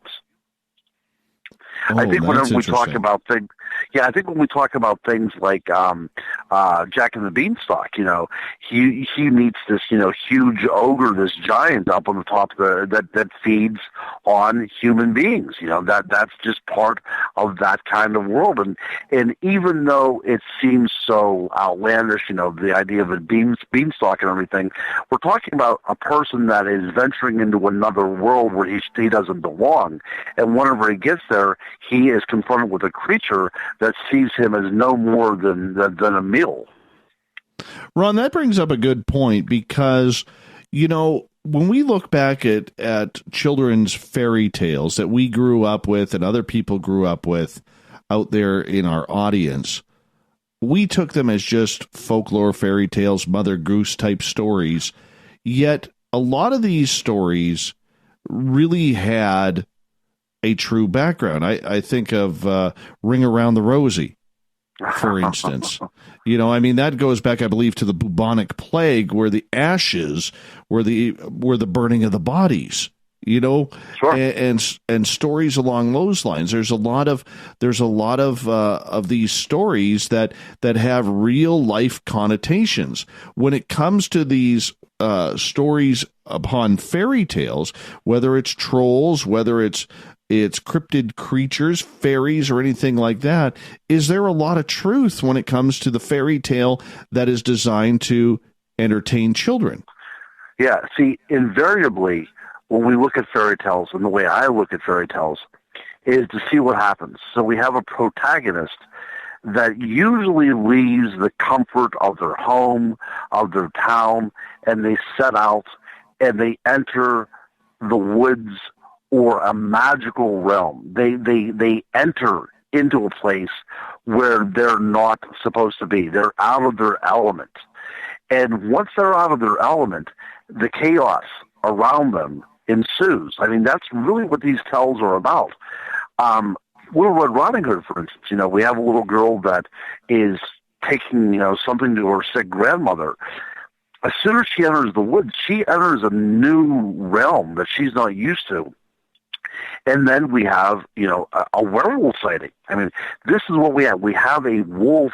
I think whenever we talk about things, Yeah, I think when we talk about things like Jack and the Beanstalk, he meets this huge ogre, this giant up on the top that feeds on human beings. That's just part of that kind of world. And even though it seems so outlandish, the idea of a beanstalk and everything, we're talking about a person that is venturing into another world where he doesn't belong. And whenever he gets there, he is confronted with a creature that sees him as no more than a meal. Ron, that brings up a good point because, when we look back at children's fairy tales that we grew up with and other people grew up with out there in our audience, we took them as just folklore fairy tales, Mother Goose type stories. Yet a lot of these stories really had a true background. I think of Ring Around the Rosie, for instance. That goes back, I believe, to the bubonic plague, where the ashes were the burning of the bodies. Sure. And stories along those lines. There's a lot of these stories that have real life connotations. When it comes to these stories upon fairy tales, whether it's trolls, whether it's cryptid creatures, fairies, or anything like that, is there a lot of truth when it comes to the fairy tale that is designed to entertain children? Yeah, see, invariably, when we look at fairy tales, and the way I look at fairy tales, is to see what happens. So we have a protagonist that usually leaves the comfort of their home, of their town, and they set out and they enter the woods or a magical realm. They enter into a place where they're not supposed to be. They're out of their element. And once they're out of their element, the chaos around them ensues. That's really what these tales are about. Little Red Riding Hood, for instance, we have a little girl that is taking, something to her sick grandmother. As soon as she enters the woods, she enters a new realm that she's not used to. And then we have, a werewolf sighting. This is what we have. We have a wolf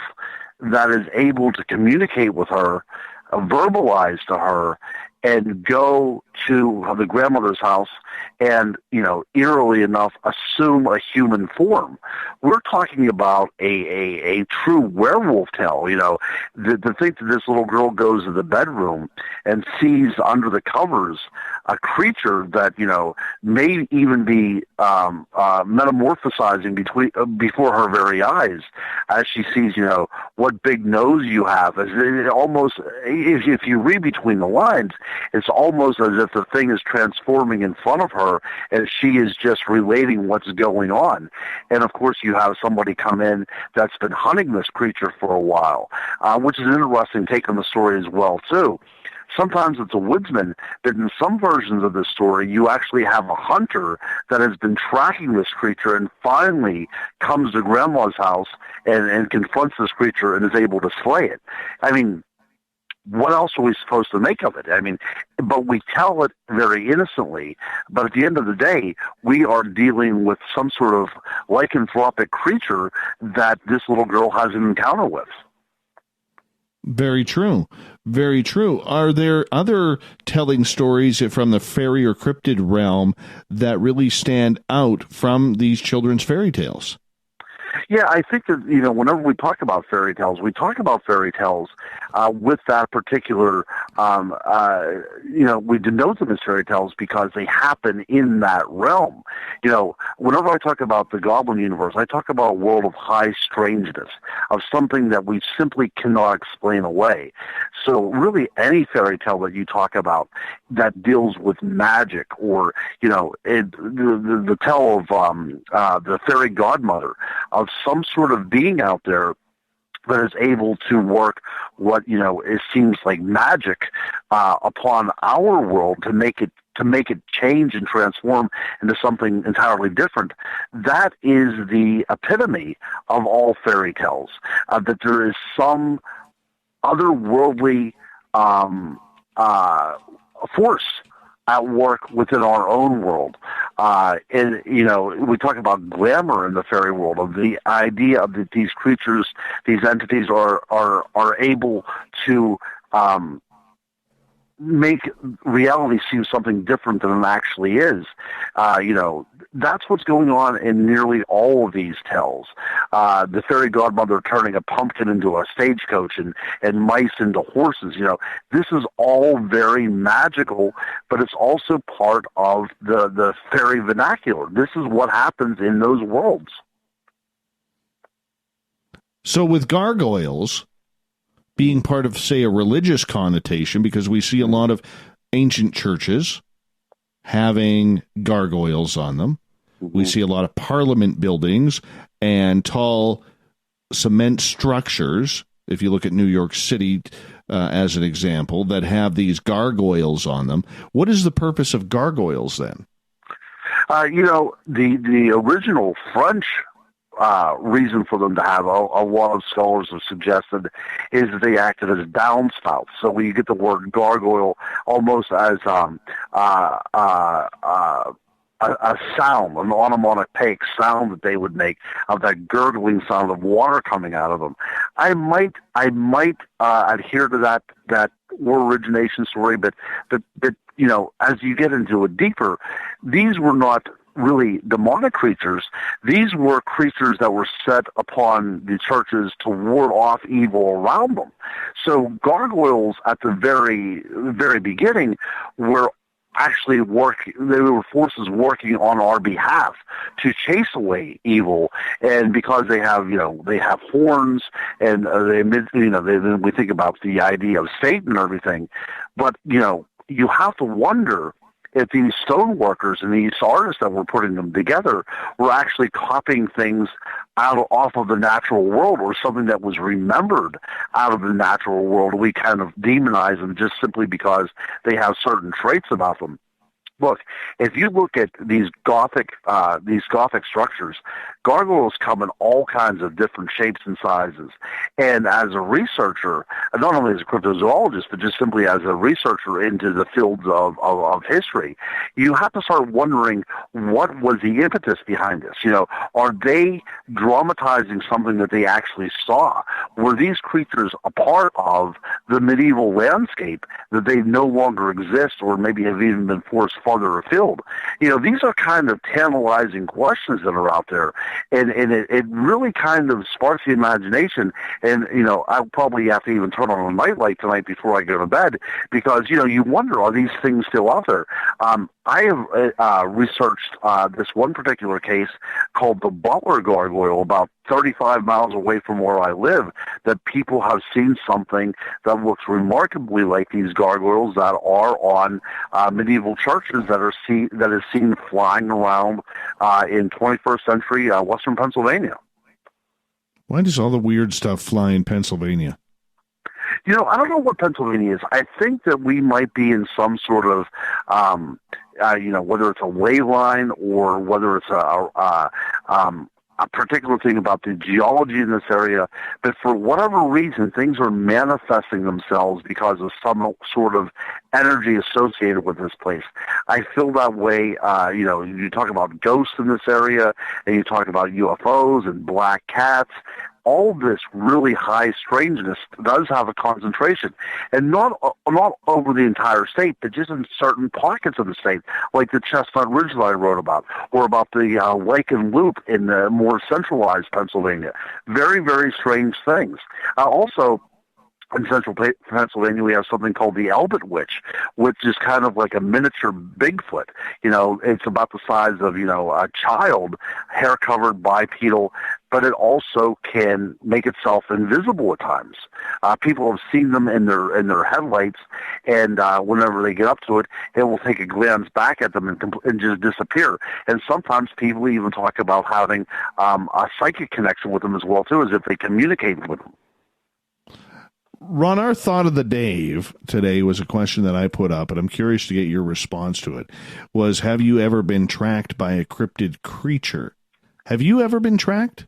that is able to communicate with her, verbalize to her, and go to the grandmother's house and, eerily enough, assume a human form. We're talking about a true werewolf tale, to think that this little girl goes to the bedroom and sees under the covers a creature that, may even be metamorphosizing before her very eyes as she sees, what big nose you have. It almost, if you read between the lines, it's almost as if the thing is transforming in front of her and she is just relating what's going on. And of course you have somebody come in that's been hunting this creature for a while, which is an interesting take on the story as well too. Sometimes it's a woodsman, but in some versions of this story, you actually have a hunter that has been tracking this creature and finally comes to Grandma's house and confronts this creature and is able to slay it. What else are we supposed to make of it? But we tell it very innocently, but at the end of the day, we are dealing with some sort of lycanthropic creature that this little girl has an encounter with. Very true. Very true. Are there other telling stories from the fairy or cryptid realm that really stand out from these children's fairy tales? Yeah, I think that, whenever we talk about fairy tales with that particular, we denote them as fairy tales because they happen in that realm. Whenever I talk about the Goblin universe, I talk about a world of high strangeness, of something that we simply cannot explain away. So really any fairy tale that you talk about that deals with magic or, the tale of the fairy godmother, of some sort of being out there that is able to work what, it seems like magic upon our world to make it change and transform into something entirely different. That is the epitome of all fairy tales, that there is some otherworldly force at work within our own world. And, we talk about glamour in the fairy world, of the idea of that these creatures, these entities are able to make reality seem something different than it actually is. That's what's going on in nearly all of these tales. The fairy godmother turning a pumpkin into a stagecoach and mice into horses. This is all very magical, but it's also part of the fairy vernacular. This is what happens in those worlds. So with gargoyles being part of, say, a religious connotation, because we see a lot of ancient churches having gargoyles on them. We see a lot of parliament buildings and tall cement structures, if you look at New York City as an example, that have these gargoyles on them. What is the purpose of gargoyles then? The original French reason for them to have, a lot of scholars have suggested, is that they acted as downspouts. So when you get the word gargoyle almost as a sound, an onomatopoeic sound that they would make, of that gurgling sound of water coming out of them. I might adhere to that origination story, but as you get into it deeper, these were not really demonic creatures. These were creatures that were set upon the churches to ward off evil around them. So gargoyles at the very, very beginning were actually they were forces working on our behalf to chase away evil. And because they have horns, and we think about the idea of Satan and everything. But, you have to wonder if these stone workers and these artists that were putting them together were actually copying things off of the natural world, or something that was remembered out of the natural world. We kind of demonize them just simply because they have certain traits about them. Look, if you look at these Gothic structures, gargoyles come in all kinds of different shapes and sizes. And as a researcher, not only as a cryptozoologist, but just simply as a researcher into the fields of history, you have to start wondering, what was the impetus behind this? Are they dramatizing something that they actually saw? Were these creatures a part of the medieval landscape that they no longer exist, or maybe have even been forced farther afield? These are kind of tantalizing questions that are out there, and it really kind of sparks the imagination. And I'll probably have to even turn on a nightlight tonight before I go to bed, because you wonder, are these things still out there? I have researched this one particular case called the Butler Gargoyle, about 35 miles away from where I live, that people have seen something that looks remarkably like these gargoyles that are on medieval churches that is seen flying around in 21st century western Pennsylvania. Why does all the weird stuff fly in Pennsylvania? I don't know what Pennsylvania is. I think that we might be in some sort of, whether it's a ley line or whether it's a particular thing about the geology in this area, but for whatever reason, things are manifesting themselves because of some sort of energy associated with this place. I feel that way. You talk about ghosts in this area, and you talk about UFOs and black cats. All this really high strangeness does have a concentration, and not over the entire state, but just in certain pockets of the state, like the Chestnut Ridge that I wrote about, or about the Lake and Loop in the more centralized Pennsylvania. Very, very strange things. Also, in central Pennsylvania, we have something called the Albert Witch, which is kind of like a miniature Bigfoot. It's about the size of, a child, hair-covered, bipedal, but it also can make itself invisible at times. People have seen them in their headlights, and whenever they get up to it, it will take a glance back at them and just disappear. And sometimes people even talk about having a psychic connection with them as well, too, as if they communicate with them. Ron, our thought of the day today was a question that I put up, and I'm curious to get your response to it, was, have you ever been tracked by a cryptid creature? Have you ever been tracked?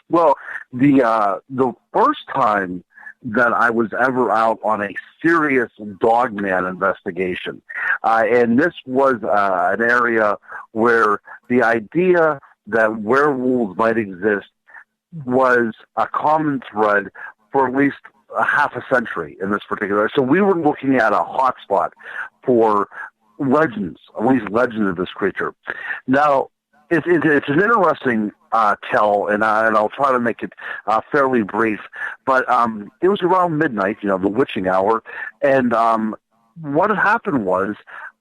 Well, the first time that I was ever out on a serious dogman investigation. And this was an area where the idea that werewolves might exist was a common thread for at least a half a century in this particular. So we were looking at a hotspot for legends, at least legends of this creature. Now, it's an interesting tell, and I'll try to make it fairly brief. But it was around midnight, the witching hour, and what had happened was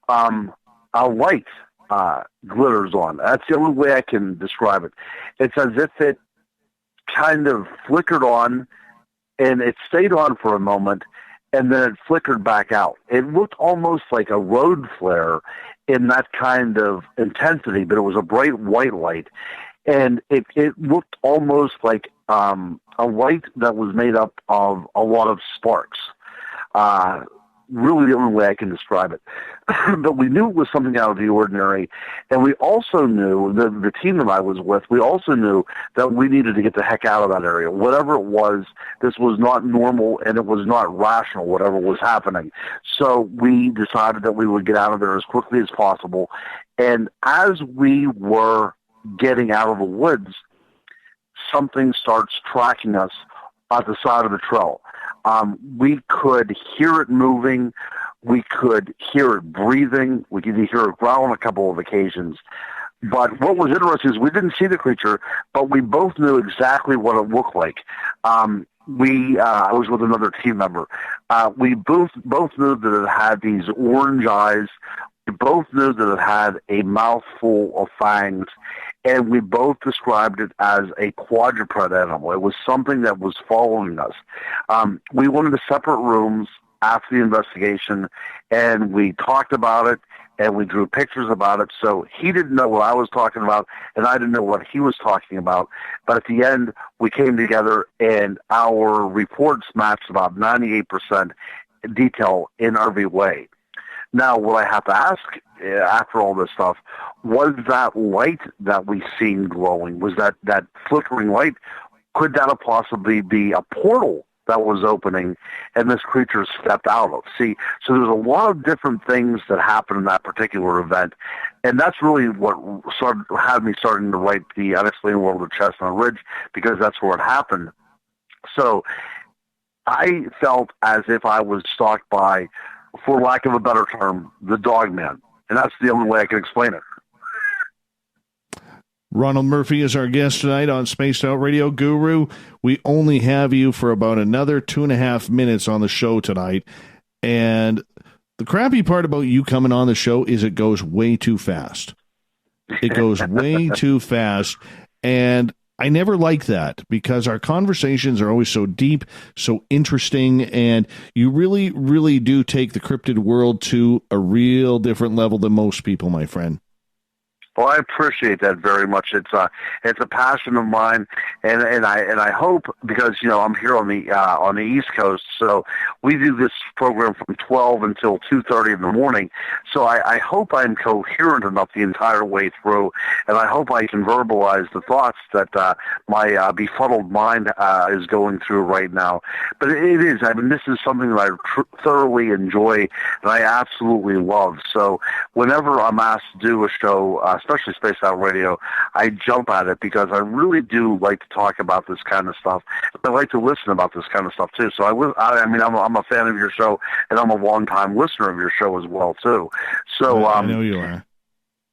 a light glitters on. That's the only way I can describe it. It's as if it kind of flickered on, and it stayed on for a moment, and then it flickered back out. It looked almost like a road flare in that kind of intensity, but it was a bright white light. And it looked almost like a light that was made up of a lot of sparks. Really the only way I can describe it. But we knew it was something out of the ordinary. And we also knew, the team that I was with, we also knew that we needed to get the heck out of that area. Whatever it was, this was not normal and it was not rational, whatever was happening. So we decided that we would get out of there as quickly as possible. And as we were getting out of the woods, something starts tracking us at the side of the trail. We could hear it moving. We could hear it breathing. We could hear it growl on a couple of occasions. But what was interesting is we didn't see the creature, but we both knew exactly what it looked like. I was with another team member. We both knew that it had these orange eyes. We both knew that it had a mouthful of fangs. And we both described it as a quadruped animal. It was something that was following us. We went into separate rooms after the investigation, and we talked about it, and we drew pictures about it. So he didn't know what I was talking about, and I didn't know what he was talking about. But at the end, we came together, and our reports matched about 98% detail in every way. Now, what I have to ask after all this stuff, was that light that we seen glowing, was that flickering light, could that have possibly be a portal that was opening and this creature stepped out of? See, so there's a lot of different things that happened in that particular event, and that's really what had me starting to write the Unexplained World of Chestnut Ridge, because that's where it happened. So I felt as if I was stalked by, for lack of a better term, the Dogman. And that's the only way I can explain it. Ronald Murphy is our guest tonight on Spaced Out Radio. Guru, we only have you for about another 2.5 minutes on the show tonight. And the crappy part about you coming on the show is it goes way too fast. It goes way too fast. And I never like that, because our conversations are always so deep, so interesting, and you really, really do take the cryptid world to a real different level than most people, my friend. Well, I appreciate that very much. It's a passion of mine, and I hope, because I'm here on the East Coast, so we do this program from 12 until 2:30 in the morning. So I hope I'm coherent enough the entire way through, and I hope I can verbalize the thoughts that my befuddled mind is going through right now. But it is. I mean, this is something that I thoroughly enjoy and I absolutely love. So whenever I'm asked to do a show, especially Spaced Out Radio, I jump at it, because I really do like to talk about this kind of stuff. I like to listen about this kind of stuff too. So I'm a fan of your show, and I'm a long-time listener of your show as well too. So I know you are.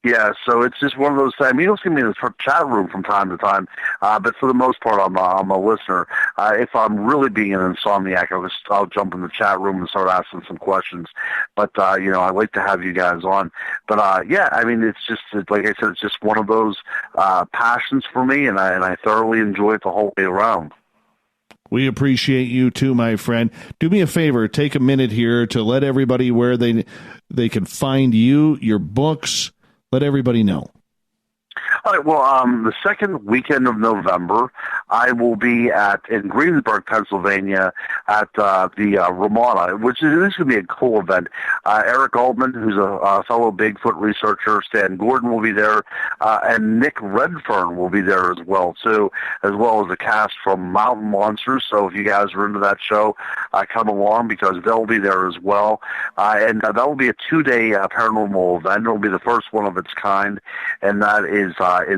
Yeah, so it's just one of those things. I mean, you'll see me in the chat room from time to time, but for the most part, I'm a listener. If I'm really being an insomniac, I'll jump in the chat room and start asking some questions. But I like to have you guys on. But yeah, I mean, it's just, like I said, it's just one of those passions for me, and I thoroughly enjoy it the whole way around. We appreciate you too, my friend. Do me a favor, take a minute here to let everybody where they can find you, your books. Let everybody know. All right, well, the second weekend of November, I will be in Greensburg, Pennsylvania, at the Ramada, which is going to be a cool event. Eric Altman, who's a fellow Bigfoot researcher, Stan Gordon will be there, and Nick Redfern will be there as well, too, as well as the cast from Mountain Monsters. So if you guys are into that show, come along because they'll be there as well. And that will be a 2-day paranormal event. It will be the first one of its kind, and that is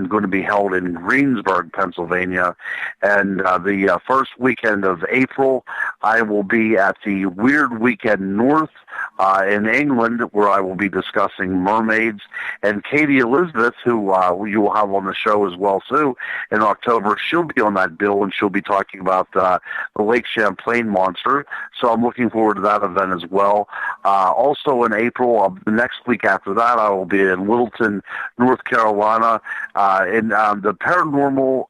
going to be held in Greensburg, Pennsylvania. And the first weekend of April, I will be at the Weird Weekend North in England, where I will be discussing mermaids. And Katie Elizabeth, who you will have on the show as well, too, in October, she'll be on that bill, and she'll be talking about the Lake Champlain monster. So I'm looking forward to that event as well. Also in April, the next week after that, I will be in Littleton, North Carolina, in the Paranormal,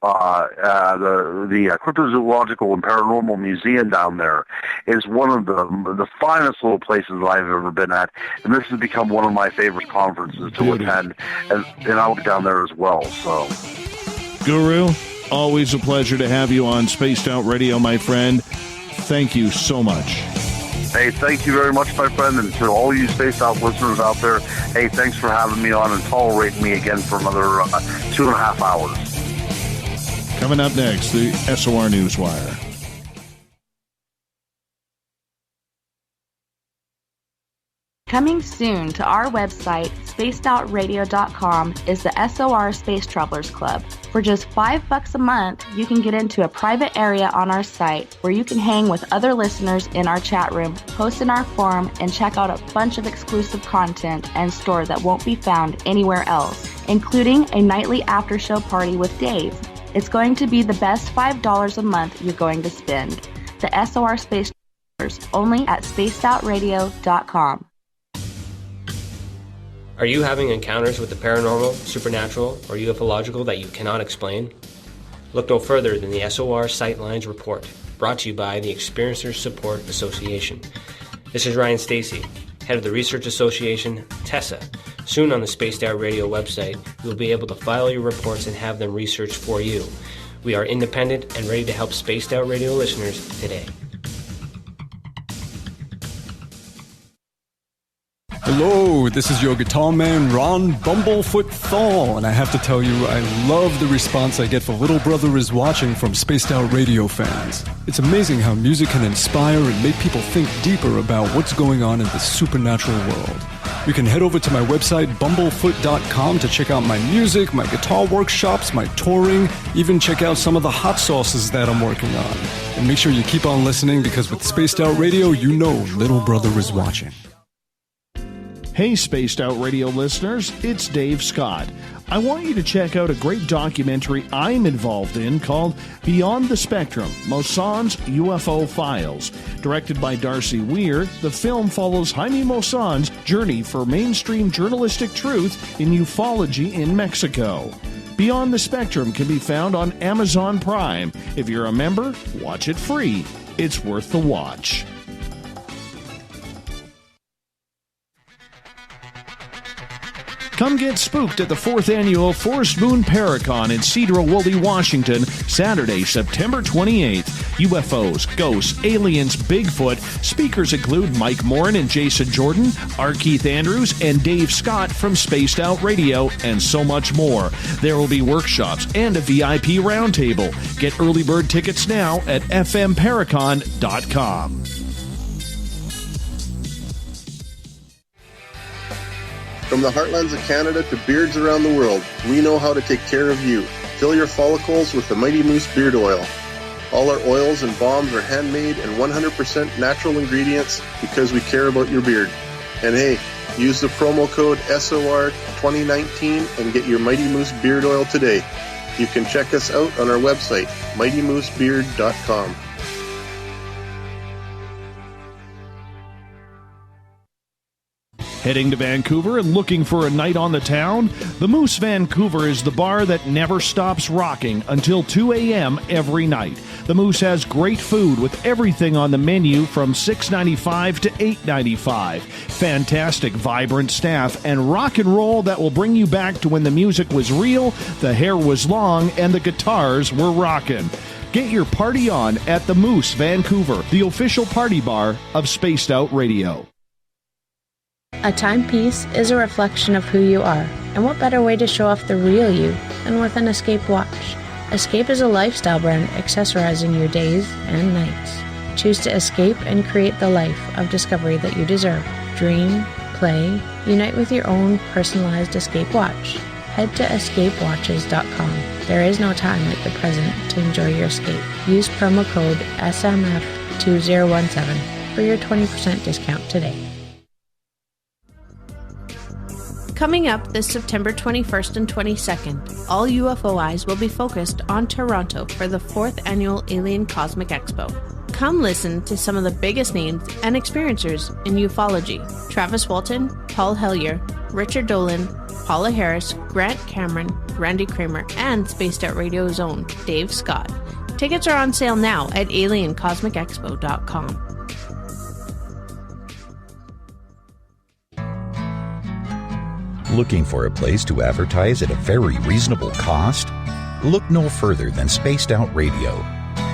the Cryptozoological and Paranormal Museum down there is one of the finest little places that I've ever been at, and this has become one of my favorite conferences to attend, and I'll be down there as well. So, Guru, always a pleasure to have you on Spaced Out Radio, my friend. Thank you so much. Hey, thank you very much, my friend, and to all you Spaced Out listeners out there, hey, thanks for having me on and tolerating me again for another 2.5 hours. Coming up next, the SOR Newswire. Coming soon to our website, spacedoutradio.com, is the SOR Space Travelers Club. For just $5 a month, you can get into a private area on our site where you can hang with other listeners in our chat room, post in our forum, and check out a bunch of exclusive content and store that won't be found anywhere else, including a nightly after-show party with Dave. It's going to be the best $5 a month you're going to spend. The SOR Space Travelers, only at spacedoutradio.com. Are you having encounters with the paranormal, supernatural, or ufological that you cannot explain? Look no further than the SOR Sightlines Report, brought to you by the Experiencers Support Association. This is Ryan Stacy, head of the Research Association, TESSA. Soon on the Spaced Out Radio website, you'll be able to file your reports and have them researched for you. We are independent and ready to help Spaced Out Radio listeners today. Hello, this is your guitar man, Ron Bumblefoot Thal, and I have to tell you, I love the response I get for Little Brother is Watching from Spaced Out Radio fans. It's amazing how music can inspire and make people think deeper about what's going on in the supernatural world. You can head over to my website, bumblefoot.com, to check out my music, my guitar workshops, my touring, even check out some of the hot sauces that I'm working on. And make sure you keep on listening, because with Spaced Out Radio, you know Little Brother is watching. Hey, Spaced Out Radio listeners, it's Dave Scott. I want you to check out a great documentary I'm involved in called Beyond the Spectrum, Mosson's UFO Files. Directed by Darcy Weir, the film follows Jaime Mosson's journey for mainstream journalistic truth in ufology in Mexico. Beyond the Spectrum can be found on Amazon Prime. If you're a member, watch it free. It's worth the watch. Come get spooked at the 4th Annual Forest Moon Paracon in Cedar-Woolley, Washington, Saturday, September 28th. UFOs, ghosts, aliens, Bigfoot. Speakers include Mike Morin and Jason Jordan, R. Keith Andrews, and Dave Scott from Spaced Out Radio, and so much more. There will be workshops and a VIP roundtable. Get early bird tickets now at fmparacon.com. From the heartlands of Canada to beards around the world, we know how to take care of you. Fill your follicles with the Mighty Moose Beard Oil. All our oils and balms are handmade and 100% natural ingredients because we care about your beard. And hey, use the promo code SOR2019 and get your Mighty Moose Beard Oil today. You can check us out on our website, mightymoosebeard.com. Heading to Vancouver and looking for a night on the town? The Moose Vancouver is the bar that never stops rocking until 2 a.m. every night. The Moose has great food with everything on the menu from $6.95 to $8.95. Fantastic, vibrant staff and rock and roll that will bring you back to when the music was real, the hair was long, and the guitars were rocking. Get your party on at the Moose, Vancouver, the official party bar of Spaced Out Radio. A timepiece is a reflection of who you are, and what better way to show off the real you than with an Escape watch? Escape is a lifestyle brand accessorizing your days and nights. Choose to escape and create the life of discovery that you deserve. Dream, play, unite with your own personalized Escape watch. Head to escapewatches.com. There is no time like the present to enjoy your escape. Use promo code SMF2017 for your 20% discount today. Coming up this September 21st and 22nd, all UFO eyes will be focused on Toronto for the 4th annual Alien Cosmic Expo. Come listen to some of the biggest names and experiencers in ufology. Travis Walton, Paul Hellyer, Richard Dolan, Paula Harris, Grant Cameron, Randy Kramer, and Spaced Out Radio's own Dave Scott. Tickets are on sale now at aliencosmicexpo.com. Looking for a place to advertise at a very reasonable cost? Look no further than Spaced Out Radio.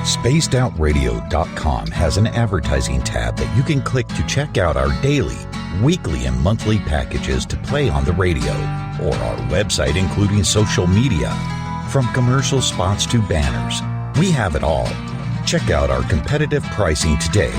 SpacedOutRadio.com has an advertising tab that you can click to check out our daily, weekly, and monthly packages to play on the radio, or our website including social media. From commercial spots to banners, we have it all. Check out our competitive pricing today.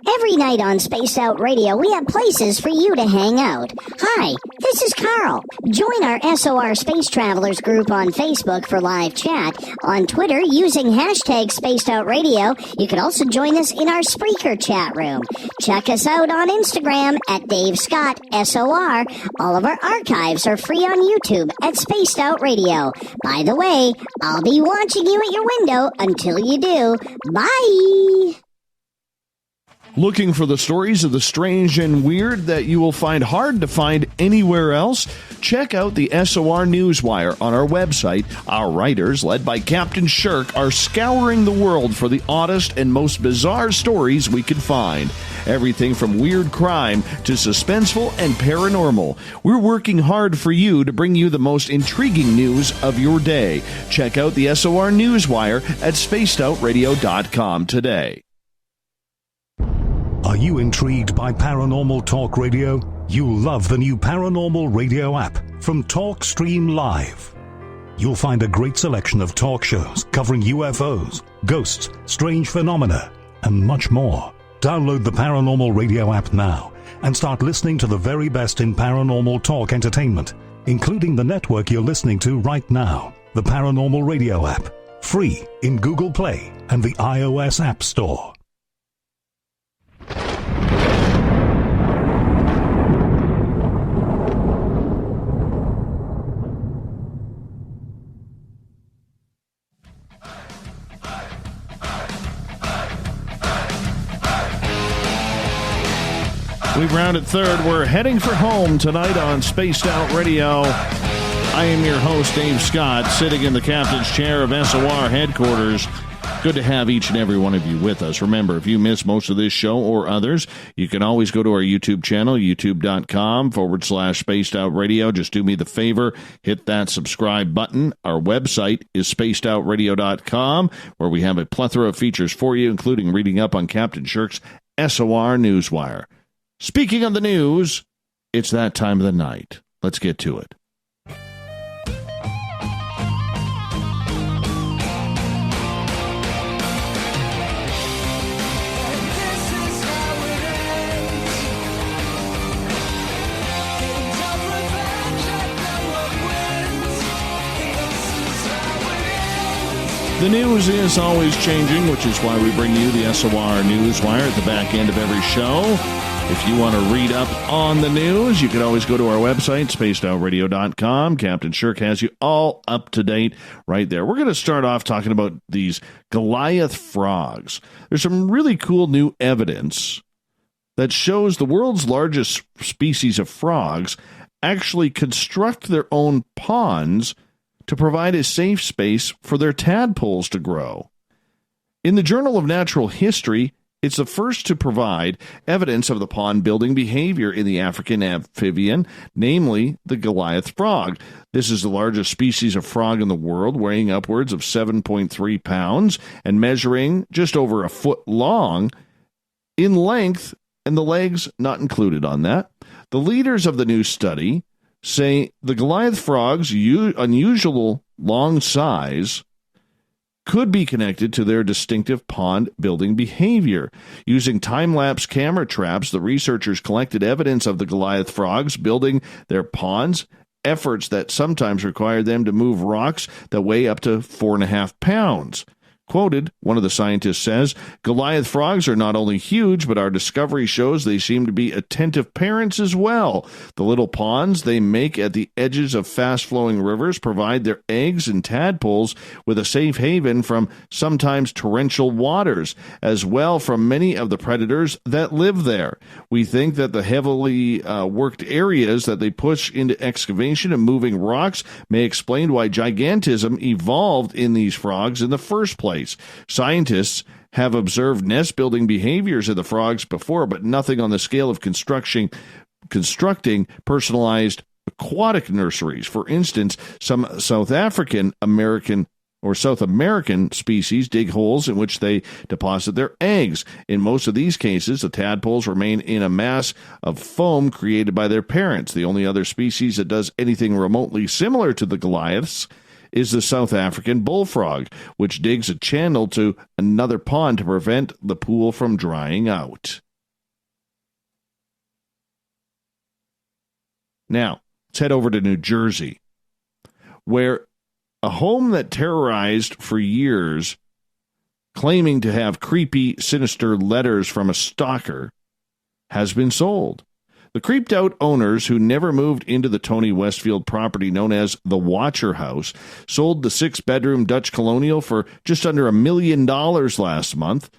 Every night on Spaced Out Radio, we have places for you to hang out. Hi, this is Carl. Join our SOR Space Travelers group on Facebook for live chat. On Twitter, using hashtag Spaced Out Radio. You can also join us in our Spreaker chat room. Check us out on Instagram at Dave Scott SOR. All of our archives are free on YouTube at Spaced Out Radio. By the way, I'll be watching you at your window until you do. Bye! Looking for the stories of the strange and weird that you will find hard to find anywhere else? Check out the SOR Newswire on our website. Our writers, led by Captain Shirk, are scouring the world for the oddest and most bizarre stories we can find. Everything from weird crime to suspenseful and paranormal. We're working hard for you to bring you the most intriguing news of your day. Check out the SOR Newswire at spacedoutradio.com today. Are you intrigued by Paranormal Talk Radio? You'll love the new Paranormal Radio app from TalkStream Live. You'll find a great selection of talk shows covering UFOs, ghosts, strange phenomena, and much more. Download the Paranormal Radio app now and start listening to the very best in paranormal talk entertainment, including the network you're listening to right now, the Paranormal Radio app, free in Google Play and the iOS App Store. We've rounded third. We're heading for home tonight on Spaced Out Radio. I am your host, Dave Scott, sitting in the captain's chair of SOR headquarters. Good to have each and every one of you with us. Remember, if you miss most of this show or others, you can always go to our YouTube channel, youtube.com/Spaced Out Radio. Just do me the favor, hit that subscribe button. Our website is spacedoutradio.com, where we have a plethora of features for you, including reading up on Captain Shirk's SOR Newswire. Speaking of the news, it's that time of the night. Let's get to it. The news is always changing, which is why we bring you the SOR Newswire at the back end of every show. If you want to read up on the news, you can always go to our website, spacedoutradio.com. Captain Shirk has you all up to date right there. We're going to start off talking about these Goliath frogs. There's some really cool new evidence that shows the world's largest species of frogs actually construct their own ponds to provide a safe space for their tadpoles to grow. In the Journal of Natural History, It's the first to provide evidence of the pond-building behavior in the African amphibian, namely the Goliath frog. This is the largest species of frog in the world, weighing upwards of 7.3 pounds and measuring just over a foot long in length, and the legs not included on that. The leaders of the new study say the Goliath frog's unusual long size could be connected to their distinctive pond-building behavior. Using time-lapse camera traps, the researchers collected evidence of the Goliath frogs building their ponds, efforts that sometimes require them to move rocks that weigh up to 4.5 pounds. Quoted, one of the scientists says, Goliath frogs are not only huge, but our discovery shows they seem to be attentive parents as well. The little ponds they make at the edges of fast-flowing rivers provide their eggs and tadpoles with a safe haven from sometimes torrential waters, as well from many of the predators that live there. We think that the heavily worked areas that they push into excavation and moving rocks may explain why gigantism evolved in these frogs in the first place. Scientists have observed nest-building behaviors of the frogs before, but nothing on the scale of constructing personalized aquatic nurseries. For instance, some South American species dig holes in which they deposit their eggs. In most of these cases, the tadpoles remain in a mass of foam created by their parents. The only other species that does anything remotely similar to the Goliaths is the South African bullfrog, which digs a channel to another pond to prevent the pool from drying out. Now, let's head over to New Jersey, where a home that terrorized for years, claiming to have creepy, sinister letters from a stalker, has been sold. The creeped-out owners, who never moved into the Tony Westfield property known as the Watcher House, sold the 6-bedroom Dutch colonial for just under $1 million last month.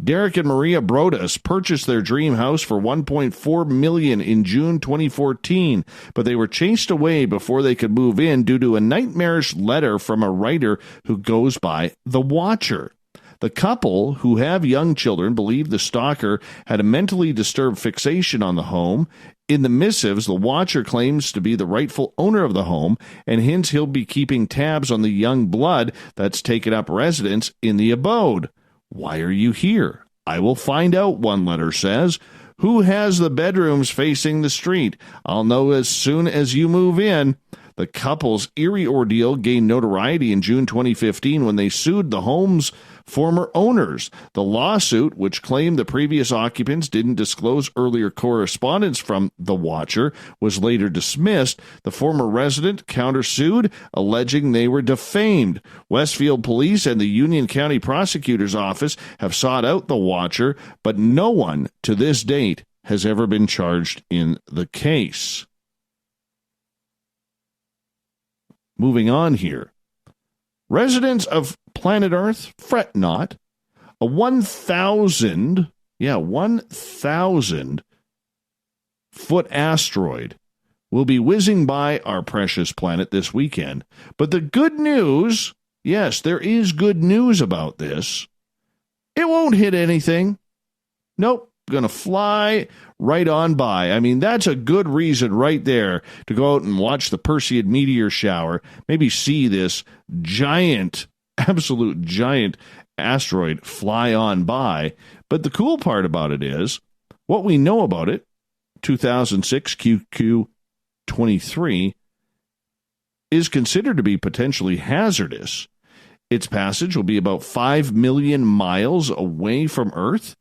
Derek and Maria Brodas purchased their dream house for $1.4 million in June 2014, but they were chased away before they could move in due to a nightmarish letter from a writer who goes by The Watcher. The couple, who have young children, believe the stalker had a mentally disturbed fixation on the home. In the missives, the Watcher claims to be the rightful owner of the home and hints he'll be keeping tabs on the young blood that's taken up residence in the abode. Why are you here? I will find out, one letter says. Who has the bedrooms facing the street? I'll know as soon as you move in. The couple's eerie ordeal gained notoriety in June 2015 when they sued the home's former owners. The lawsuit, which claimed the previous occupants didn't disclose earlier correspondence from the Watcher, was later dismissed. The former resident countersued, alleging they were defamed. Westfield Police and the Union County Prosecutor's Office have sought out the Watcher, but no one to this date has ever been charged in the case. Moving on here. Residents of planet Earth, fret not. A 1,000 foot asteroid will be whizzing by our precious planet this weekend. But the good news, yes, there is good news about this. It won't hit anything. Nope. Going to fly right on by. I mean, that's a good reason right there to go out and watch the Perseid meteor shower. Maybe see this giant, absolute giant asteroid fly on by. But the cool part about it is, what we know about it, 2006 QQ23, is considered to be potentially hazardous. Its passage will be about 5 million miles away from Earth.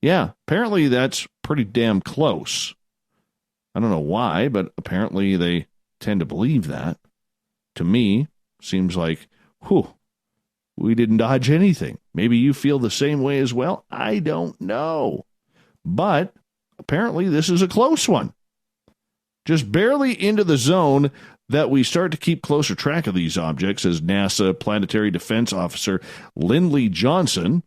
Yeah, apparently that's pretty damn close. I don't know why, but apparently they tend to believe that. To me, seems like, we didn't dodge anything. Maybe you feel the same way as well. I don't know. But apparently this is a close one. Just barely into the zone that we start to keep closer track of these objects, as NASA Planetary Defense Officer Lindley Johnson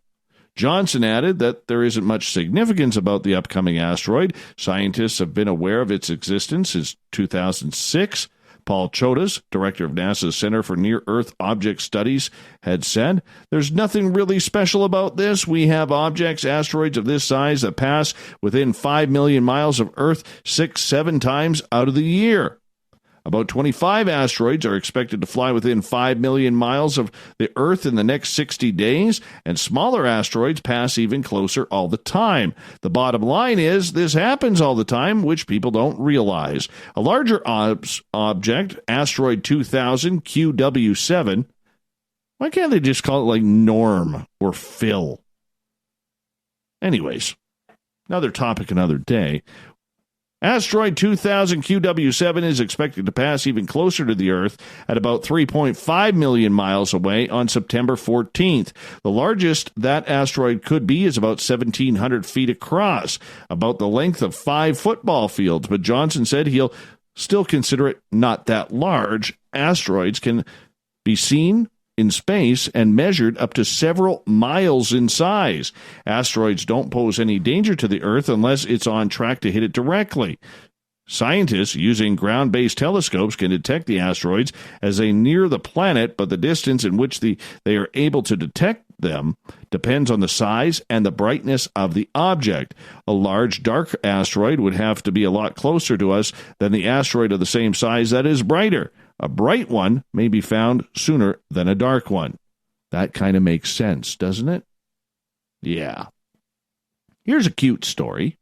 added that there isn't much significance about the upcoming asteroid. Scientists have been aware of its existence since 2006, Paul Chodas, director of NASA's Center for Near-Earth Object Studies, had said, "There's nothing really special about this. We have objects, asteroids of this size that pass within 5 million miles of Earth 6-7 times out of the year. About 25 asteroids are expected to fly within 5 million miles of the Earth in the next 60 days, and smaller asteroids pass even closer all the time. The bottom line is this happens all the time, which people don't realize. A larger object, asteroid 2000 QW7, why can't they just call it like Norm or Phil? Anyways, another topic, another day. Asteroid 2000 QW7 is expected to pass even closer to the Earth at about 3.5 million miles away on September 14th. The largest that asteroid could be is about 1,700 feet across, about the length of 5 football fields, but Johnson said he'll still consider it not that large. Asteroids can be seen in space and measured up to several miles in size. Asteroids don't pose any danger to the Earth unless it's on track to hit it directly. Scientists using ground-based telescopes can detect the asteroids as they near the planet, but the distance in which they are able to detect them depends on the size and the brightness of the object. A large dark asteroid would have to be a lot closer to us than the asteroid of the same size that is brighter. A bright one may be found sooner than a dark one. That kind of makes sense, doesn't it? Yeah. Here's a cute story.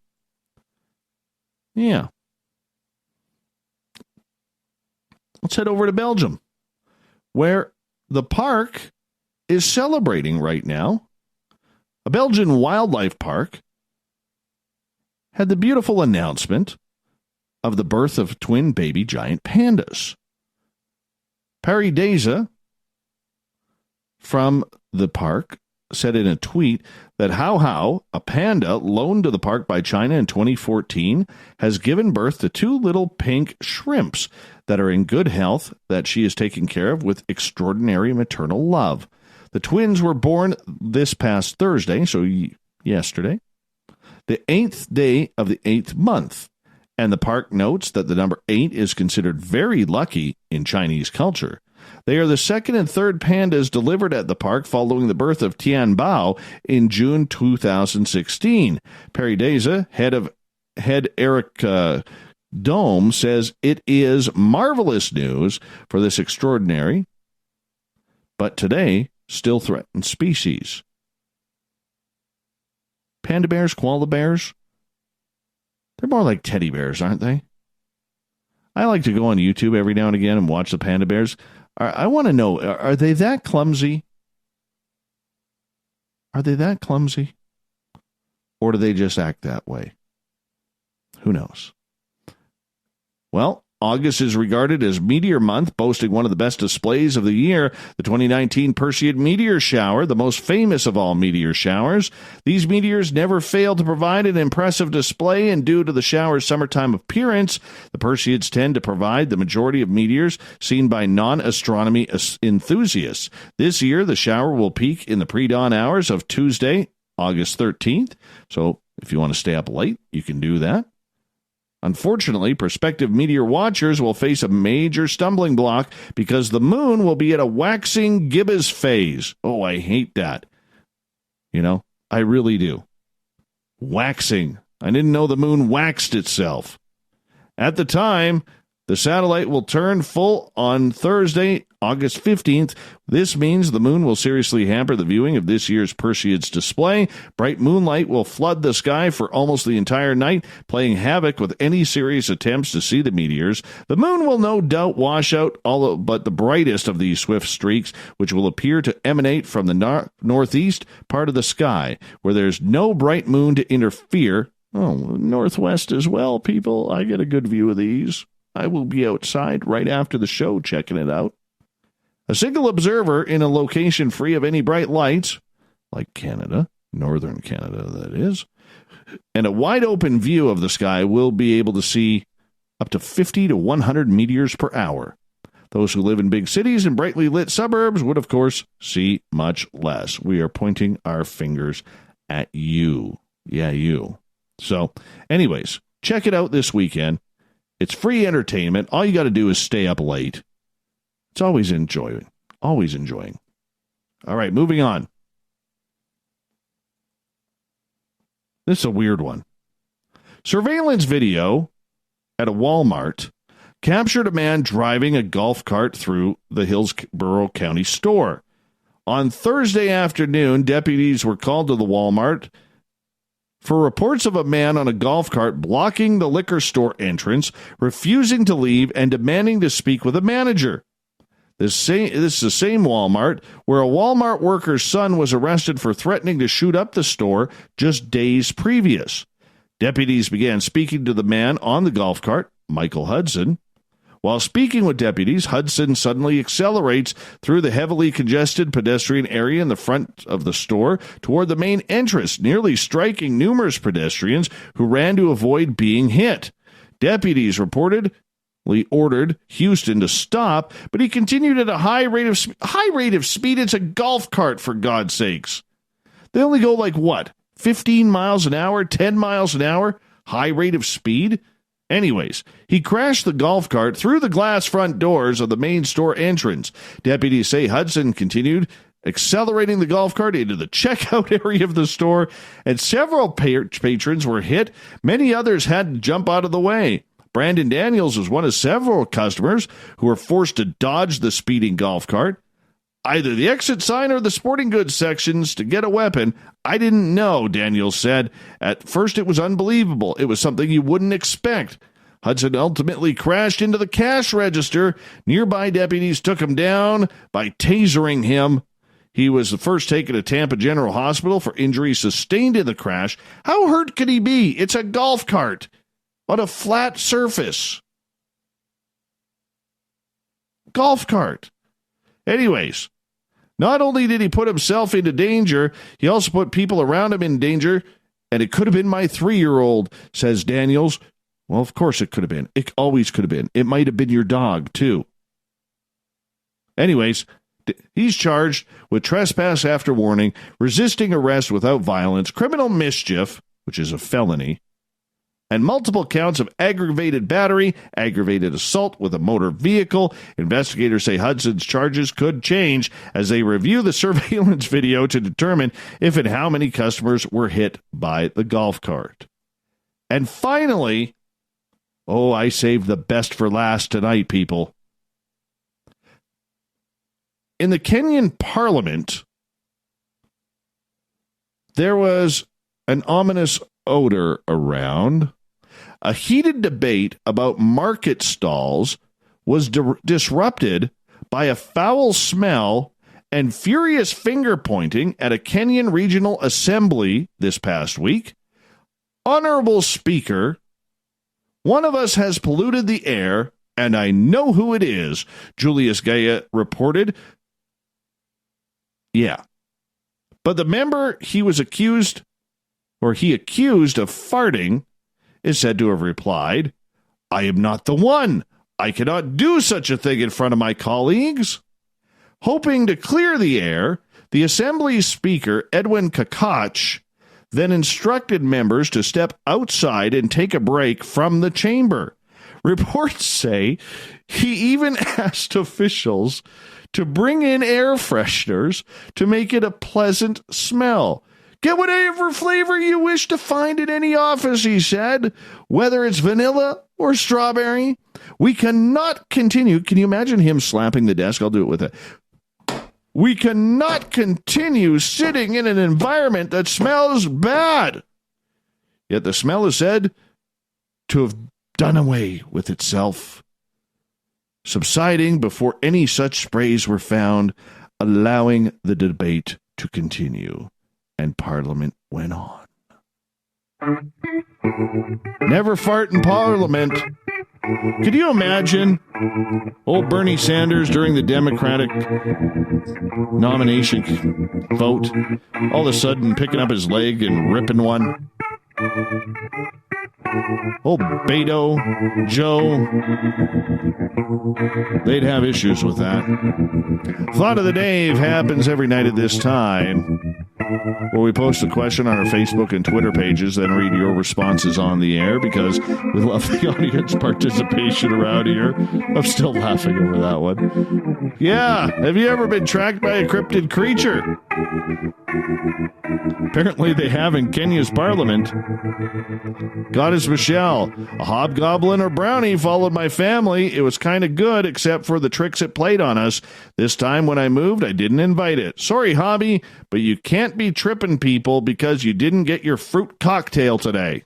Yeah. Let's head over to Belgium, where the park is celebrating right now. A Belgian wildlife park had the beautiful announcement of the birth of twin baby giant pandas. Paradise from the park said in a tweet that How, a panda loaned to the park by China in 2014, has given birth to 2 little pink shrimps that are in good health that she is taking care of with extraordinary maternal love. The twins were born this past Thursday, so yesterday, the 8th day of the 8th month. And the park notes that the number 8 is considered very lucky in Chinese culture. They are the second and third pandas delivered at the park following the birth of Tian Bao in June 2016. Paradise, head Eric Dome, says it is marvelous news for this extraordinary, but today still threatened species. Panda bears, koala bears, they're more like teddy bears, aren't they? I like to go on YouTube every now and again and watch the panda bears. I want to know, are they that clumsy? Are they that clumsy? Or do they just act that way? Who knows? Well, August is regarded as Meteor Month, boasting one of the best displays of the year, the 2019 Perseid meteor shower, the most famous of all meteor showers. These meteors never fail to provide an impressive display, and due to the shower's summertime appearance, the Perseids tend to provide the majority of meteors seen by non-astronomy enthusiasts. This year, the shower will peak in the pre-dawn hours of Tuesday, August 13th, so if you want to stay up late, you can do that. Unfortunately, prospective meteor watchers will face a major stumbling block because the moon will be at a waxing gibbous phase. Oh, I hate that. You know, I really do. Waxing. I didn't know the moon waxed itself. At the time, the satellite will turn full on Thursday, August 15th. This means the moon will seriously hamper the viewing of this year's Perseids display. Bright moonlight will flood the sky for almost the entire night, playing havoc with any serious attempts to see the meteors. The moon will no doubt wash out all but the brightest of these swift streaks, which will appear to emanate from the northeast part of the sky, where there's no bright moon to interfere. Oh, northwest as well, people. I get a good view of these. I will be outside right after the show checking it out. A single observer in a location free of any bright lights, like Canada, northern Canada that is, and a wide open view of the sky will be able to see up to 50 to 100 meteors per hour. Those who live in big cities and brightly lit suburbs would, of course, see much less. We are pointing our fingers at you. Yeah, you. So, anyways, check it out this weekend. It's free entertainment. All you got to do is stay up late. It's always enjoying. Always enjoying. All right, moving on. This is a weird one. Surveillance video at a Walmart captured a man driving a golf cart through the Hillsborough County store. On Thursday afternoon, deputies were called to the Walmart for reports of a man on a golf cart blocking the liquor store entrance, refusing to leave, and demanding to speak with a manager. This is the same Walmart where a Walmart worker's son was arrested for threatening to shoot up the store just days previous. Deputies began speaking to the man on the golf cart, Michael Hudson. While speaking with deputies, Hudson suddenly accelerates through the heavily congested pedestrian area in the front of the store toward the main entrance, nearly striking numerous pedestrians who ran to avoid being hit. Deputies reportedly ordered Houston to stop, but he continued at a high rate of speed. It's a golf cart, for God's sakes. They only go 15 miles an hour, 10 miles an hour, high rate of speed? Anyways, he crashed the golf cart through the glass front doors of the main store entrance. Deputies say Hudson continued accelerating the golf cart into the checkout area of the store, and several patrons were hit. Many others had to jump out of the way. Brandon Daniels was one of several customers who were forced to dodge the speeding golf cart. Either the exit sign or the sporting goods sections to get a weapon. I didn't know, Daniels said. At first it was unbelievable. It was something you wouldn't expect. Hudson ultimately crashed into the cash register. Nearby deputies took him down by tasering him. He was first taken to Tampa General Hospital for injuries sustained in the crash. How hurt could he be? It's a golf cart on a flat surface. Golf cart. Anyways, not only did he put himself into danger, he also put people around him in danger, and it could have been my 3-year-old, says Daniels. Well, of course it could have been. It always could have been. It might have been your dog, too. Anyways, he's charged with trespass after warning, resisting arrest without violence, criminal mischief, which is a felony, and multiple counts of aggravated battery, aggravated assault with a motor vehicle. Investigators say Hudson's charges could change as they review the surveillance video to determine if and how many customers were hit by the golf cart. And finally, I saved the best for last tonight, people. In the Kenyan parliament, there was an ominous odor around. A heated debate about market stalls was disrupted by a foul smell and furious finger pointing at a Kenyan regional assembly this past week. Honorable Speaker, one of us has polluted the air, and I know who it is, Julius Gaia reported. Yeah. But the member he accused of farting is said to have replied, I am not the one. I cannot do such a thing in front of my colleagues. Hoping to clear the air, the Assembly's Speaker, Edwin Kakach, then instructed members to step outside and take a break from the chamber. Reports say he even asked officials to bring in air fresheners to make it a pleasant smell. Get whatever flavor you wish to find in any office, he said, whether it's vanilla or strawberry. We cannot continue. Can you imagine him slapping the desk? I'll do it with it. We cannot continue sitting in an environment that smells bad. Yet the smell is said to have done away with itself, subsiding before any such sprays were found, allowing the debate to continue. And Parliament went on. Never fart in Parliament. Could you imagine old Bernie Sanders during the Democratic nomination vote, all of a sudden picking up his leg and ripping one? Old Beto, Joe, they'd have issues with that. Thought of the Dave happens every night at this time. where we post a question on our Facebook and Twitter pages, then read your responses on the air because we love the audience participation around here. I'm still laughing over that one. Yeah, have you ever been tracked by a cryptid creature? Apparently they have in Kenya's parliament. Goddess Michelle, a hobgoblin or brownie followed my family. It was kind of good, except for the tricks it played on us. This time when I moved, I didn't invite it. Sorry, hobby, but you can't be tripping people because you didn't get your fruit cocktail today.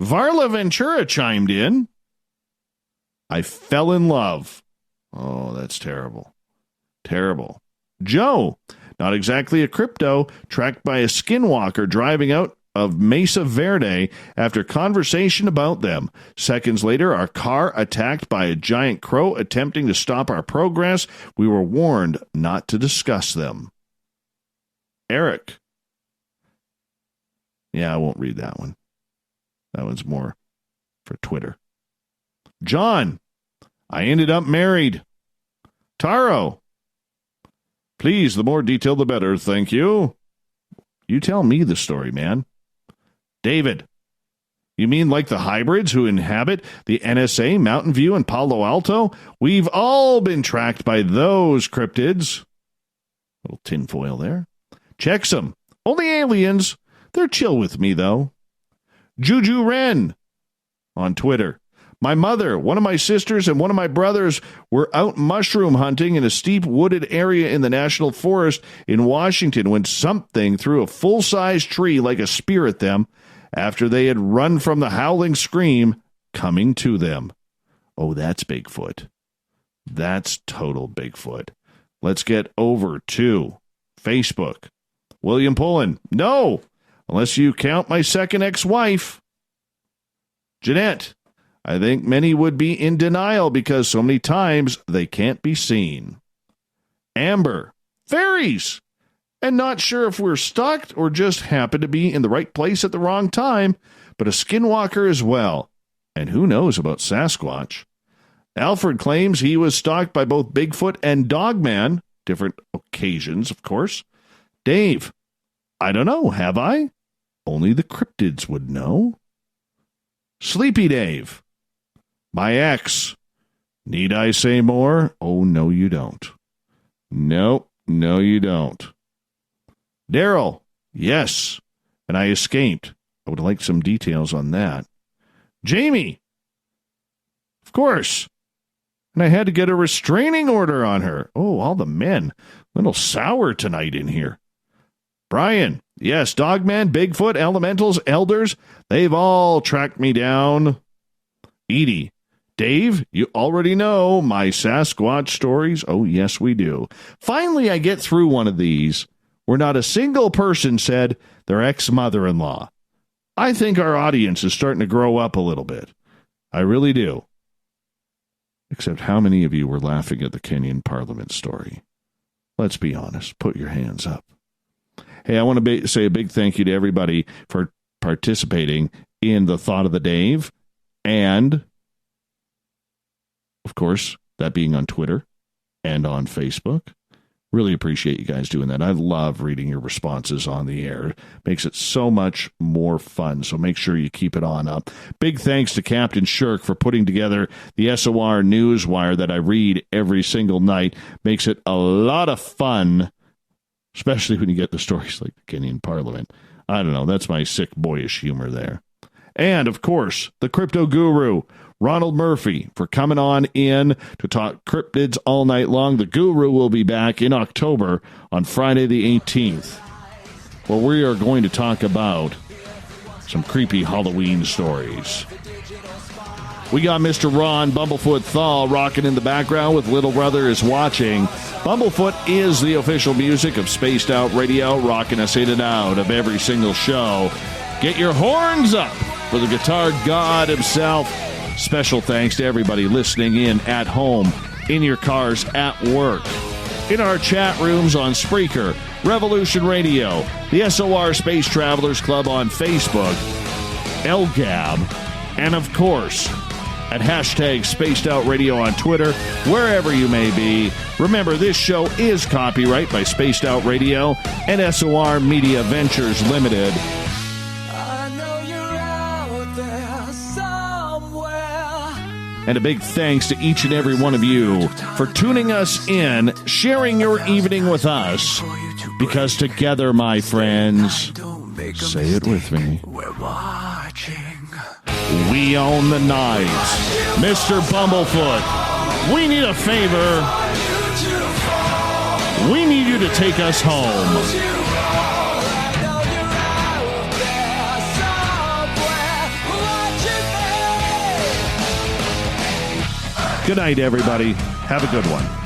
Varla Ventura chimed in. I fell in love. Oh, that's terrible. Terrible. Joe, not exactly a crypto, tracked by a skinwalker driving out of Mesa Verde after conversation about them. Seconds later, our car attacked by a giant crow attempting to stop our progress. We were warned not to discuss them. Eric. Yeah, I won't read that one. That one's more for Twitter. John. I ended up married. Taro. Please, the more detail, the better. Thank you. You tell me the story, man. David. You mean like the hybrids who inhabit the NSA, Mountain View, and Palo Alto? We've all been tracked by those cryptids. Little tinfoil there. Checksum. Only aliens. They're chill with me, though. Juju Wren. On Twitter. My mother, one of my sisters, and one of my brothers were out mushroom hunting in a steep wooded area in the National Forest in Washington when something threw a full-size tree like a spear at them after they had run from the howling scream coming to them. Oh, that's Bigfoot. That's total Bigfoot. Let's get over to Facebook. William Pullen. No, unless you count my second ex-wife. Jeanette. I think many would be in denial because so many times they can't be seen. Amber. Fairies. And not sure if we're stalked or just happen to be in the right place at the wrong time, but a skinwalker as well. And who knows about Sasquatch? Alfred claims he was stalked by both Bigfoot and Dogman. Different occasions, of course. Dave. I don't know, have I? Only the cryptids would know. Sleepy Dave. My ex. Need I say more? Oh, no, you don't. No, you don't. Daryl. Yes. And I escaped. I would like some details on that. Jamie. Of course. And I had to get a restraining order on her. Oh, all the men. A little sour tonight in here. Brian. Yes, Dogman, Bigfoot, Elementals, Elders. They've all tracked me down. Edie. Dave, you already know my Sasquatch stories. Oh, yes, we do. Finally, I get through one of these where not a single person said their ex-mother-in-law. I think our audience is starting to grow up a little bit. I really do. Except how many of you were laughing at the Kenyan Parliament story? Let's be honest. Put your hands up. Hey, I want to say a big thank you to everybody for participating in the Thought of the Dave and... of course, that being on Twitter and on Facebook. Really appreciate you guys doing that. I love reading your responses on the air. Makes it so much more fun, so make sure you keep it on up. Big thanks to Captain Shirk for putting together the SOR Newswire that I read every single night. Makes it a lot of fun, especially when you get the stories like the Kenyan Parliament. I don't know, that's my sick, boyish humor there. And, of course, the crypto guru, Ronald Murphy, for coming on in to talk cryptids all night long. The Guru will be back in October on Friday the 18th, where we are going to talk about some creepy Halloween stories. We got Mr. Ron Bumblefoot Thal rocking in the background with Little Brother is Watching. Bumblefoot is the official music of Spaced Out Radio, rocking us in and out of every single show. Get your horns up for the guitar god himself. Special thanks to everybody listening in at home, in your cars, at work, in our chat rooms on Spreaker, Revolution Radio, the SOR Space Travelers Club on Facebook, LGAB, and of course, at hashtag Spaced Out Radio on Twitter, wherever you may be. Remember, this show is copyright by Spaced Out Radio and SOR Media Ventures Limited. And a big thanks to each and every one of you for tuning us in, sharing your evening with us. Because together, my friends, say it with me, we own the night. Mr. Bumblefoot, we need a favor. We need you to take us home. Good night, everybody. Have a good one.